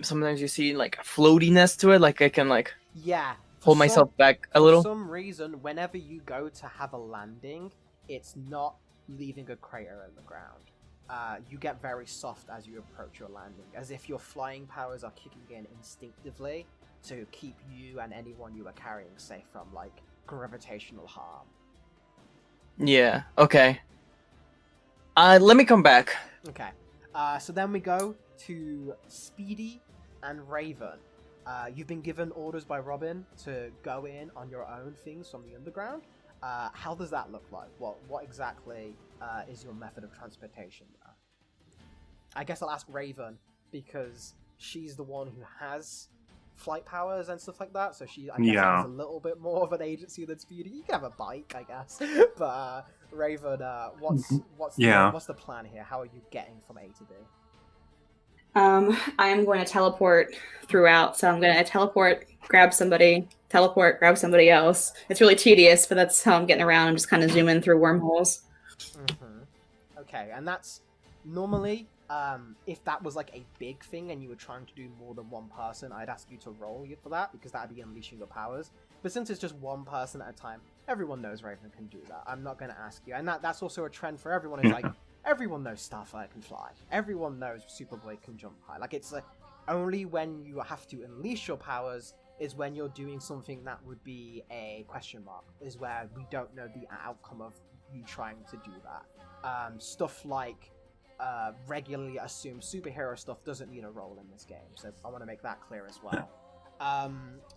sometimes you see like a floatiness to it, like I can like Yeah. hold myself back a For little? some reason, whenever you go to have a landing, it's not leaving a crater in the ground. You get very soft as you approach your landing, as if your flying powers are kicking in instinctively to keep you and anyone you are carrying safe from, like, gravitational harm. Yeah. Okay. Let me come back. Okay. So then we go to Speedy and Raven. You've been given orders by Robin to go in on your own things from the underground. How does that look like? What exactly is your method of transportation there? I guess I'll ask Raven because she's the one who has flight powers and stuff like that. So I guess has a little bit more of an agency than Speedy. You can have a bike, I guess. But Raven, what's the plan here? How are you getting from A to B? I am going to teleport throughout. So I'm going to teleport, grab somebody, teleport, grab somebody else. It's really tedious, but that's how I'm getting around. I'm just kind of zooming through wormholes. Mm-hmm. Okay, and that's normally, if that was like a big thing and you were trying to do more than one person, I'd ask you to roll for that, because that'd be unleashing your powers. But since it's just one person at a time, everyone knows Raven can do that. I'm not going to ask you. And that's also a trend for everyone. Is like, everyone knows Starfire can fly. Everyone knows Superboy can jump high. Like, it's only when you have to unleash your powers is when you're doing something that would be a question mark, is where we don't know the outcome of you trying to do that. Stuff like regularly assumed superhero stuff doesn't need a roll in this game, so I want to make that clear as well.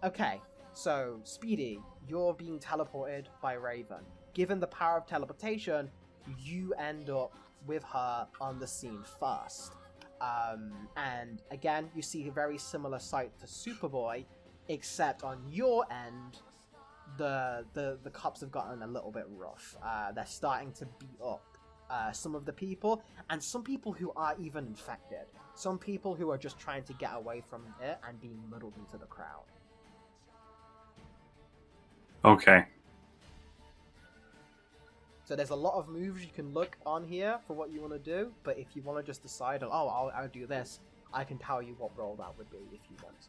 Okay, so Speedy, you're being teleported by Raven. Given the power of teleportation, you end up with her on the scene first. And again, you see a very similar sight to Superboy, except on your end, the cops have gotten a little bit rough. They're starting to beat up some of the people, and some people who are even infected. Some people who are just trying to get away from it and being muddled into the crowd. Okay. So there's a lot of moves you can look on here for what you want to do, but if you want to just decide, oh, I'll do this, I can tell you what role that would be if you want to.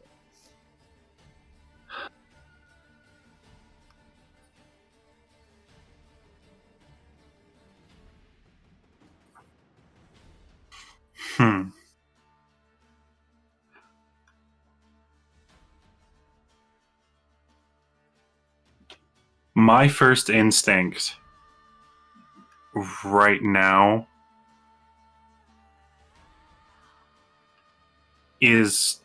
My first instinct right now is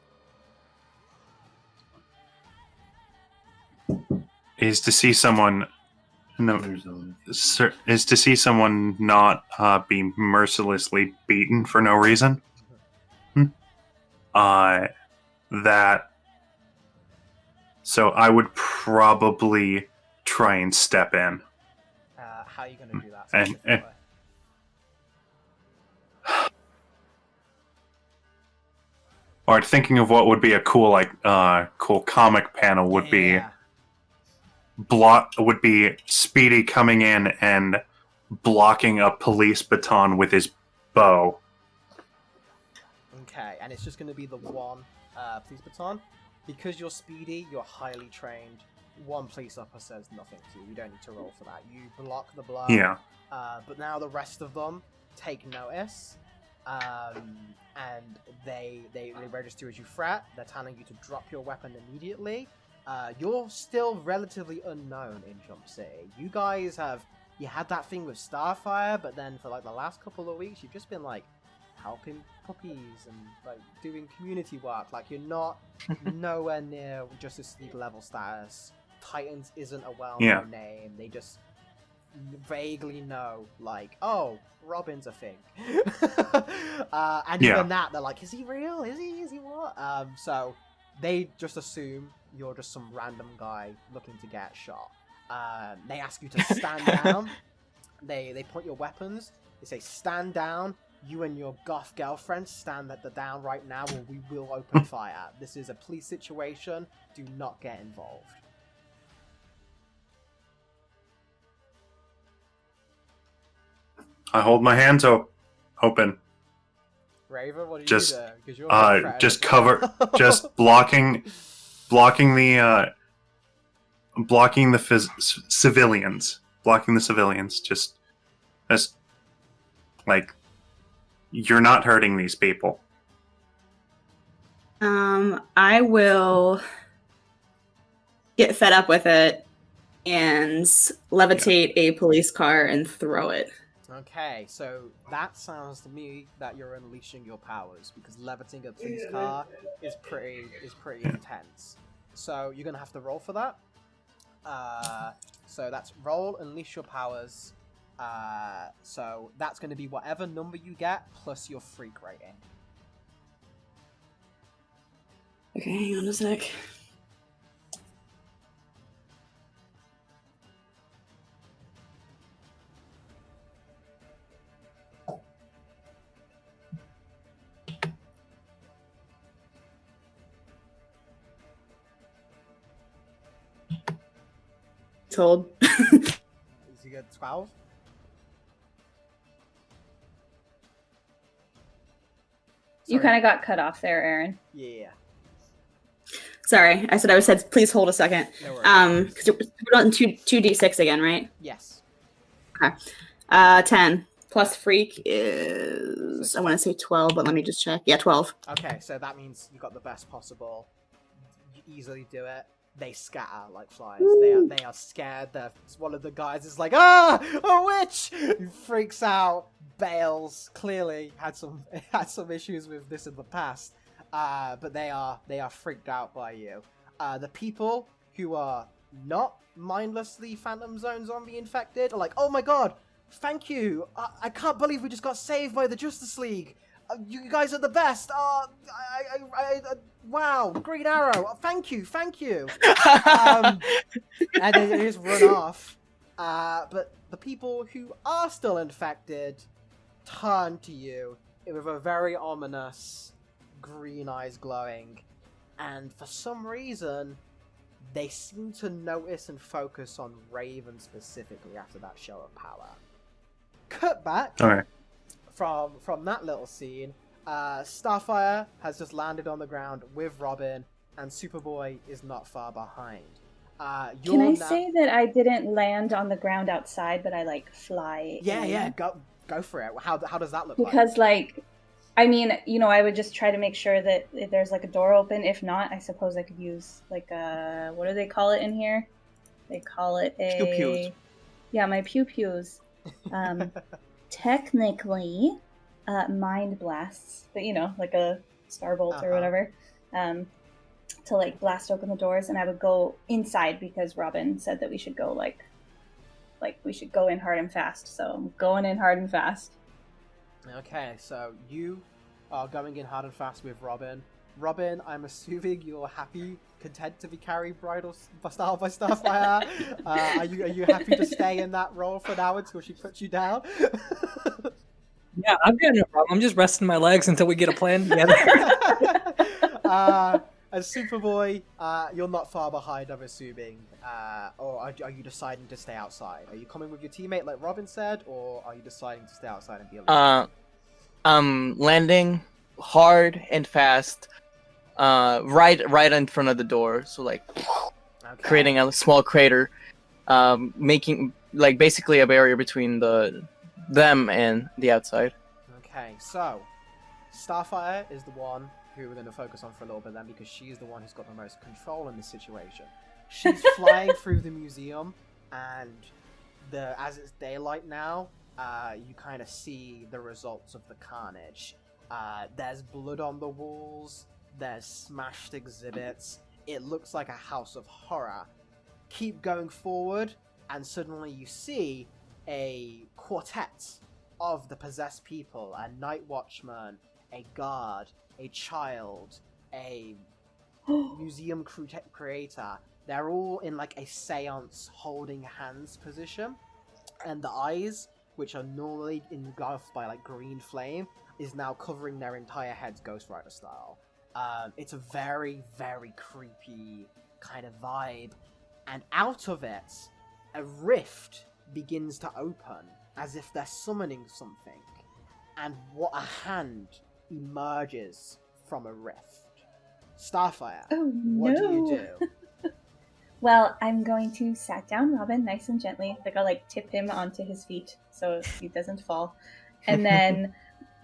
to see someone not be mercilessly beaten for no reason. So I would probably try and step in. How are you going to do that? Or thinking of what would be a cool comic panel would be Speedy coming in and blocking a police baton with his bow. Okay, and it's just going to be the one police baton. Because you're Speedy, you're highly trained. One police officer says nothing to you. You don't need to roll for that. You block the blow. Yeah. But now the rest of them take notice. And they register as you threat. They're telling you to drop your weapon immediately. You're still relatively unknown in Jump City. You guys you had that thing with Starfire, but then for like the last couple of weeks, you've just been like helping puppies and like doing community work. Like, you're not nowhere near Justice League level status. Titans isn't a well-known name. They just vaguely know, like, oh, Robin's a thing. And even that, they're like, is he real? Is he what? So they just assume you're just some random guy looking to get shot. They ask you to stand down. They point your weapons. They say, stand down. You and your goth girlfriend stand at the down right now, or we will open fire. This is a police situation. Do not get involved. I hold my hands open. Raven, what do Just, you do? 'Cause you're a threat just as cover, well. just blocking the civilians, blocking the civilians. Just like, you're not hurting these people. I will get fed up with it and levitate a police car and throw it. Okay, so that sounds to me that you're unleashing your powers, because levitating a police car is pretty intense. So you're gonna have to roll for that. So that's roll, unleash your powers. So that's gonna be whatever number you get plus your freak rating. Okay, hang on a sec. Told. Is you get 12? You kind of got cut off there, Aaron. Yeah. Sorry, I said please hold a second. No worries. Because we're on 2d6 again, right? Yes. 10 plus freak is, I want to say 12, but let me just check. Yeah, 12. Okay, so that means you got the best possible. You easily do it. They scatter like flies. They are scared. One of the guys is like, "Ah, a witch!" He freaks out, bails. Clearly had some issues with this in the past, but they are freaked out by you. The people who are not mindlessly Phantom Zone zombie infected are like, "Oh my god, thank you! I can't believe we just got saved by the Justice League. You guys are the best. Wow, Green Arrow. Thank you. And they just run off. But the people who are still infected turn to you with a very ominous green eyes glowing, and for some reason they seem to notice and focus on Raven specifically after that show of power. Cut back. Okay. From that little scene, Starfire has just landed on the ground with Robin, and Superboy is not far behind. Can I say that I didn't land on the ground outside, but I like fly? Yeah, go for it. How does that look like? Because I mean, I would just try to make sure that if there's like a door open. If not, I suppose I could use like a, what do they call it in here? They call it a Pew-pews. Yeah, my pew-pews. Technically, mind blasts, but like a starbolt or whatever, to like blast open the doors, and I would go inside because Robin said that we should go like we should go in hard and fast. So I'm going in hard and fast. Okay, so you are going in hard and fast with Robin. Robin, I'm assuming you're happy, content to be carried bridal style by Starfire. Are you happy to stay in that role for now until she puts you down? Yeah, I've got no problem. I'm just resting my legs until we get a plan together. As Superboy, you're not far behind, I'm assuming. Or are you deciding to stay outside? Are you coming with your teammate like Robin said, or are you deciding to stay outside and be alone? Landing hard and fast, right in front of the door. So like, creating a small crater, making like basically a barrier between them and the outside. Okay, so Starfire is the one who we're going to focus on for a little bit then, because she's the one who's got the most control in this situation. She's flying through the museum, and as it's daylight now, you kind of see the results of the carnage. There's blood on the walls, there's smashed exhibits, it looks like a house of horror. Keep going forward, and suddenly you see a quartet of the possessed people, a night watchman, a guard, a child, a museum creator. They're all in like a seance holding hands position, and the eyes, which are normally engulfed by like green flame, is now covering their entire heads, Ghost Rider style. It's a very, very creepy kind of vibe, and out of it, a rift begins to open, as if they're summoning something, and what a hand emerges from a rift. Starfire, Oh what do you no. do? Well, I'm going to sat down Robin nice and gently. Like I'll like tip him onto his feet so he doesn't fall. And then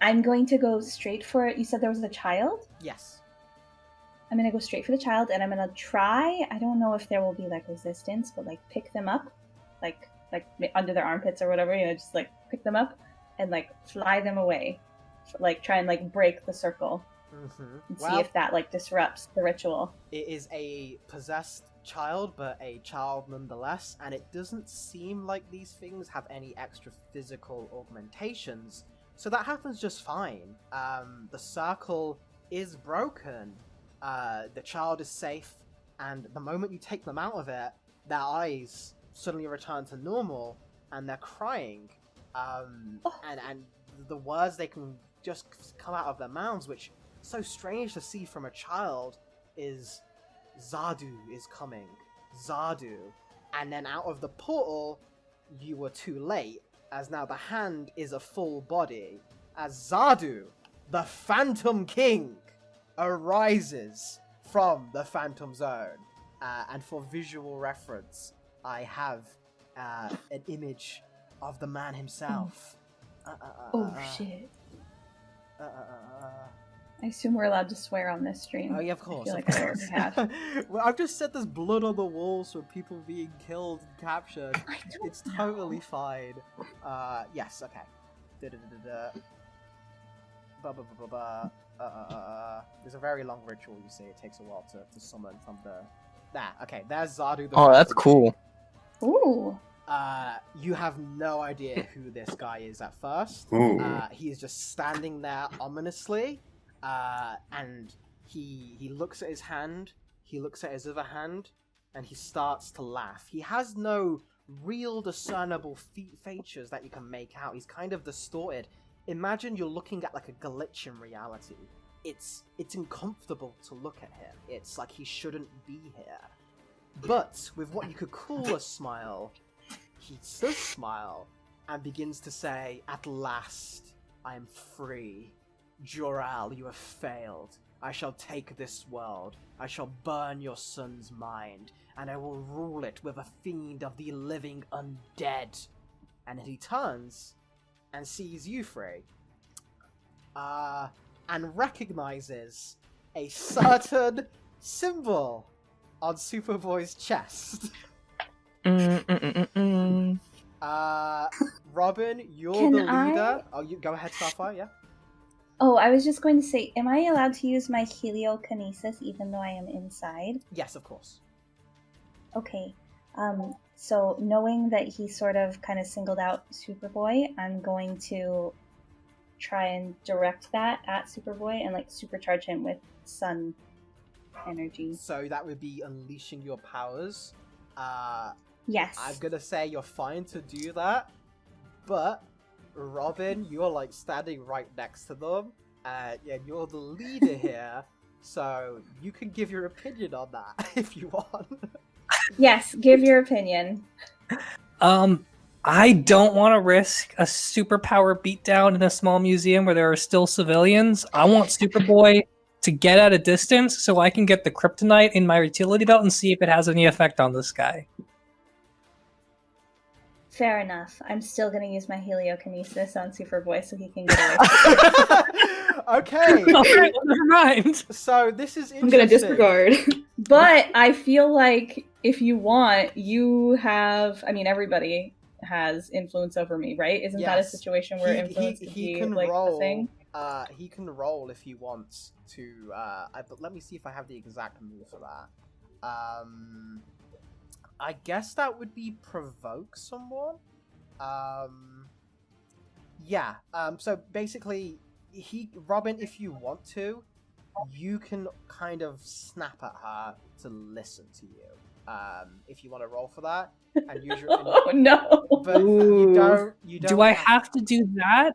I'm going to go straight for it. You said there was a child? Yes. I'm going to go straight for the child and I'm going to try. I don't know if there will be like resistance, but like pick them up like under their armpits or whatever, just like pick them up and like fly them away. Like try and like break the circle. And see if that like disrupts the ritual. It is a possessed child, but a child nonetheless, and it doesn't seem like these things have any extra physical augmentations, so that happens just fine. The circle is broken, the child is safe, and the moment you take them out of it, their eyes suddenly return to normal, and they're crying, and the words they can just come out of their mouths, which so strange to see from a child, is Zardu is coming. Zardu. And then out of the portal, you were too late, as now the hand is a full body, as Zardu, the Phantom King, arises from the Phantom Zone. And for visual reference, I have an image of the man himself. Oh shit. I assume we're allowed to swear on this stream. Oh yeah, of course. I feel like I already have. Well, I've just said there's blood on the walls from people being killed and captured. I don't It's know. totally fine. Yes, okay. Da-da-da-da-da. Ba-ba-ba-ba-ba. There's a very long ritual, you see. It takes a while to summon from the... There, okay, there's Zardu the Oh, that's Phantom King. cool. Ooh. You have no idea who this guy is at first. Ooh. He is just standing there ominously, and he looks at his hand, he looks at his other hand, and he starts to laugh. He has no real discernible features that you can make out. He's kind of distorted. Imagine you're looking at like a glitch in reality. It's uncomfortable to look at him. It's like he shouldn't be here. But with what you could call a smile, he does smile and begins to say, "At last, I am free. Jor-El, you have failed. I shall take this world. I shall burn your son's mind, and I will rule it with a fiend of the living undead." And he turns and sees you free. And recognizes a certain symbol on Superboy's chest. Robin, you're Can the leader. I- Oh, you go ahead, Starfire. Yeah. Oh, I was just going to say, am I allowed to use my heliokinesis even though I am inside? Yes, of course. Okay. So knowing that he sort of kind of singled out Superboy, I'm going to try and direct that at Superboy and like supercharge him with sun energy. So that would be unleashing your powers. Yes. I'm gonna say you're fine to do that, but Robin, you're like standing right next to them, and you're the leader here, so you can give your opinion on that if you want. Yes, give your opinion. I don't want to risk a superpower beatdown in a small museum where there are still civilians. I want Superboy to get at a distance so I can get the kryptonite in my utility belt and see if it has any effect on this guy. Fair enough. I'm still going to use my heliokinesis on Superboy so he can get away. Okay, Alright, well, never mind. so this is interesting. I'm gonna disregard. But I feel like if you want, you have. I mean, everybody has influence over me, right? Isn't that a Yes. situation where He- influence he could be can like roll. a thing? He can roll if he wants to. But let me see if I have the exact move for that. I guess that would be provoke someone. Yeah. So basically, Robin, if you want to, you can kind of snap at her to listen to you. If you want to roll for that and use your. Oh no! But you don't. You don't. Do I have to do that?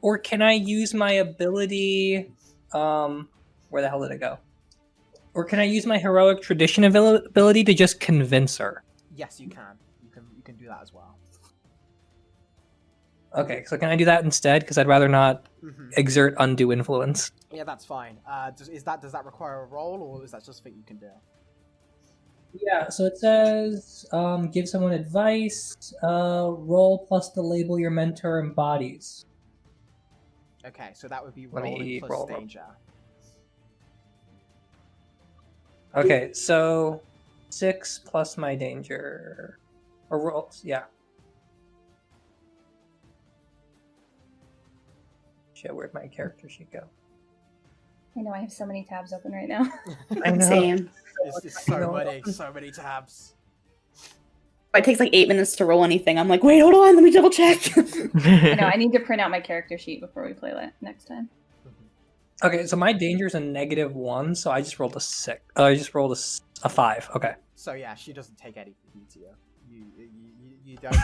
Or can I use my ability... where the hell did it go? Or can I use my heroic tradition ability to just convince her? Yes, you can. You can do that as well. Okay, so can I do that instead? Because I'd rather not exert undue influence. Yeah, that's fine. Does that require a roll, or is that just something you can do? Yeah, so it says give someone advice, roll plus the label your mentor embodies. Okay, so that would be Let me rolling plus roll. danger. Okay, so 6 plus my danger. Or rolls, yeah. Shit, where'd my character sheet go? I know I have so many tabs open right now. I know. Same. It's so many tabs. It takes like 8 minutes to roll anything. I'm like, wait, hold on, let me double check. I know I need to print out my character sheet before we play that next time. Okay, so my danger's a -1, so I just rolled a 6. I just rolled a 5. Okay. So yeah, she doesn't take any heat to you. You don't.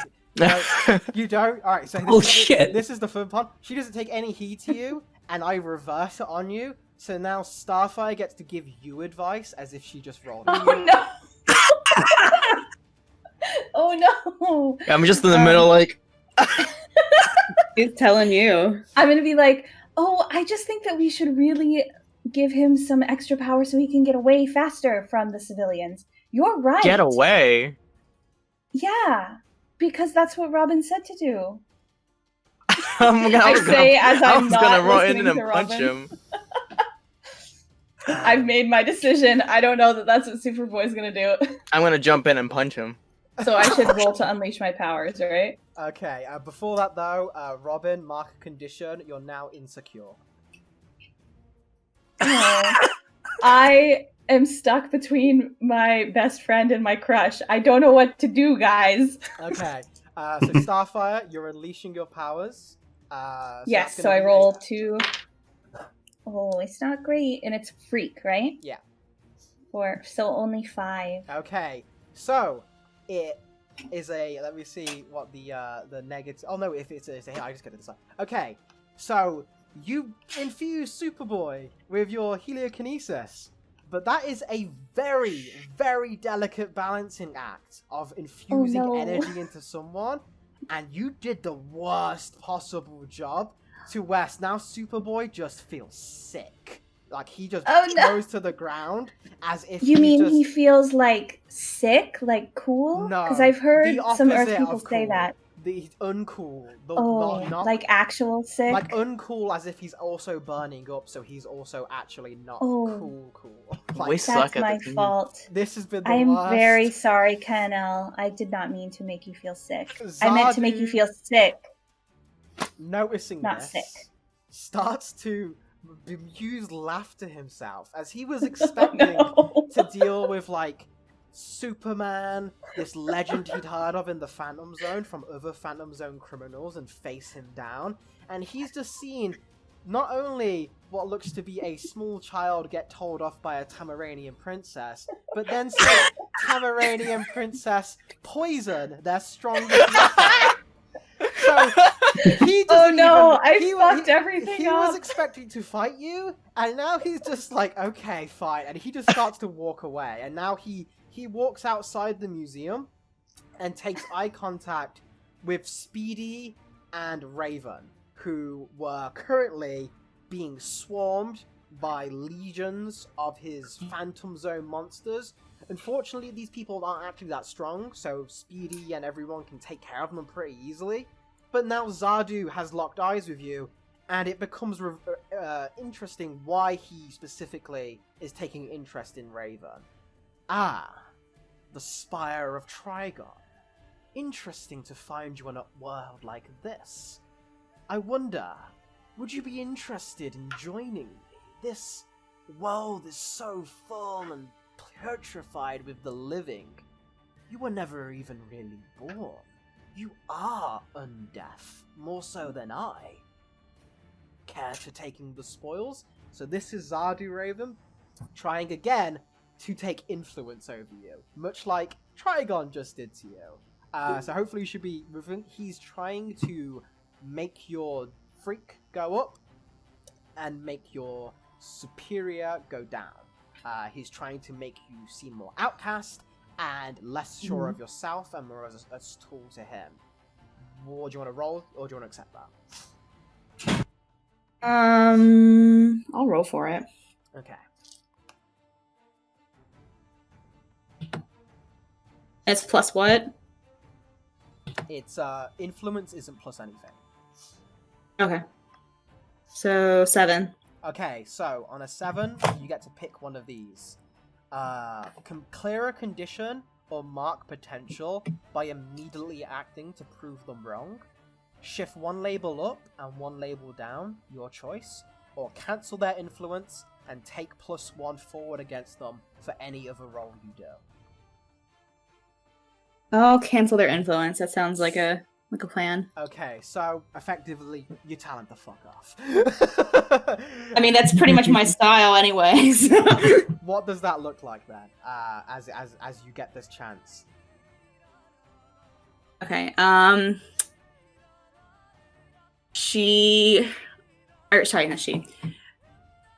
You don't. All right. So Shit. This is the fun part. She doesn't take any heed to you, and I reverse it on you. So now Starfire gets to give you advice as if she just rolled. Oh no! Oh no! I'm just in the middle, like. He's telling you. I'm gonna be like, oh, I just think that we should really give him some extra power so he can get away faster from the civilians. You're right. Get away. Yeah, because that's what Robin said to do. I'm I was gonna run in listening and to punch Robin. him. I've made my decision. I don't know that that's what Superboy's gonna do. I'm gonna jump in and punch him. So I should roll to unleash my powers, right? Okay. Before that though, Robin, mark a condition. You're now insecure. Oh, I am stuck between my best friend and my crush. I don't know what to do, guys. Okay. So Starfire, you're unleashing your powers. Yes, that's so gonna I be roll a- 2. Oh, it's not great, and it's freak, right? Yeah. So only 5. Okay. So it is a. Let me see what the negative. Oh no, if it's a. I just get to decide. Okay. So you infuse Superboy with your heliokinesis. But that is a very, very delicate balancing act of infusing no. energy into someone, and you did the worst possible job to where now Superboy just feels sick. Like he just goes to the ground as if You mean just... he feels like sick, like cool? No, Because I've heard the some Earth opposite people of say cool. that. The uncool. The, Oh, not like actual sick? like uncool as if he's also burning up, so he's also actually not Oh. cool. Like, We That's suck at my this. fault. this has been the I'm worst. very sorry, Kenel. I did not mean to make you feel sick. I meant to make you feel sick. Noticing Not this, sick. starts to use laughter himself as he was expecting Oh, no. to deal with like Superman, this legend he'd heard of in the Phantom Zone from other Phantom Zone criminals, and face him down. And he's just seen not only what looks to be a small child get told off by a Tamaranian princess, but then some Tamaranian princess poison their strongest weapon. So he Oh doesn't no, even, I fucked everything he up. was expecting to fight you, and now he's just like, okay, fine. And he just starts to walk away. And now he walks outside the museum and takes eye contact with Speedy and Raven, who were currently being swarmed by legions of his Phantom Zone monsters. Unfortunately, these people aren't actually that strong, so Speedy and everyone can take care of them pretty easily. But now Zardu has locked eyes with you, and it becomes interesting why he specifically is taking interest in Raven. Ah, the Spire of Trigon. Interesting to find you in a world like this. I wonder, would you be interested in joining me? This world is so full and petrified with the living. You were never even really born. You are undeaf, more so than I. Care to taking the spoils? So this is Zardu Raven, trying again to take influence over you, much like Trigon just did to you. So hopefully you should be moving. He's trying to make your freak go up and make your superior go down. He's trying to make you seem more outcast and less sure of yourself and more as a tool to him. Or do you want to roll, or do you want to accept that? I'll roll for it. Okay. It's plus what? It's influence isn't plus anything. Okay. So 7. Okay, so on a 7, you get to pick one of these. Clear a condition or mark potential by immediately acting to prove them wrong. Shift one label up and one label down, your choice. Or cancel their influence and take +1 forward against them for any other roll you do. I'll cancel their influence. That sounds like a plan. Okay, so effectively, you talent the fuck off. I mean, that's pretty much my style, anyways. What does that look like then? As you get this chance. Okay. Not she.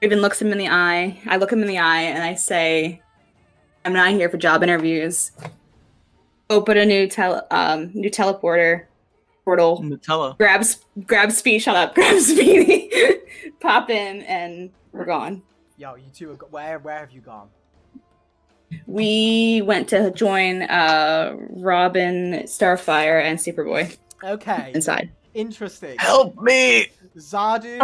Raven looks him in the eye. I look him in the eye and I say, "I'm not here for job interviews. Open a new teleporter portal. Nutella. Grab Speedy. Shut up. Grab Speedy. Pop in and we're gone." Yo, you two are where have you gone? We went to join Robin, Starfire, and Superboy Okay. inside. Interesting. Help me! Zardu,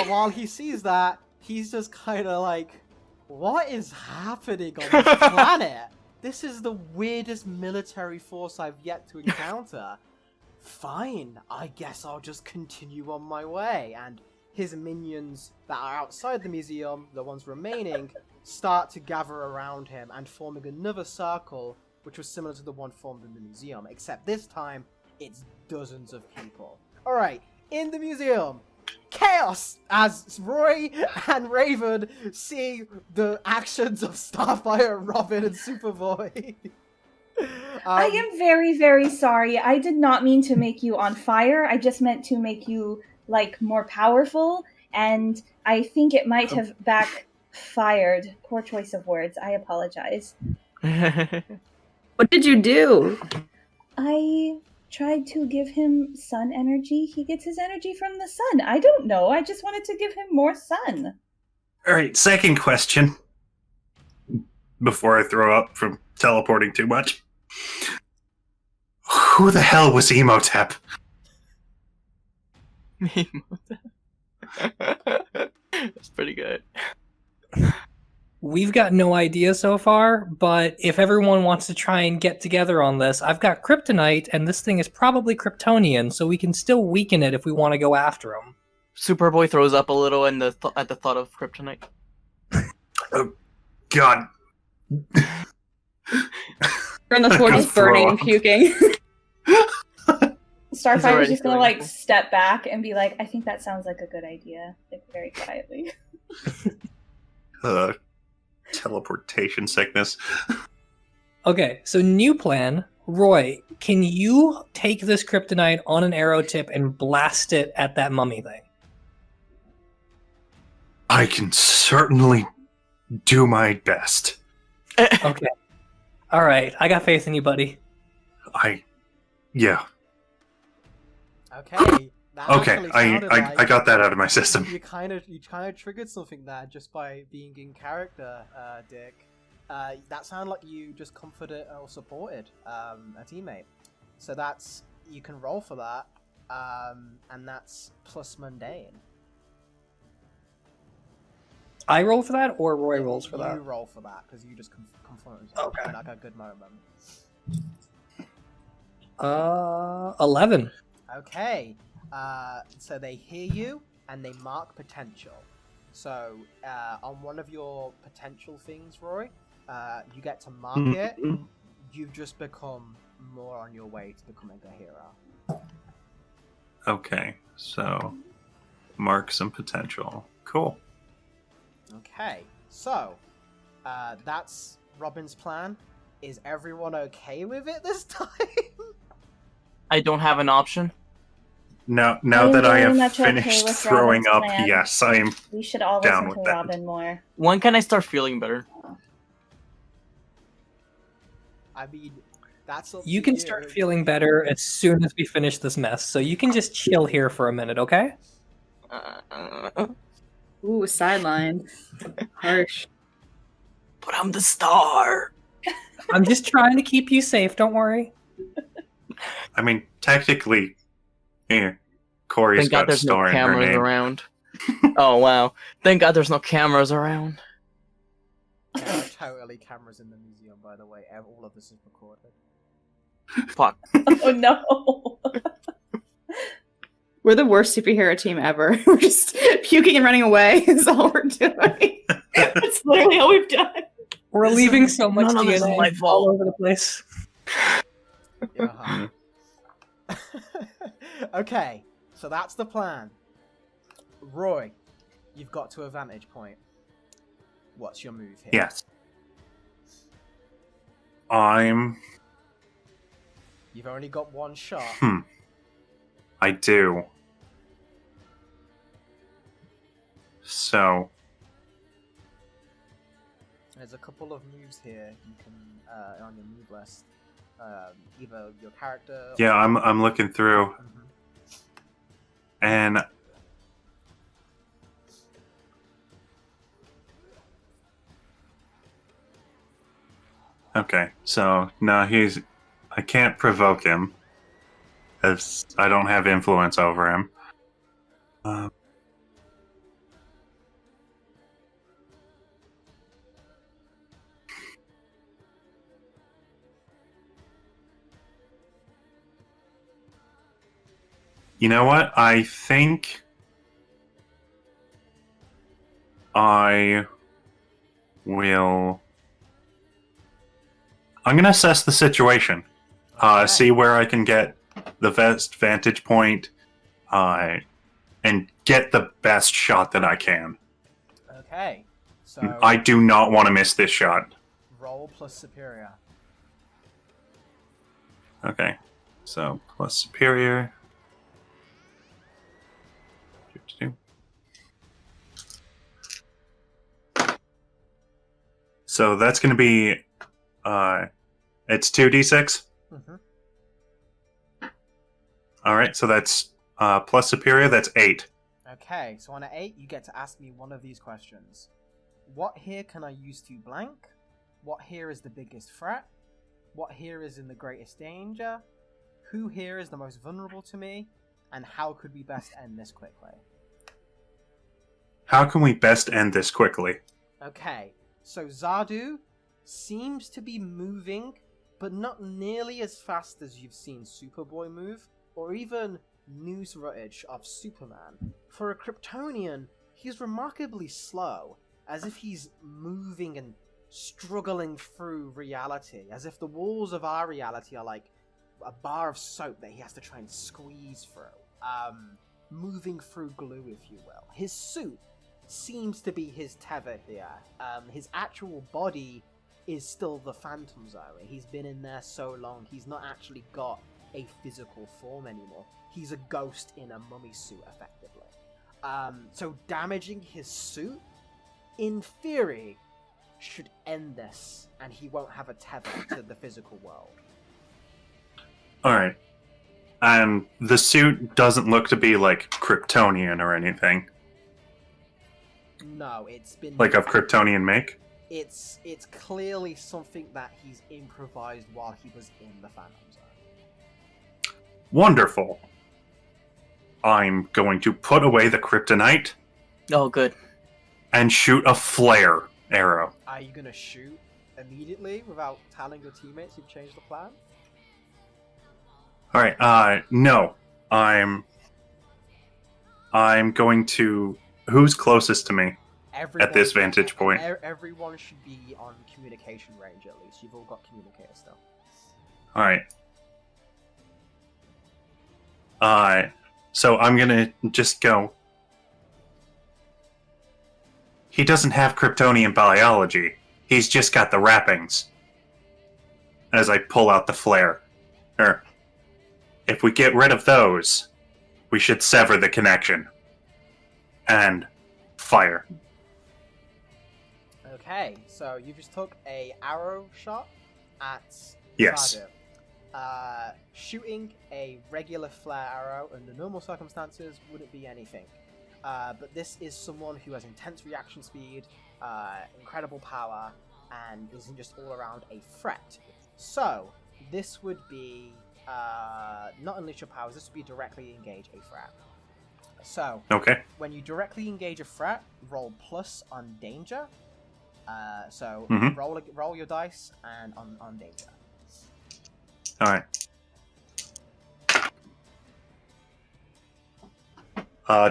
while he sees that, he's just kind of like, what is happening on this planet? This is the weirdest military force I've yet to encounter. Fine, I guess I'll just continue on my way. And his minions that are outside the museum, the ones remaining, start to gather around him and forming another circle, which was similar to the one formed in the museum, except this time, it's dozens of people. Alright, in the museum, chaos as Roy and Raven see the actions of Starfire, Robin, and Superboy. I am very, very sorry. I did not mean to make you on fire. I just meant to make you, like, more powerful, and I think it might have backfired. Poor choice of words. I apologize. What did you do? I tried to give him sun energy. He gets his energy from the sun. I don't know. I just wanted to give him more sun. All right, second question. Before I throw up from teleporting too much. Who the hell was Emotep? That's pretty good. We've got no idea so far, but if everyone wants to try and get together on this, I've got kryptonite, and this thing is probably Kryptonian, so we can still weaken it if we want to go after him. Superboy throws up a little at the thought of kryptonite. Oh, God. From the fort is burning and puking. Starfire's already just gonna, feeling like, step back and be like, I think that sounds like a good idea. Like, very quietly. Teleportation sickness. Okay, so new plan. Roy, can you take this kryptonite on an arrow tip and blast it at that mummy thing? I can certainly do my best. Okay. All right, I got faith in you, buddy. Yeah. Okay. That Okay, actually sounded I like got that out of my system. you kind of triggered something there just by being in character, Dick. That sounded like you just comforted or supported a teammate. So that's, you can roll for that, and that's plus mundane. I roll for that, or Roy rolls for You that? roll for that because you just confronted Okay. like a good moment. 11. Okay. So they hear you and they mark potential. So on one of your potential things, Roy, you get to mark it. You've just become more on your way to becoming a hero. Okay, so mark some potential. Cool. Okay, so that's Robin's plan. Is everyone okay with it this time? I don't have an option. Now I'm that I very have much okay finished with throwing up, Robin's plan. yes, I am. We should all Down listen to with that. Robin more. When can I start feeling better? I mean, That's up You to can start feeling better as soon as we finish this mess, so you can just chill here for a minute, okay? Ooh, sideline. Harsh. But I'm the star. I'm just trying to keep you safe, don't worry. I mean, technically, here, Corey's Thank God got there's no star in her cameras name. around. Oh wow! Thank God there's no cameras around. There are totally cameras in the museum, by the way. All of this is recorded. Fuck. Oh no. We're the worst superhero team ever. We're just puking and running away is all we're doing. That's literally all we've done. We're This leaving is- so much none of this is DNA my all fault. over the place. Uh-huh. Okay, so that's the plan. Roy, you've got to a vantage point. What's your move here? Yes. You've only got one shot. I do. So, There's a couple of moves here you can on your move list. Either your character. yeah, I'm looking through, Mhm. and okay, so no, I can't provoke him, as I don't have influence over him. You know what? I think I will. I'm going to assess the situation. Okay. See where I can get the best vantage point, and get the best shot that I can. Okay. So I do not want to miss this shot. roll plus superior. Okay, so plus superior. So that's going to be, it's 2d6. Mm-hmm. All right, so that's plus superior. That's 8. Okay, so on an 8, you get to ask me one of these questions. What here can I use to blank? What here is the biggest threat? What here is in the greatest danger? Who here is the most vulnerable to me? And how could we best end this quickly? How can we best end this quickly? Okay, so Zardu seems to be moving, but not nearly as fast as you've seen Superboy move, or even News Ruttage of Superman. For a Kryptonian, he's remarkably slow, as if he's moving and struggling through reality, as if the walls of our reality are like a bar of soap that he has to try and squeeze through. Moving through glue, if you will. His suit seems to be his tether here. His actual body is still the Phantom Zone. He's been in there so long, he's not actually got a physical form anymore. He's a ghost in a mummy suit, effectively. So damaging his suit, in theory, should end this, and he won't have a tether to the physical world. All right. And the suit doesn't look to be like Kryptonian or anything. No, it's been Like of Kryptonian make? It's clearly something that he's improvised while he was in the Phantom Zone. Wonderful. I'm going to put away the kryptonite Oh, good. and shoot a flare arrow. Are you gonna shoot immediately without telling your teammates you've changed the plan? All right. No. I'm going to. Who's closest to me at this vantage point? Everyone should be on communication range at least. You've all got communicator stuff. All right. So I'm gonna just go. He doesn't have Kryptonian biology. He's just got the wrappings. As I pull out the flare. If we get rid of those, we should sever the connection. And fire. Okay, so you just took a arrow shot at Yes. Zardu. Shooting a regular flare arrow under normal circumstances wouldn't be anything. But this is someone who has intense reaction speed, incredible power, and isn't just all around a threat. So, this would be not unleash your powers, this would be directly engage a threat. So, Okay. when you directly engage a threat, roll plus on danger. So, Mhm. roll your dice and on danger. All right.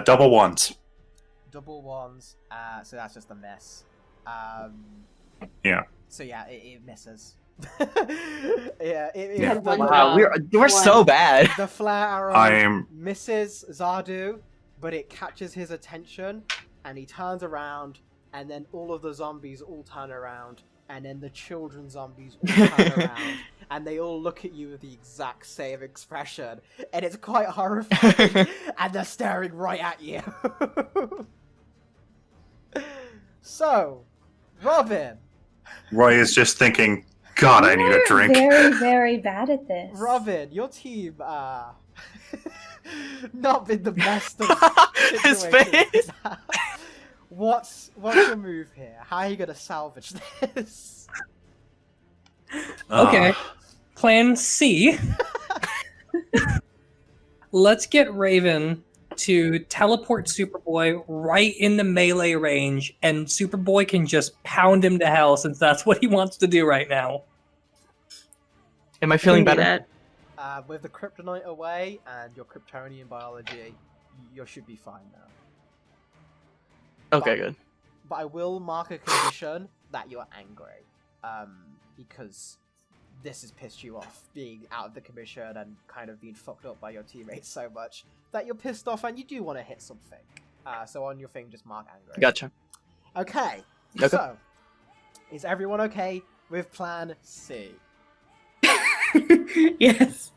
Double ones. Double ones, so that's just a miss. Yeah. So yeah, it misses. Yeah. One Wow, job. we're so bad. The flare arrow I'm- misses Zardu, but it catches his attention, and he turns around, and then all of the zombies all turn around, and then the children zombies all turn around, and they all look at you with the exact same expression, and it's quite horrifying, and they're staring right at you. So, Robin. Roy is just thinking, God, I need a You're drink. very, very bad at this. Robin, your team, not been the best of His situations. face. What's your move here? How are you gonna salvage this? Okay. Plan C. Let's get Raven to teleport Superboy right in the melee range, and Superboy can just pound him to hell since that's what he wants to do right now. Am I feeling Can do better? that. With the kryptonite away and your Kryptonian biology, you should be fine now. Okay, good. But I will mark a condition that you're angry, because this has pissed you off, being out of the commission and kind of being fucked up by your teammates so much that you're pissed off and you do want to hit something. So on your thing, just mark angry. Gotcha. Okay. Okay. So, is everyone okay with Plan C? Yes.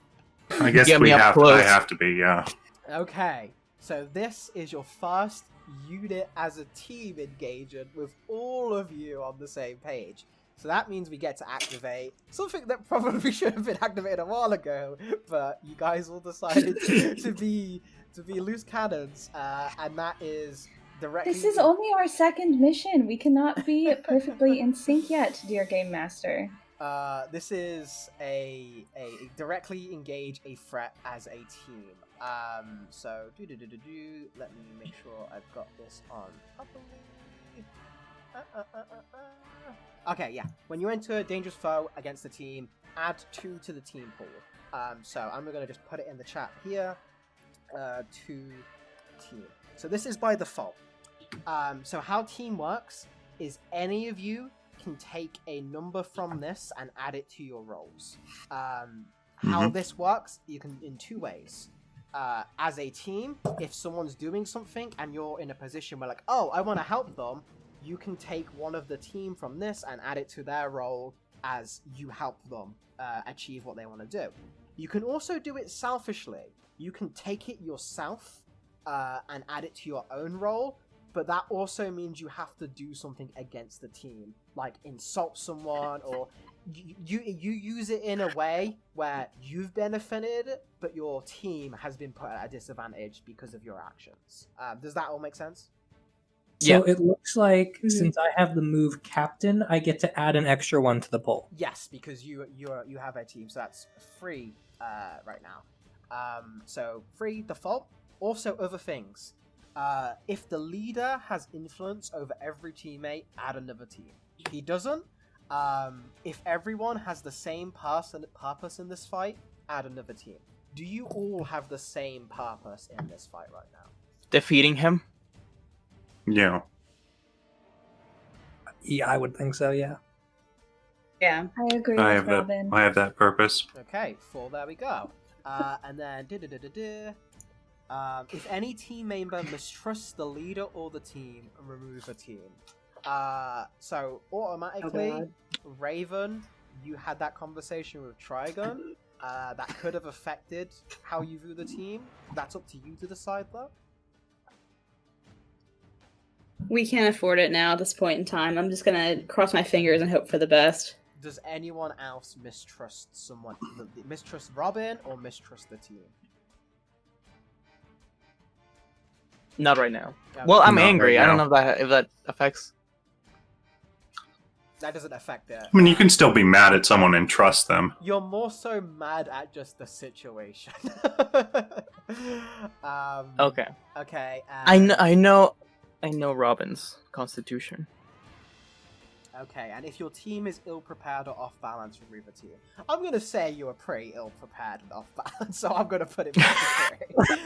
I guess Get me up I close. have to be, yeah. Okay. So this is your first unit as a team engagement with all of you on the same page. So that means we get to activate something that probably should have been activated a while ago, but you guys all decided to be loose cannons, and that is directly. This is only our second mission. We cannot be perfectly in sync yet, dear Game Master. This is a directly engage a threat as a team. So let me make sure I've got this on properly. Okay, yeah. When you enter a dangerous foe against the team, add 2 to the team pool. So I'm gonna just put it in the chat here. 2 team. So this is by default. So how team works is any of you can take a number from this and add it to your rolls. How this works, you can in 2 ways. As a team, if someone's doing something and you're in a position where like, oh, I want to help them, you can take one of the team from this and add it to their role as you help them achieve what they want to do. You can also do it selfishly. You can take it yourself and add it to your own role, but that also means you have to do something against the team, like insult someone, or you use it in a way where you've benefited, but your team has been put at a disadvantage because of your actions. Does that all make sense? So Yeah. it looks like since I have the move Captain, I get to add an extra one to the poll. Yes, because you have a team, so that's free right now. So free default. Also, other things. If the leader has influence over every teammate, add another team. If he doesn't, if everyone has the same purpose in this fight, add another team. Do you all have the same purpose in this fight right now? Defeating him? Yeah. Yeah, I would think so, yeah. Yeah. I agree I with have Robin. that. I have that purpose. Okay, 4, there we go. And then, if any team member mistrusts the leader or the team, remove a team. So automatically, God. Raven, you had that conversation with Trigon. That could have affected how you view the team. That's up to you to decide, though. We can't afford it now at this point in time. I'm just gonna cross my fingers and hope for the best. does anyone else mistrust someone? Mistrust Robin or mistrust the team? Not right now. Okay. Well, I'm Not angry. right I don't now. know if that affects. That doesn't affect it. I mean, you can still be mad at someone and trust them. You're more so mad at just the situation. Okay. Okay. I know Robin's constitution. Okay, and if your team is ill-prepared or off-balance from either team, I'm gonna say you are pretty ill-prepared and off-balance, so I'm gonna put it back to 3.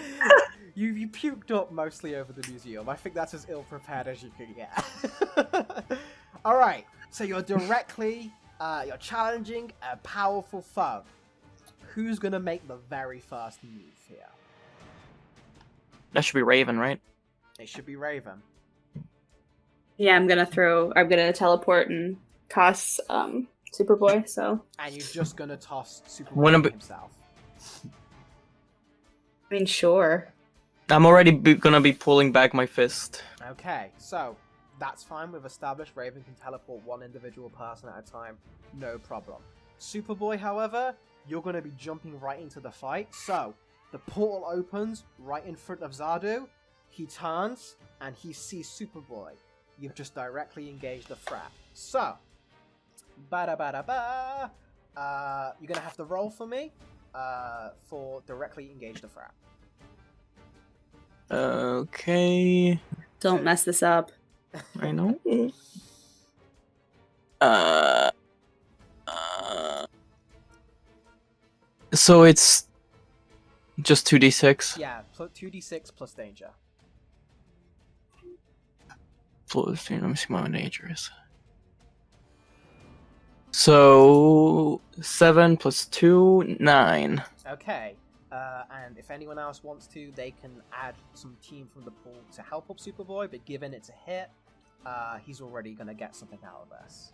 You puked up mostly over the museum. I think that's as ill-prepared as you can get. Alright, so you're directly, you're challenging a powerful foe. Who's gonna make the very first move here? That should be Raven, right? It should be Raven. Yeah, I'm gonna teleport and toss Superboy. So And you're just gonna toss Wanna Superboy be- himself. I mean, sure. I'm already gonna be pulling back my fist. Okay, so that's fine. We've established Raven can teleport one individual person at a time, no problem. Superboy, however, you're going to be jumping right into the fight. So the portal opens right in front of Zardu. He turns and he sees Superboy. You've just directly engaged the threat. So, ba-da-ba-da-ba. You're going to have to roll for me for directly engage the threat. Okay. Don't mess this up. I know. So it's just 2d6 Yeah, 2d6 plus danger. plus. Let me see what my nature is. So 7 plus 2, 9. Okay, and if anyone else wants to, they can add some team from the pool to help up Superboy, but given it's a hit, he's already going to get something out of this.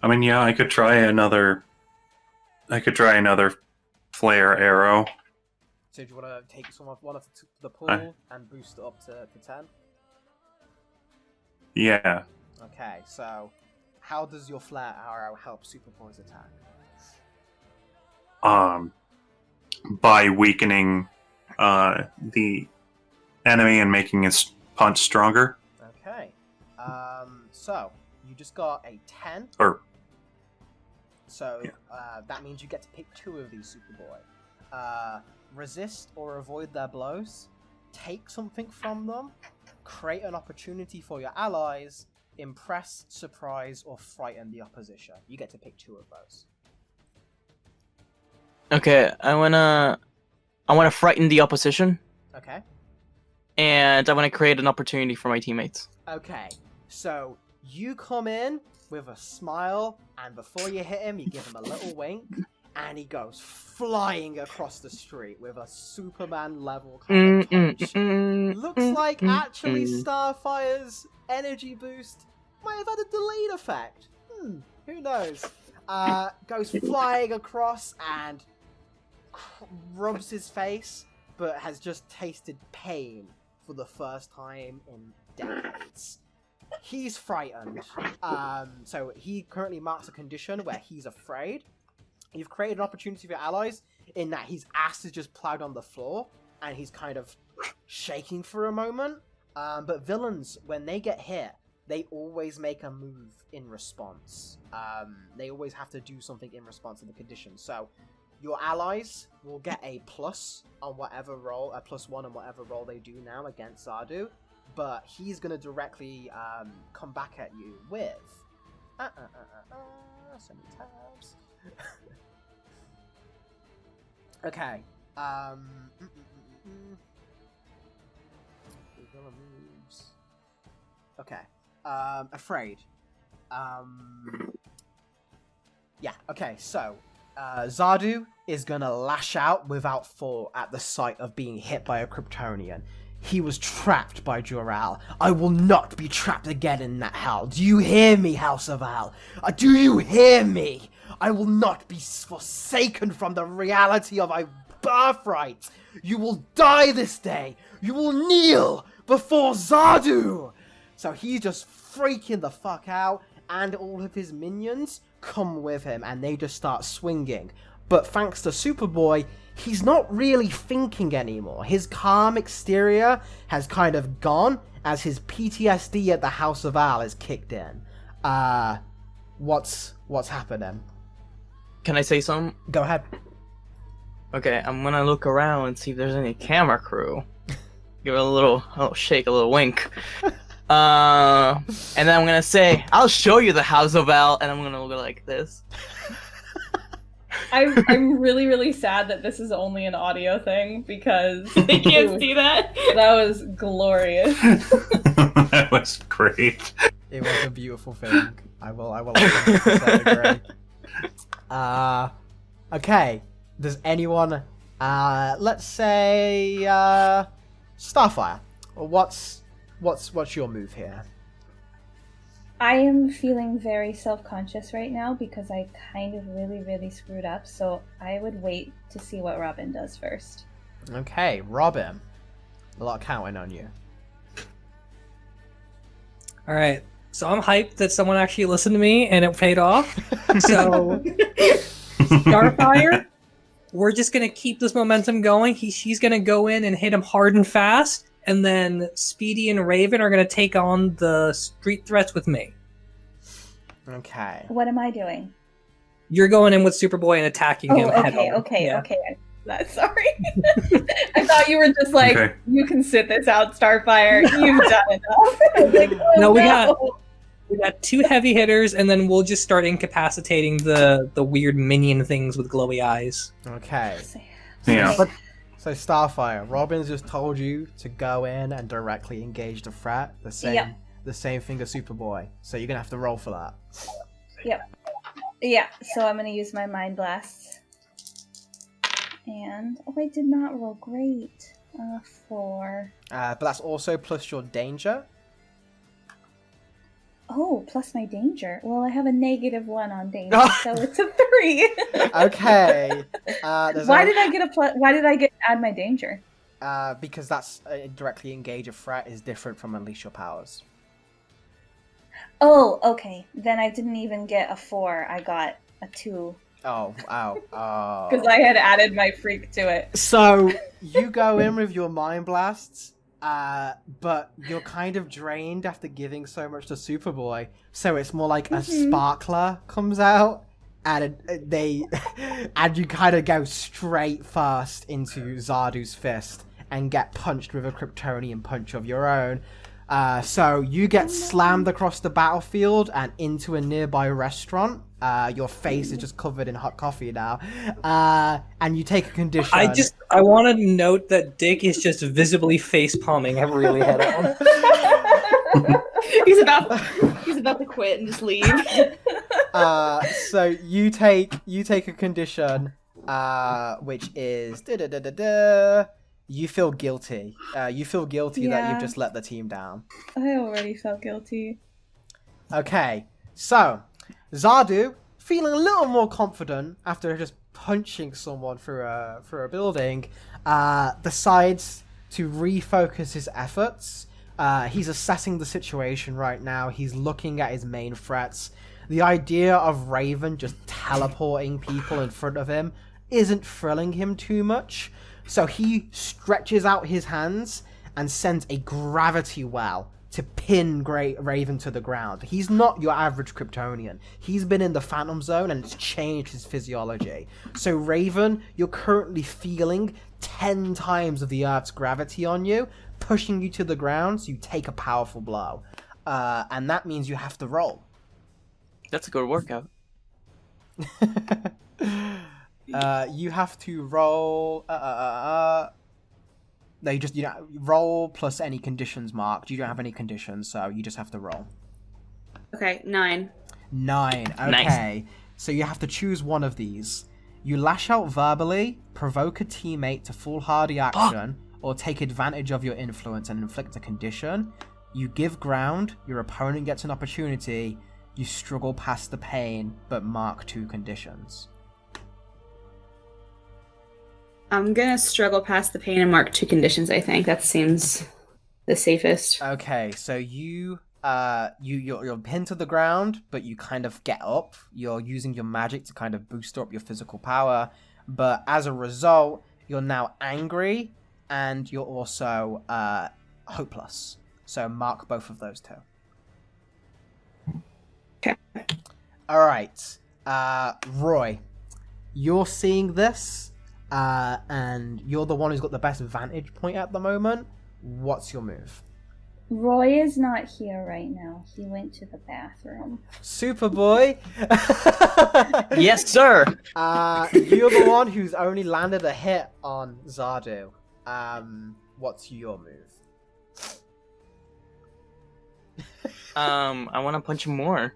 I mean, yeah, I could try another flare arrow. So do you want to take one of the pool and boost it up to 10? Yeah. Okay, so how does your flare arrow help Superboy's attack? By weakening the enemy and making his punch stronger. Okay, so you just got a 10. Or So Yeah. that means you get to pick 2 of these Superboy. Resist or avoid their blows, take something from them, create an opportunity for your allies, impress, surprise, or frighten the opposition. You get to pick 2 of those. Okay, I wanna frighten the opposition, Okay? and I wanna create an opportunity for my teammates. Okay, so you come in with a smile, and before you hit him, you give him a little wink, and he goes flying across the street with a Superman-level kind of punch. Looks like actually Starfire's energy boost might have had a delayed effect. Who knows? Goes flying across and rubs his face, but has just tasted pain for the first time in decades. He's frightened. So he currently marks a condition where he's afraid. You've created an opportunity for your allies in that his ass is just plowed on the floor and he's kind of shaking for a moment. But villains, when they get hit, they always make a move in response. They always have to do something in response to the condition. So your allies will get a plus on whatever roll, a +1 on whatever roll they do now against Zardu. But he's going to directly come back at you with... so many tabs. Okay. Moves. Okay. Afraid. Yeah, okay, so Zardu is gonna lash out without thought at the sight of being hit by a Kryptonian. He was trapped by Jor-El. I will not be trapped again in that hell. Do you hear me, House of Al? Do you hear me? I will not be forsaken from the reality of my birthright. You will die this day. You will kneel before Zardu. So he's just freaking the fuck out, and all of his minions come with him, and they just start swinging. But thanks to Superboy, he's not really thinking anymore. His calm exterior has kind of gone as his PTSD at the House of Al is kicked in. What's happening? Can I say something? Go ahead. Okay, I'm gonna look around and see if there's any camera crew. Give it a little shake, a little wink. And then I'm gonna say, I'll show you the House of Al, and I'm gonna go like this. I'm really, really sad that this is only an audio thing because They can't see that. that was glorious. That was great. It was a beautiful thing. I will 100% agree. Okay. Does anyone, let's say, Starfire. What's your move here? I am feeling very self-conscious right now because I kind of really, really screwed up, so I would wait to see what Robin does first. Okay, Robin. A lot counting on you. All right. So I'm hyped that someone actually listened to me and it paid off. So Starfire, we're just gonna keep this momentum going. She's gonna go in and hit him hard and fast, and then Speedy and Raven are gonna take on the street threats with me. Okay. What am I doing? You're going in with Superboy and attacking him. head on. Okay. Yeah. Sorry. I thought you were just like, Okay. you can sit this out, Starfire. You've done enough. I was like, oh, No, we got 2 heavy hitters, and then we'll just start incapacitating the weird minion things with glowy eyes. Okay. Yeah. Okay. So Starfire, Robin's just told you to go in and directly engage the threat. The same thing as Superboy. So you're gonna have to roll for that. Yeah, so I'm gonna use my Mind Blast. And I did not roll great. 4. But that's also plus your danger. Oh, plus my danger. Well, I have a -1 on danger, so it's a 3. Okay. Why did I get a plus? Why did I get add my danger? Because that's directly engage a threat is different from unleash your powers. Oh, okay. Then I didn't even get a 4. I got a 2 Oh, ow. because I had added my freak to it. So you go in with your mind blasts, but you're kind of drained after giving so much to Superboy. So it's more like a sparkler comes out, and and you kind of go straight first into Zardu's fist and get punched with a Kryptonian punch of your own. So you get slammed across the battlefield and into a nearby restaurant. Your face is just covered in hot coffee now. And you take a condition. I want to note that Dick is just visibly face palming really head on. He's about to quit and just leave. So you take a condition, which is you feel guilty. You feel guilty that you've just let the team down. I already felt guilty. Okay, so Zardu, feeling a little more confident after just punching someone through a building, decides to refocus his efforts. He's assessing the situation right now. He's looking at his main threats. The idea of Raven just teleporting people in front of him isn't thrilling him too much. So he stretches out his hands and sends a gravity well to pin Raven to the ground. He's not your average Kryptonian. He's been in the Phantom Zone and it's changed his physiology. So Raven, you're currently feeling 10 times of the Earth's gravity on you, pushing you to the ground, so you take a powerful blow. And that means you have to roll. That's a good workout. You have to roll. No, you roll plus any conditions marked. You don't have any conditions, so you just have to roll. Okay, 9. 9. Okay. Nice. So you have to choose one of these. You lash out verbally, provoke a teammate to foolhardy action, or take advantage of your influence and inflict a condition. You give ground, your opponent gets an opportunity, you struggle past the pain, but mark 2 conditions. I'm gonna struggle past the pain and mark 2 conditions. I think that seems the safest. Okay, so you're pinned to the ground, but you kind of get up. You're using your magic to kind of boost up your physical power, but as a result, you're now angry, and you're also hopeless. So mark both of those two. Okay. All right, Roy, you're seeing this, and you're the one who's got the best vantage point at the moment. What's your move? Roy is not here right now. He went to the bathroom. Superboy. Yes, sir. You're the one who's only landed a hit on Zardu. What's your move? I want to punch him more.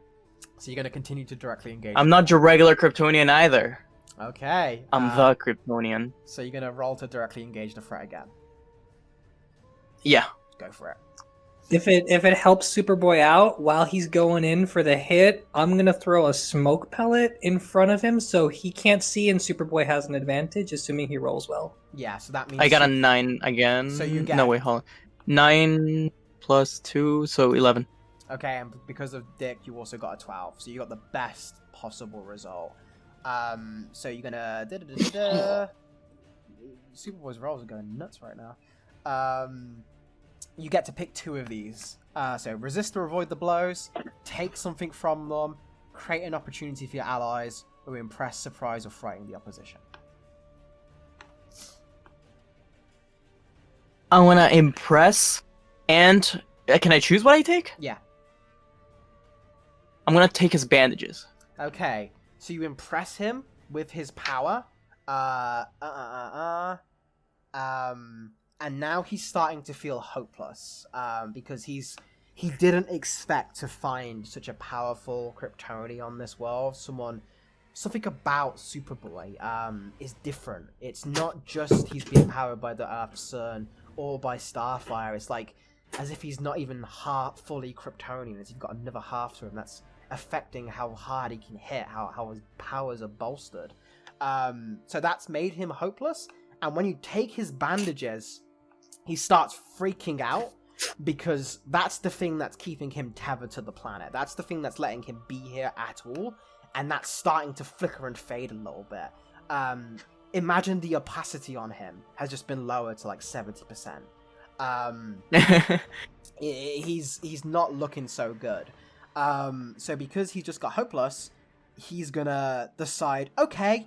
So you're gonna continue to directly engage. I'm not your regular Kryptonian either. Okay. I'm the Kryptonian. So you're gonna roll to directly engage the threat again. Yeah. Go for it. If it helps Superboy out while he's going in for the hit, I'm gonna throw a smoke pellet in front of him so he can't see, and Superboy has an advantage, assuming he rolls well. Yeah. So that means I got a 9 again. So you get- No, wait, hold on. 9 plus 2, so 11. Okay, and because of Dick, you also got a 12. So you got the best possible result. So you're gonna Superboy's rolls are going nuts right now. You get to pick 2 of these. So resist or avoid the blows, take something from them, create an opportunity for your allies, or impress, surprise, or frighten the opposition. I want to impress, and can I choose what I take? Yeah. I'm gonna take his bandages. Okay, so you impress him with his power. And now he's starting to feel hopeless. Because he didn't expect to find such a powerful Kryptonian on this world. Something about Superboy is different. It's not just he's being powered by the Earth Sun or by Starfire. It's like as if he's not even fully Kryptonian. As if you've got another half to him that's affecting how hard he can hit, how his powers are bolstered. So that's made him hopeless. And when you take his bandages, he starts freaking out because that's the thing that's keeping him tethered to the planet. That's the thing that's letting him be here at all. And that's starting to flicker and fade a little bit. Imagine the opacity on him has just been lowered to like 70%. He's not looking so good. So because he just got hopeless, he's gonna decide, okay,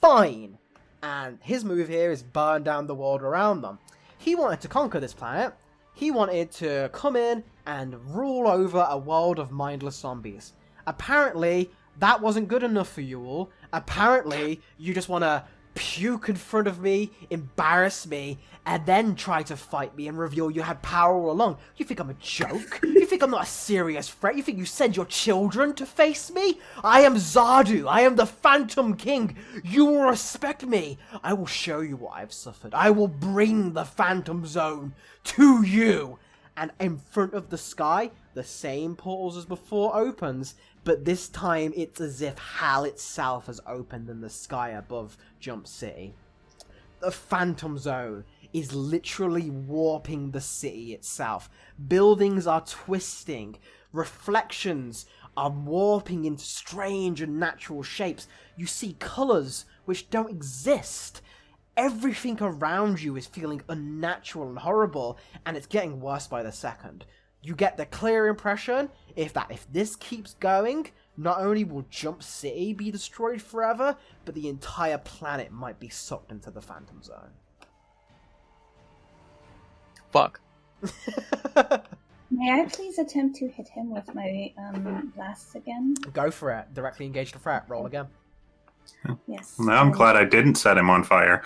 fine. And his move here is burn down the world around them. He wanted to conquer this planet. He wanted to come in and rule over a world of mindless zombies. Apparently, that wasn't good enough for you all. Apparently, you just want to puke in front of me, embarrass me, and then try to fight me and reveal you had power all along. You think I'm a joke? You think I'm not a serious threat? You think you send your children to face me? I am Zardu. I am the Phantom King. You will respect me. I will show you what I've suffered. I will bring the Phantom Zone to you. And in front of the sky, the same portals as before opens, but this time it's as if hell itself has opened in the sky above Jump City. The Phantom Zone is literally warping the city itself. Buildings are twisting. Reflections are warping into strange and natural shapes. You see colours which don't exist. Everything around you is feeling unnatural and horrible, and it's getting worse by the second. You get the clear impression if this keeps going, not only will Jump City be destroyed forever, but the entire planet might be sucked into the Phantom Zone. Fuck. May I please attempt to hit him with my blasts again? Go for it. Directly engage the threat. Roll again. Yes. Now I'm glad I didn't set him on fire.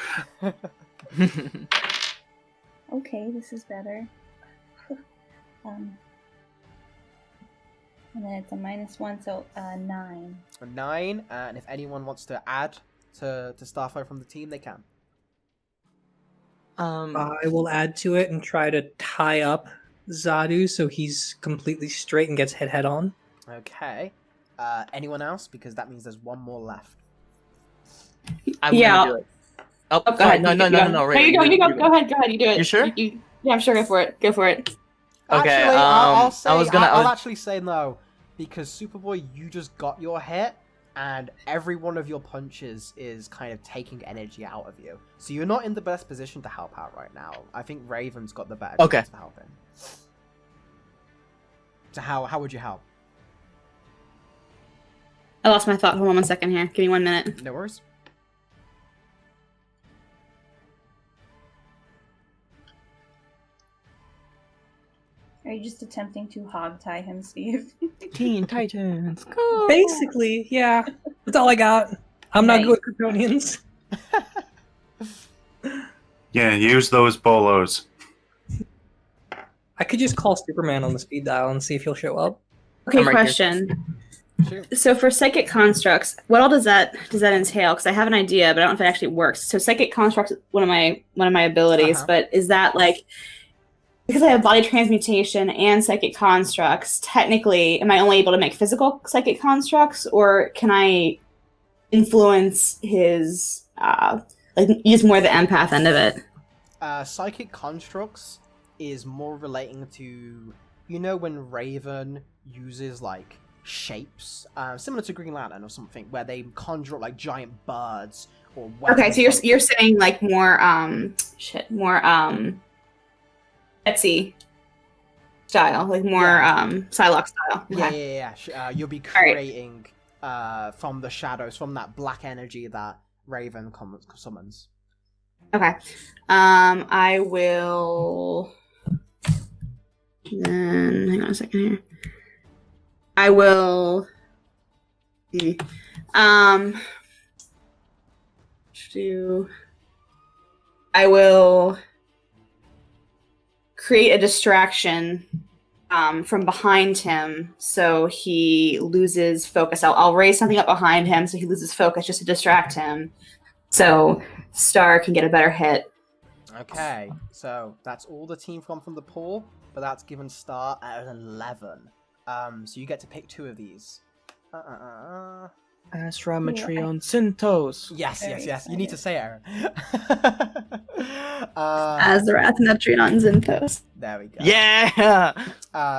Okay, this is better. And then it's a -1, so 9. A 9, and if anyone wants to add to Starfire from the team, they can. I will add to it and try to tie up Zadu so he's completely straight and gets hit head on. Okay. Anyone else? Because that means there's one more left. I'm Yeah. gonna do it. Oh, Oh, go ahead. No, You no, go. no, no, no. No, you go. You go. Go ahead. Go ahead. You do it. You sure? Yeah, I'm sure. Go for it. Go for it. Okay, Actually, I'll say, I was actually say no, because Superboy, you just got your hit, and every one of your punches is kind of taking energy out of you. So you're not in the best position to help out right now. I think Raven's got the better chance to help him. So how would you help? I lost my thought. Hold on 1 second here. Give me 1 minute. No worries. Are you just attempting to hog tie him, Steve? Teen Titans, go! Basically, yeah. That's all I got. I'm not Nice. good with Kryptonians. Yeah, use those bolos. I could just call Superman on the speed dial and see if he'll show up. Okay, I'm right here. question. Shoot. So for psychic constructs, what all does that entail? Because I have an idea, but I don't know if it actually works. So psychic constructs is one of my abilities, but is that like, because I have body transmutation and psychic constructs, technically, am I only able to make physical psychic constructs, or can I influence his like use more of the empath end of it? Psychic constructs is more relating to, you know, when Raven uses like shapes, similar to Green Lantern or something, where they conjure up like giant birds or weapons. Okay, so you're saying like more Etsy style, like more Psylocke style. Okay. Yeah. You'll be creating from the shadows, from that black energy that Raven summons. Okay. I will. Then hang on a second here. I will. I will create a distraction from behind him, so he loses focus. I'll raise something up behind him, so he loses focus, just to distract him, so Star can get a better hit. Okay, so that's all the team from the pool, but that's given Star at an 11. So you get to pick 2 of these. Astra Metreon Syntos. Yes. You need to say it, Aaron. Azarath, Metreon, Zinthos. There we go. Yeah!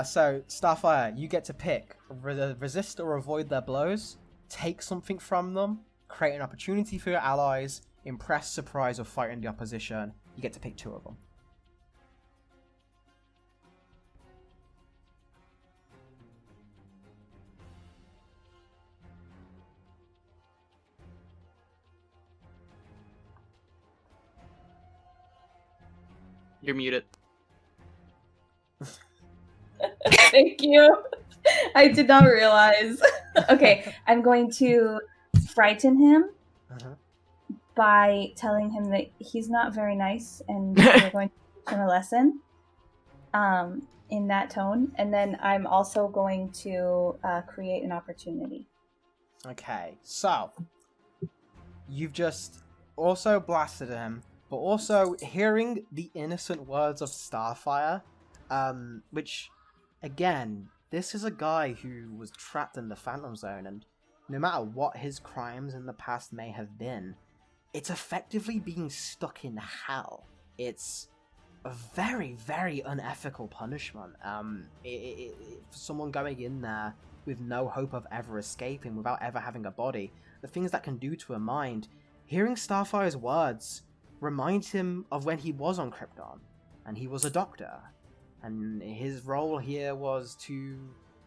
So, Starfire, you get to pick resist or avoid their blows, take something from them, create an opportunity for your allies, impress, surprise, or frighten the opposition. You get to pick 2 of them. You're muted. Thank you. I did not realize. Okay, I'm going to frighten him by telling him that he's not very nice, and we're going to teach him a lesson in that tone. And then I'm also going to create an opportunity. Okay, so you've just also blasted him, but also hearing the innocent words of Starfire, which, again, this is a guy who was trapped in the Phantom Zone, and no matter what his crimes in the past may have been, it's effectively being stuck in hell. It's a very, very unethical punishment. For someone going in there with no hope of ever escaping, without ever having a body, the things that can do to a mind, hearing Starfire's words reminds him of when he was on Krypton, and he was a doctor, and his role here was to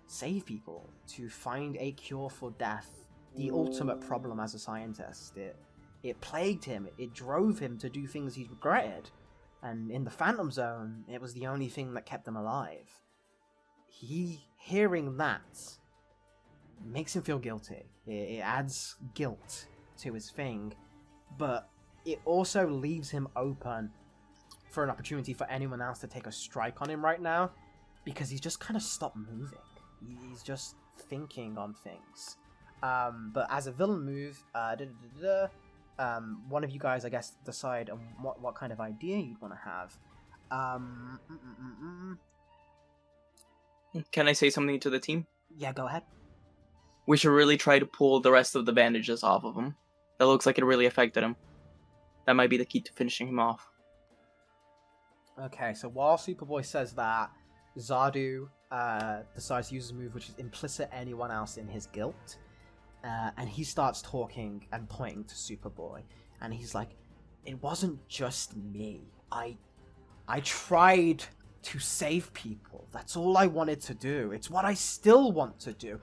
save people, to find a cure for death, the ultimate problem as a scientist. It plagued him, it drove him to do things he regretted, and in the Phantom Zone, it was the only thing that kept him alive. Hearing that makes him feel guilty. It adds guilt to his thing, but it also leaves him open for an opportunity for anyone else to take a strike on him right now, because he's just kind of stopped moving. He's just thinking on things. But as a villain move, one of you guys, I guess, decide on what kind of idea you'd want to have. Can I say something to the team? Yeah, go ahead. We should really try to pull the rest of the bandages off of him. That looks like it really affected him. That might be the key to finishing him off. Okay, so while Superboy says that, Zardu decides to use his move, which is implicit anyone else in his guilt. And he starts talking and pointing to Superboy. And he's like, it wasn't just me. I tried to save people. That's all I wanted to do. It's what I still want to do.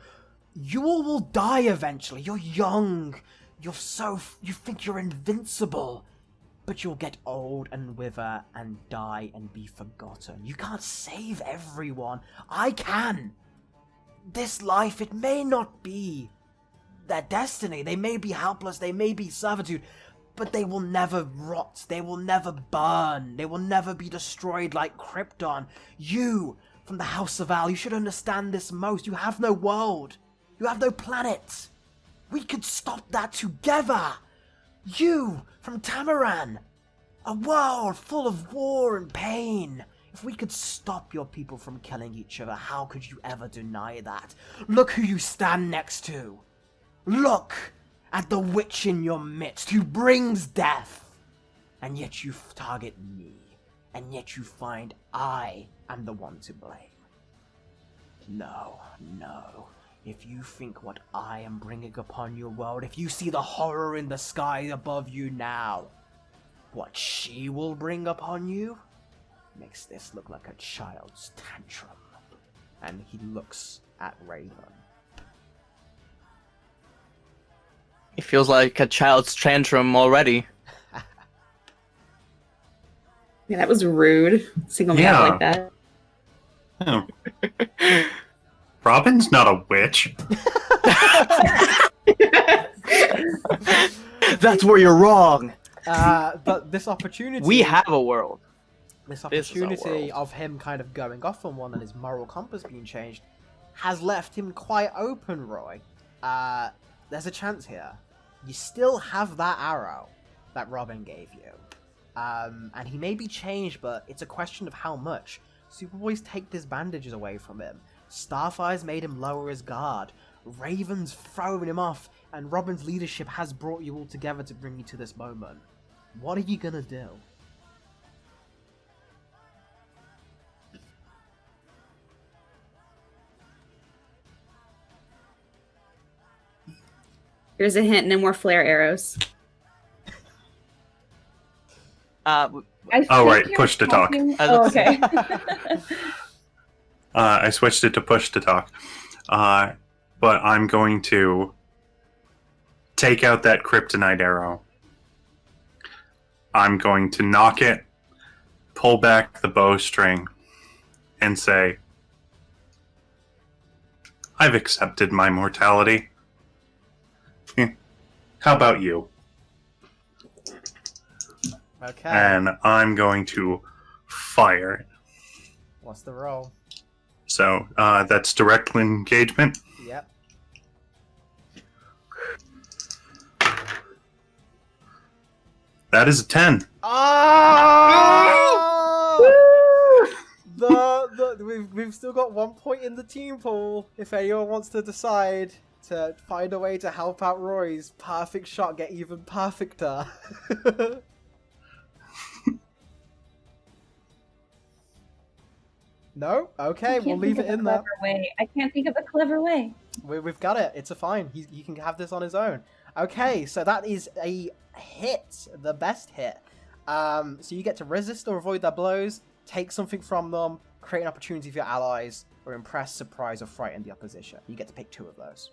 You all will die eventually. You're young. You think you're invincible. But you'll get old and wither and die and be forgotten. You can't save everyone. I can. This life, it may not be their destiny. They may be helpless. They may be servitude. But they will never rot. They will never burn. They will never be destroyed like Krypton. You, from the House of Al, you should understand this most. You have no world. You have no planet. We could stop that together. You, from Tamaran. A world full of war and pain. If we could stop your people from killing each other, how could you ever deny that? Look who you stand next to. Look at the witch in your midst who brings death. And yet you target me. And yet you find I am the one to blame. No. If you think what I am bringing upon your world, if you see the horror in the sky above you now, what she will bring upon you makes this look like a child's tantrum. And he looks at Raven. It feels like a child's tantrum already. Yeah, that was rude. Single me out like that. Oh. Robin's not a witch. That's where you're wrong. But this opportunity... We have a world. This This is our opportunity world. of him kind of going off on one and his moral compass being changed has left him quite open, Roy. There's a chance here. You still have that arrow that Robin gave you. And he may be changed, but it's a question of how much. Superboy's take his bandages away from him. Starfire's made him lower his guard. Raven's thrown him off, and Robin's leadership has brought you all together to bring you to this moment. What are you gonna do? Here's a hint: no more flare arrows. I Oh, think right, you're push to talk. talking- I Oh, was okay. I switched it to push to talk. But I'm going to take out that kryptonite arrow. I'm going to knock it, pull back the bowstring, and say, I've accepted my mortality. How about you? Okay. And I'm going to fire. What's the roll? So that's direct engagement. Yep. That is a 10. We've still got 1 point in the team pool. If anyone wants to decide to find a way to help out Roy's perfect shot get even perfecter. No? Okay, we'll leave it in there. I can't think of a clever way. We've got it. It's a fine. He can have this on his own. Okay, so that is a hit. The best hit. So you get to resist or avoid their blows, take something from them, create an opportunity for your allies, or impress, surprise, or frighten the opposition. You get to pick 2 of those.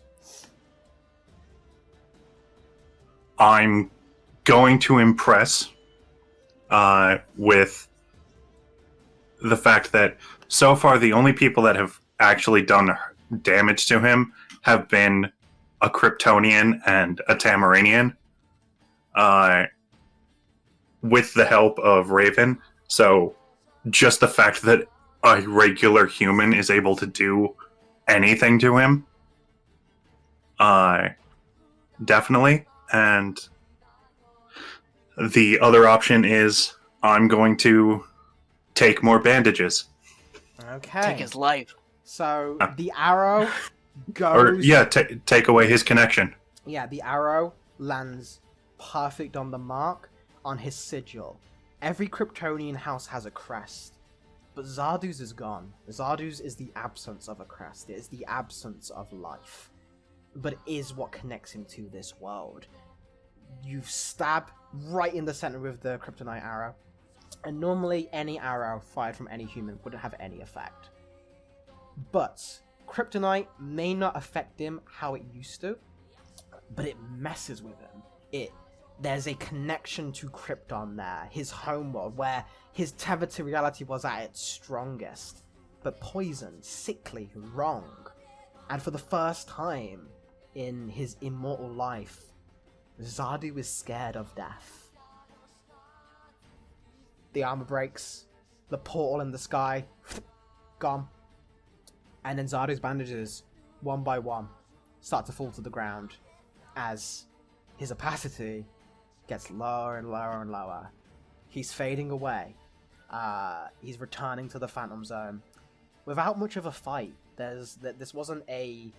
I'm going to impress with the fact that so far the only people that have actually done damage to him have been a Kryptonian and a Tamaranian with the help of Raven. So just the fact that a regular human is able to do anything to him, definitely. And the other option is I'm going to take more bandages. Okay. Take his life. So the arrow Or, goes... yeah, take away his connection. Yeah, the arrow lands perfect on the mark, on his sigil. Every Kryptonian house has a crest, but Zardu's is gone. Zardu's is the absence of a crest. It is the absence of life, but it is what connects him to this world. You stab right in the center with the kryptonite arrow, and normally any arrow fired from any human wouldn't have any effect. But kryptonite may not affect him how it used to, but it messes with him. There's a connection to Krypton there, his homeworld, where his tether to reality was at its strongest, but poisoned, sickly, wrong. And for the first time in his immortal life, Zardu is scared of death. The armor breaks, the portal in the sky, gone. And then Zardu's bandages, one by one, start to fall to the ground as his opacity gets lower and lower and lower. He's fading away. He's returning to the Phantom Zone without much of a fight. This wasn't a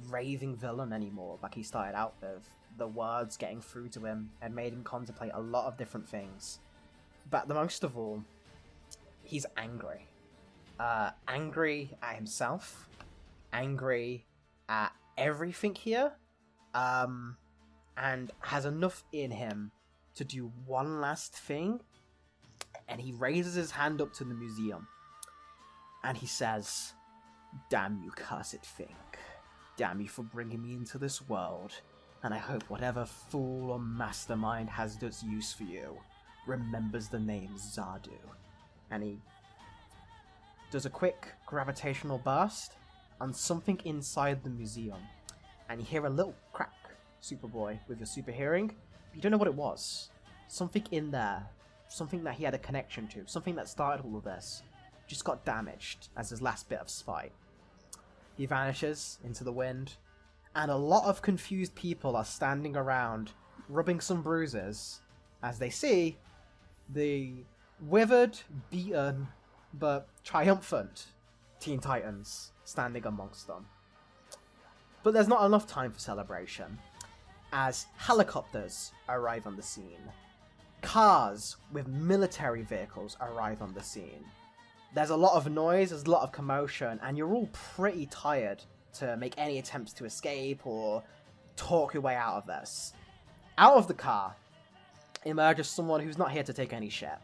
raving villain anymore like he started out with. The words getting through to him had made him contemplate a lot of different things. But the most of all, he's angry. Angry at himself, angry at everything here, and has enough in him to do one last thing, and he raises his hand up to the museum, and he says, "Damn you, cursed thing. Damn you for bringing me into this world, and I hope whatever fool or mastermind has this use for you remembers the name Zardu." And he does a quick gravitational burst on something inside the museum, and you hear a little crack, Superboy, with your super hearing. You don't know what it was. Something in there, something that he had a connection to, something that started all of this, just got damaged as his last bit of spite. He vanishes into the wind, and a lot of confused people are standing around, rubbing some bruises, as they see the withered, beaten, but triumphant Teen Titans standing amongst them. But there's not enough time for celebration, as helicopters arrive on the scene. Cars with military vehicles arrive on the scene. There's a lot of noise, there's a lot of commotion, and you're all pretty tired to make any attempts to escape or talk your way out of this. Out of the car emerges someone who's not here to take any shit.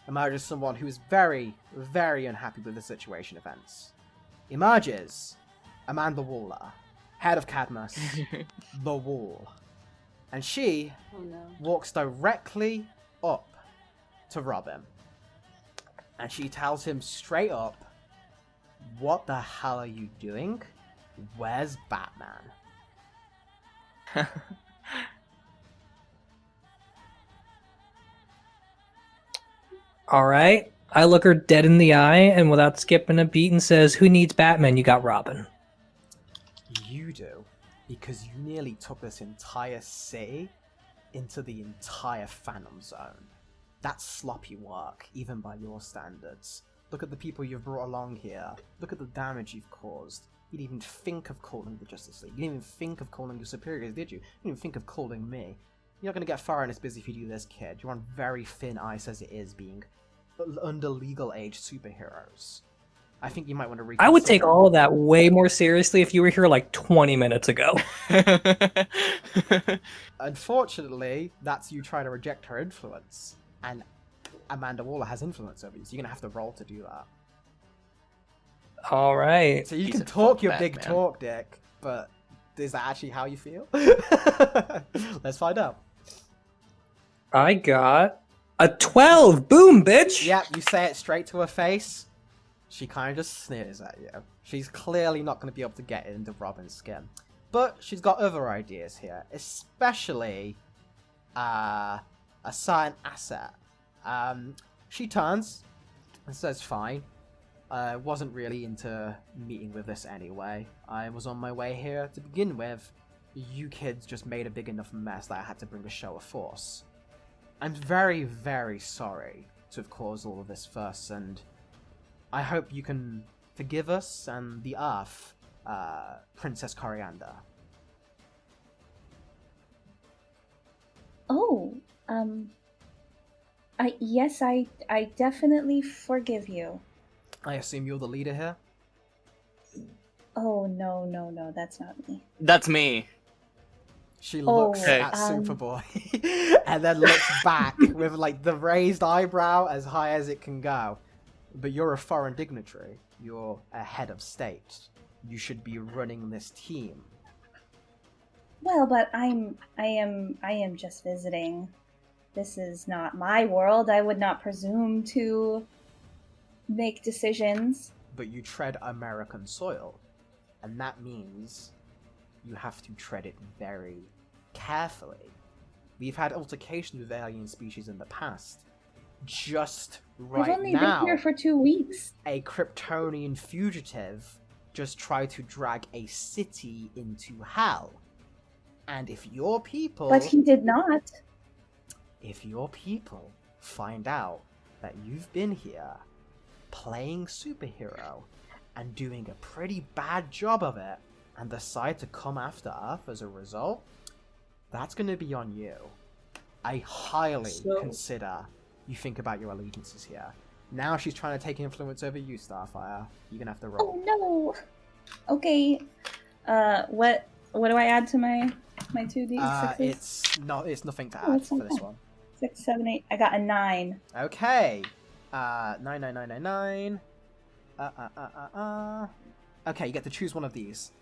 Emerges someone who is very, very unhappy with the situation events. Emerges Amanda Waller, head of Cadmus, the Wall. And she walks directly up to Robin. And she tells him straight up, "What the hell are you doing? Where's Batman?" All right. I look her dead in the eye and without skipping a beat and says, "Who needs Batman? You got Robin." You do, because you nearly took this entire city into the entire Phantom Zone. That's sloppy work, even by your standards. Look at the people you've brought along here. Look at the damage you've caused. You didn't even think of calling the Justice League. You didn't even think of calling your superiors, did you? You didn't even think of calling me. You're not going to get far in this busy if you do this, kid. You're on very thin ice as it is, being under legal age superheroes. I think you might want to reconsider. I would take all of that way more seriously if you were here like 20 minutes ago. Unfortunately, that's you trying to reject her influence. And Amanda Waller has influence over you, so you're going to have to roll to do that. All right. So you He's can a talk fuck your bat, big man. talk, Dick, but is that actually how you feel? Let's find out. I got a 12. Boom, bitch. Yeah, you say it straight to her face. She kind of just sneers at you. She's clearly not going to be able to get into Robin's skin. But she's got other ideas here, especially a certain asset. She turns and says, "Fine. I wasn't really into meeting with this anyway. I was on my way here to begin with. You kids just made a big enough mess that I had to bring a show of force. I'm very, very sorry to have caused all of this fuss, and I hope you can forgive us and the Earth, Princess Coriander." Oh, Yes, I definitely forgive you. I assume you're the leader here? Oh, no, that's not me. That's me. She Oh, looks Hey. at Superboy and then looks back with like the raised eyebrow as high as it can go. But you're a foreign dignitary. You're a head of state. You should be running this team. Well, but I am just visiting. This is not my world. I would not presume to make decisions. But you tread American soil. And that means you have to tread it very carefully. We've had altercations with alien species in the past. Just right I've only now, been here for 2 weeks. a Kryptonian fugitive just tried to drag a city into hell. And if your people... But he did not. If your people find out that you've been here playing superhero and doing a pretty bad job of it and decide to come after Earth as a result, that's going to be on you. I highly consider you think about your allegiances here. Now she's trying to take influence over you, Starfire. You're going to have to roll. Oh no. Okay. What do I add to my 2d6s? It's nothing to Oh, add it's for not this bad. one. 6, 7, 8. I got a 9. Okay. 9. Okay, you get to choose one of these.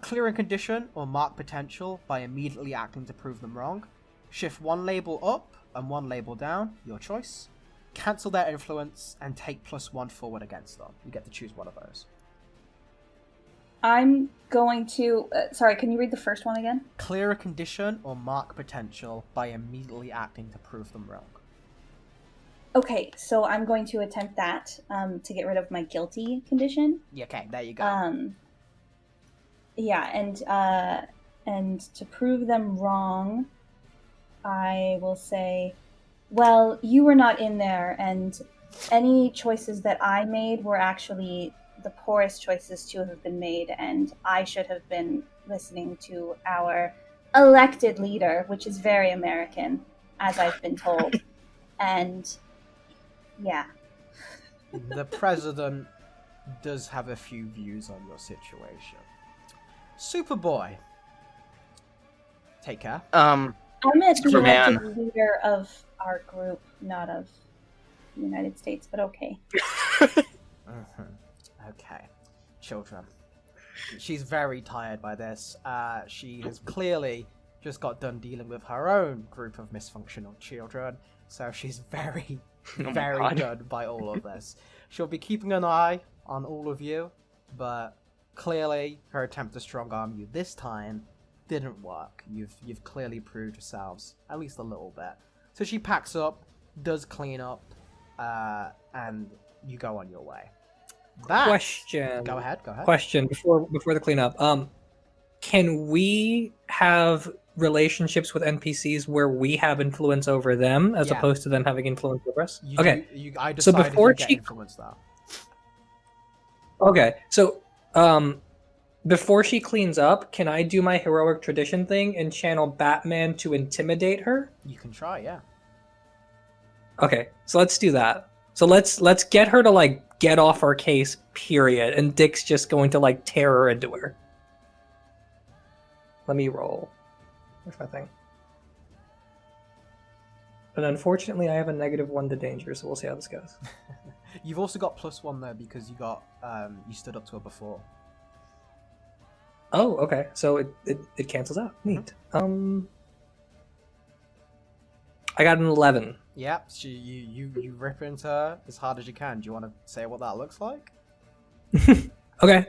Clear a condition or mark potential by immediately acting to prove them wrong. Shift one label up and one label down, your choice. Cancel their influence and take +1 forward against them. You get to choose one of those. I'm going to... sorry, can you read the first one again? Clear a condition or mark potential by immediately acting to prove them wrong. Okay, so I'm going to attempt that to get rid of my guilty condition. Yeah, okay, there you go. Yeah, and to prove them wrong, I will say, well, you were not in there, and any choices that I made were actually the poorest choices to have been made, and I should have been listening to our elected leader, which is very American, as I've been told. And yeah. The president does have a few views on your situation. Superboy. Take care. I meant the Man. elected leader of our group, not of the United States, but okay. Okay. Children. She's very tired by this. She has clearly just got done dealing with her own group of dysfunctional children, so she's very, very God. done by all of this. She'll be keeping an eye on all of you, but clearly her attempt to strong arm you this time didn't work. You've clearly proved yourselves at least a little bit. So she packs up, does clean up, and you go on your way. Question. Go ahead. Question before the cleanup. Can we have relationships with NPCs where we have influence over them as Yeah. opposed to them having influence over us? You Okay. I So decided before you get she- influence that. Okay. So before she cleans up, can I do my heroic tradition thing and channel Batman to intimidate her? You can try, yeah. Okay. So let's do that. So let's get her to like get off our case, period. And Dick's just going to like tear her into her. Let me roll. Where's my thing? And unfortunately, I have a -1 to danger, so we'll see how this goes. You've also got +1 though because you got you stood up to her before. Oh, okay. So it cancels out. Neat. I got an 11. Yep. You rip into her as hard as you can. Do you want to say what that looks like? Okay.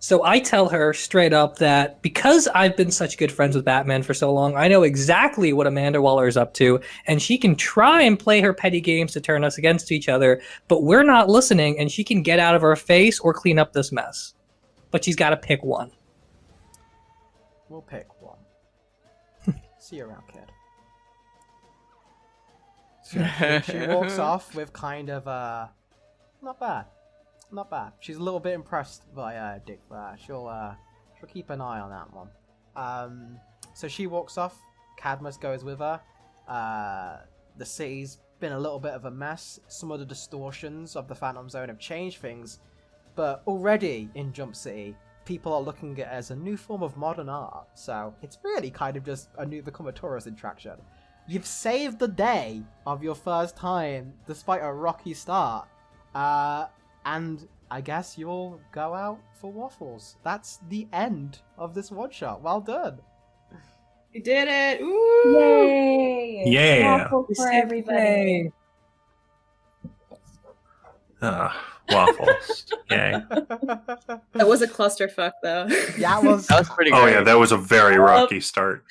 So I tell her straight up that because I've been such good friends with Batman for so long, I know exactly what Amanda Waller is up to, and she can try and play her petty games to turn us against each other, but we're not listening, and she can get out of our face or clean up this mess. But she's got to pick one. We'll pick one. See you around, kid. She walks off with kind of not bad. She's a little bit impressed by Dick there. She'll keep an eye on that one. So she walks off. Cadmus goes with her. the city's been a little bit of a mess. Some of the distortions of the Phantom Zone have changed things, but already in Jump City, people are looking at it as a new form of modern art. So it's really kind of just become a tourist attraction. You've saved the day of your first time, despite a rocky start, and I guess you'll go out for waffles. That's the end of this one shot. Well done. We did it! Ooh! Yay! Yeah. Waffles for everybody. Waffles. Yay. That was a clusterfuck, though. That was That was pretty great. Oh yeah, that was a very rocky start.